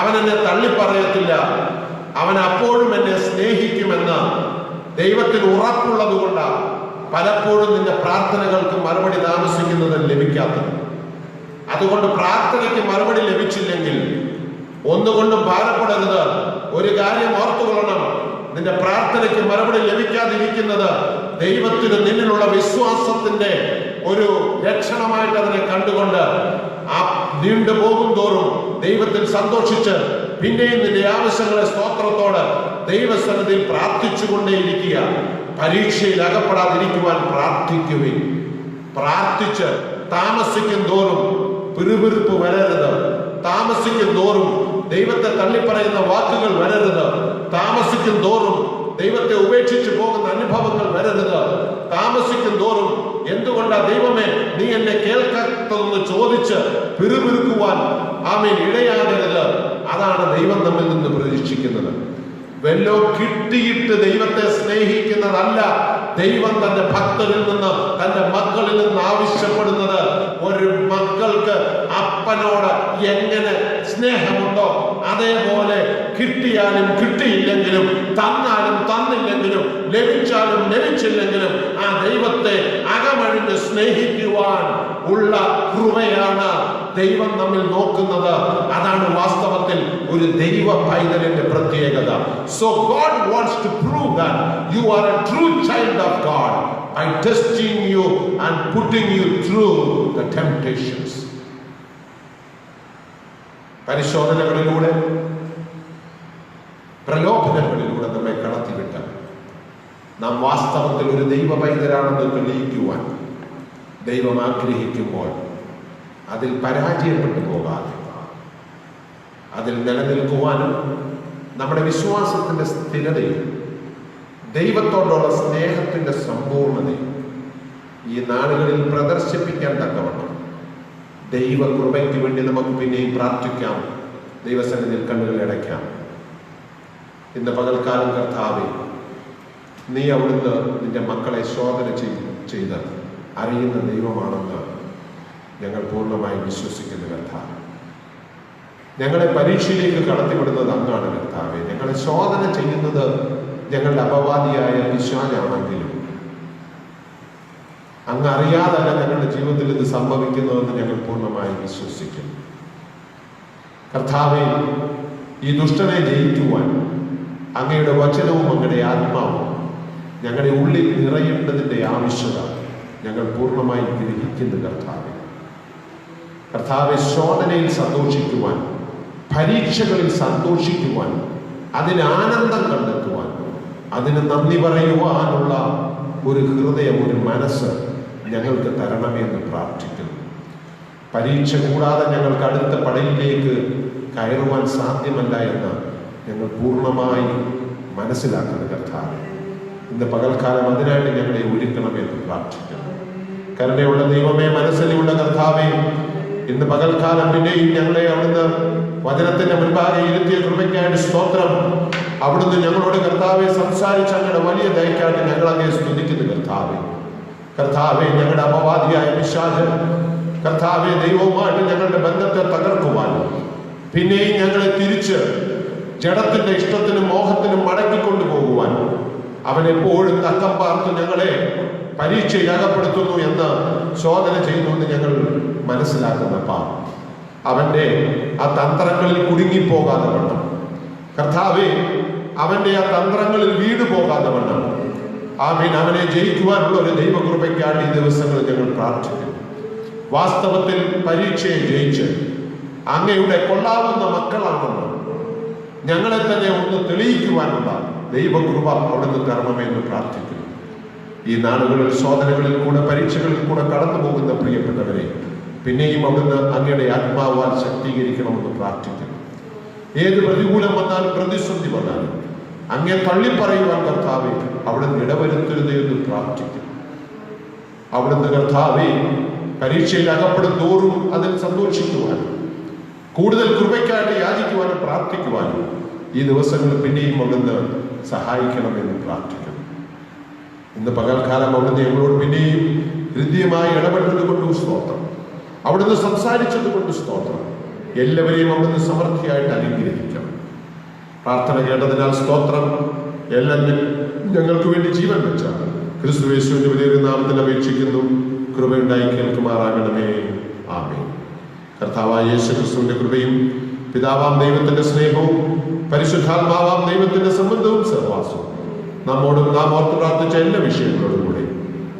അവൻ എന്നെ തള്ളിപ്പറയത്തില്ല, അവൻ അപ്പോഴും എന്നെ സ്നേഹിക്കുമെന്ന് ദൈവത്തിന് ഉറപ്പുള്ളത് കൊണ്ടാണ് പലപ്പോഴും നിന്റെ പ്രാർത്ഥനകൾക്ക് മറുപടി താമസിക്കുന്നത്, ലഭിക്കാത്തത്. അതുകൊണ്ട് പ്രാർത്ഥനയ്ക്ക് മറുപടി ലഭിച്ചില്ലെങ്കിൽ ഒന്നുകൊണ്ടും ഭാരപ്പെടരുത്. ഒരു കാര്യം ഓർത്തുകൊള്ളണം, നിന്റെ പ്രാർത്ഥനയ്ക്ക് മറുപടി ലഭിക്കാതിരിക്കുന്നത് ദൈവത്തിന് നിന്നിലുള്ള വിശ്വാസത്തിന്റെ ഒരു ലക്ഷണമായിട്ട് അതിനെ കണ്ടുകൊണ്ട് ആ നീണ്ടുപോകും തോറും ദൈവത്തിൽ സന്തോഷിച്ച് പിന്നെയും നിന്റെ ആവശ്യങ്ങളെ സ്തോത്രത്തോട് ദൈവസന്നിധിയിൽ പ്രാർത്ഥിച്ചുകൊണ്ടേയിരിക്കുക. പരീക്ഷയിൽ അകപ്പെടാതിരിക്കുവാൻ പ്രാർത്ഥിക്കുകയും പ്രാർത്ഥിച്ച് താമസിക്കും തോറും പിറുപിറുപ്പ് വരരുത്. താമസിക്കും തോറും ദൈവത്തെ തള്ളിപ്പറയുന്ന വാക്കുകൾ വരരുത്. താമസിക്കും തോറും ദൈവത്തെ ഉപേക്ഷിച്ച് പോകുന്ന അനുഭവങ്ങൾ വരരുത്. താമസിക്കും തോറും എന്തുകൊണ്ടാ ദൈവമേ നീ എന്നെ കേൾക്കാത്തതെന്ന് ചോദിച്ച് പിറുപിറുക്കുവാൻ ആമേൻ ഇടയാകരുത്. അതാണ് ദൈവം നമ്മിൽ നിന്ന് പ്രതീക്ഷിക്കുന്നത്. വല്ലോ കിട്ടിയിട്ട് ദൈവത്തെ സ്നേഹിക്കുന്നതല്ല ദൈവം തന്റെ ഭക്തരിൽ നിന്ന്, തന്റെ മക്കളിൽ നിന്ന് ആവശ്യപ്പെടുന്നത്. ഒരു മക്കൾക്ക് അപ്പനോട് എങ്ങനെ സ്നേഹമുണ്ടോ അതേപോലെ കിട്ടിയാലും കിട്ടിയില്ലെങ്കിലും, തന്നാലും തന്നില്ലെങ്കിലും, ലഭിച്ചാലും ലഭിച്ചില്ലെങ്കിലും ആ ദൈവത്തെ അകമഴിഞ്ഞ് സ്നേഹിക്കുവാൻ ഉള്ള കൃപയാണ് ദൈവം നമ്മിൽ നോക്കുന്നത്. അതാണ് വാസ്തവത്തിൽ ഒരു ദൈവ പൈതലിന്റെ പ്രത്യേകത. So God wants to prove that you are a true child of God by testing you and putting you through the temptations. പരിശോധനകളിലൂടെ, പ്രലോഭനങ്ങളിലൂടെ നമ്മെ കടത്തിവിട്ട നാം വാസ്തവത്തിൽ ഒരു ദൈവ പൈതലാണെന്ന് തെളിയിക്കുവാൻ ദൈവം ആഗ്രഹിക്കുമ്പോൾ അതിൽ പരാജയപ്പെട്ടു പോകാതെ അതിൽ നിലനിൽക്കുവാനും നമ്മുടെ വിശ്വാസത്തിന്റെ സ്ഥിരതയും ദൈവത്തോടുള്ള സ്നേഹത്തിന്റെ സമ്പൂർണതയും ഈ നാടുകളിൽ പ്രദർശിപ്പിക്കാൻ തക്കവണ്ണം ദൈവകൃപയ്ക്ക് വേണ്ടി നമുക്ക് പിന്നെയും പ്രാർത്ഥിക്കാം, ദൈവസന്നിധിയിൽ കണ്ണുകൾ അടയ്ക്കാം. ഇന്ന് പകൽക്കാലം കർത്താവേ, നീ അവിടുന്ന് നിന്റെ മക്കളെ ശോധന ചെയ്ത് അറിയുന്ന ദൈവമാണെന്ന് ഞങ്ങൾ പൂർണ്ണമായി വിശ്വസിക്കുന്നു കർത്താവ്. ഞങ്ങളെ പരീക്ഷയിലേക്ക് കടത്തിവിടുന്നത് അങ്ങാണ് കർത്താവെ. ഞങ്ങളെ ശോധന ചെയ്യുന്നത് ഞങ്ങളുടെ അപവാദിയായ പിശാചാണെങ്കിലും അങ്ങ് അറിയാതല്ല ഞങ്ങളുടെ ജീവിതത്തിൽ ഇത് സംഭവിക്കുന്നതെന്ന് ഞങ്ങൾ പൂർണ്ണമായി വിശ്വസിക്കുന്നു കർത്താവെ. ഈ ദുഷ്ടനെ ജയിക്കുവാൻ അങ്ങയുടെ വചനവും അങ്ങയുടെ ആത്മാവും ഞങ്ങളുടെ ഉള്ളിൽ നിറയേണ്ടതിൻ്റെ ആവശ്യത ഞങ്ങൾ പൂർണ്ണമായി ഗ്രഹിക്കുന്നു കർത്താവെ. കർത്താവെ, ശോധനയിൽ സന്തോഷിക്കുവാൻ, പരീക്ഷകളിൽ സന്തോഷിക്കുവാൻ, അതിന് ആനന്ദം കണ്ടെത്തുവാൻ, അതിന് നന്ദി പറയുവാനുള്ള ഒരു ഹൃദയം, ഒരു മനസ്സ് ഞങ്ങൾക്ക് തരണമേ എന്ന് പ്രാർത്ഥിക്കുന്നു. പരീക്ഷ കൂടാതെ ഞങ്ങൾക്ക് അടുത്ത പടയിലേക്ക് കയറുവാൻ സാധ്യമല്ല എന്ന് ഞങ്ങൾ പൂർണ്ണമായി മനസ്സിലാക്കുന്നു കർത്താവെ. ഇന്ന് പകൽക്കാലം അതിനായിട്ട് ഞങ്ങളെ ഒരുക്കണമെന്ന് പ്രാർത്ഥിക്കുന്നു. കരുണയുള്ള ദൈവമേ, മനസ്സിലുള്ള കർത്താവേ, ഇന്ന് പകൽക്കാലം പിന്നെയും ഞങ്ങളെ അവിടുന്ന് വചനത്തിന്റെ മുൻപാകെ ഇരുത്തിയ കൃപയ്ക്കായിട്ട് സ്തോത്രം. അവിടുന്ന് ഞങ്ങളോട് കർത്താവെ സംസാരിച്ച അങ്ങയുടെ വലിയ ദയക്കായിട്ട് ഞങ്ങൾ അങ്ങേ സ്തുതിക്കുന്നു കർത്താവെ. കർത്താവെ, ഞങ്ങളുടെ അപവാദിയായ പിശാച് കർത്താവെ ദൈവവുമായിട്ട് ഞങ്ങളുടെ ബന്ധത്തെ തകർക്കുവാനും പിന്നെയും ഞങ്ങളെ തിരിച്ച് ജഡത്തിന്റെ ഇഷ്ടത്തിനും മോഹത്തിനും മടക്കിക്കൊണ്ടു പോകുവാനും അവനെപ്പോഴും തക്കം പാർത്ത് ഞങ്ങളെ പരീക്ഷയിൽ അകപ്പെടുത്തുന്നു എന്ന് ശോധന ചെയ്യുന്നു എന്ന് ഞങ്ങൾ മനസ്സിലാക്കുന്നപ്പാ. അവന്റെ ആ തന്ത്രങ്ങളിൽ കുടുങ്ങിപ്പോകാതെ വണ്ണം കർത്താവെ, അവന്റെ ആ തന്ത്രങ്ങളിൽ വീണു പോകാതെ വണ്ണം ആമീൻ, അവനെ ജയിക്കുവാനുള്ള ഒരു ദൈവകൃപയ്ക്കാണ് ഈ ദിവസങ്ങൾ ഞങ്ങൾ പ്രാർത്ഥിക്കുന്നു. വാസ്തവത്തിൽ പരീക്ഷയെ ജയിച്ച് അങ്ങയുടെ കൊള്ളാവുന്ന മക്കളാണെന്ന് ഞങ്ങളെ തന്നെ ഒന്ന് തെളിയിക്കുവാനുള്ള ദൈവകൃപ അവിടുന്ന് തരണമെന്ന് പ്രാർത്ഥിക്കുന്നു. ഈ നാടുകളിൽ ശോധനകളിൽ കൂടെ, പരീക്ഷകളിൽ കൂടെ കടന്നു പോകുന്ന പ്രിയപ്പെട്ടവരെ പിന്നെയും അവിടുന്ന് അങ്ങയുടെ ആത്മാവാൽ ശക്തീകരിക്കണമെന്ന് പ്രാർത്ഥിക്കുന്നു. ഏത് പ്രതികൂലം വന്നാലും, പ്രതിസന്ധി വന്നാലും അങ്ങേ തള്ളിപ്പറയുവാൻ കർത്താവെ അവിടുന്ന് ഇടവരുത്തരുത് എന്ന് പ്രാർത്ഥിക്കുന്നു. അവിടുന്ന് കർത്താവെ പരീക്ഷയിൽ അകപ്പെടും തോറും അതിൽ സന്തോഷിക്കുവാനും കൂടുതൽ കൃപയ്ക്കായിട്ട് യാചിക്കുവാനും പ്രാർത്ഥിക്കുവാനും ഈ ദിവസങ്ങളിൽ പിന്നെയും അവിടുന്ന് സഹായിക്കണമെന്ന് പ്രാർത്ഥിക്കുന്നു. ഇന്ന് പകൽക്കാലം അവിടുന്ന് ഞങ്ങളോട് പിന്നെയും ഹൃദ്യമായി ഇടപെടുന്നത് കൊണ്ട് സ്തോത്രം. അവിടുന്ന് സംസാരിച്ചത് കൊണ്ട് സ്തോത്രം. എല്ലാവരെയും അവിടുന്ന് സമൃദ്ധിയായിട്ട് അനുഗ്രഹിക്കണം. പ്രാർത്ഥന കേട്ടതിനാൽ സ്തോത്രം. എല്ലാം ഞങ്ങൾക്ക് വേണ്ടി ജീവൻ വെച്ച ക്രിസ്തു യേശുവിന്റെ വലിയൊരു നാമത്തിൽ അപേക്ഷിക്കുന്നു. കൃപയുണ്ടായി കേൾക്കുമാറാകണമേ. ആമേൻ. കർത്താവായ യേശു ക്രിസ്തുവിന്റെ കൃപയും പിതാവാം ദൈവത്തിന്റെ സ്നേഹവും പരിശുദ്ധാത്മാവാം ദൈവത്തിന്റെ സംബന്ധവും സഹവാസവും നമ്മോടും നാം ഓർത്ത് പ്രാർത്ഥിച്ച എല്ലാ വിഷയങ്ങളോടും കൂടെ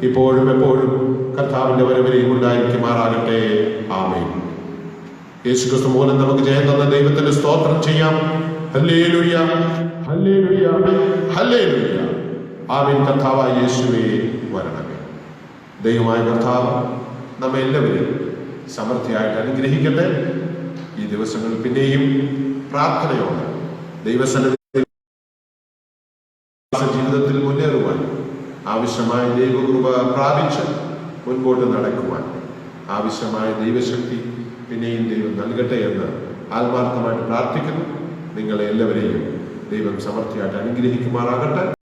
ഇപ്പോഴും എപ്പോഴും കർത്താവിന്റെ വരവരെയും ഉണ്ടായിരിക്കുമാറാകട്ടെ. ആമേൻ. യേശു ക്രിസ്തു മൂലം നമുക്ക് ജയം തന്ന ദൈവത്തിന്റെ സ്തോത്രം ചെയ്യാം. ഹല്ലേലൂയ, ഹല്ലേലൂയ, ഹല്ലേലൂയ. ആമേൻ. കർത്താവായ യേശുവേ വരണമേ. ദൈവമായ കർത്താവ് നമ്മെ എല്ലാവരെയും സമൃദ്ധിയായിട്ട് അനുഗ്രഹിക്കട്ടെ. ഈ ദിവസങ്ങളിൽ പിന്നെയും പ്രാർത്ഥനയോടെ ദൈവസന്നിധി ജീവിതത്തിൽ മുന്നേറുവാൻ ആവശ്യമായ ദൈവകൃപ പ്രാപിച്ച് മുൻപോട്ട് നടക്കുവാൻ ആവശ്യമായ ദൈവശക്തി പിന്നെയും ദൈവം നൽകട്ടെ എന്ന് ആത്മാർത്ഥമായിട്ട് പ്രാർത്ഥിക്കുന്നു. നിങ്ങളെ എല്ലാവരെയും ദൈവം സമൃദ്ധിയായിട്ട് അനുഗ്രഹിക്കുമാറാകട്ടെ.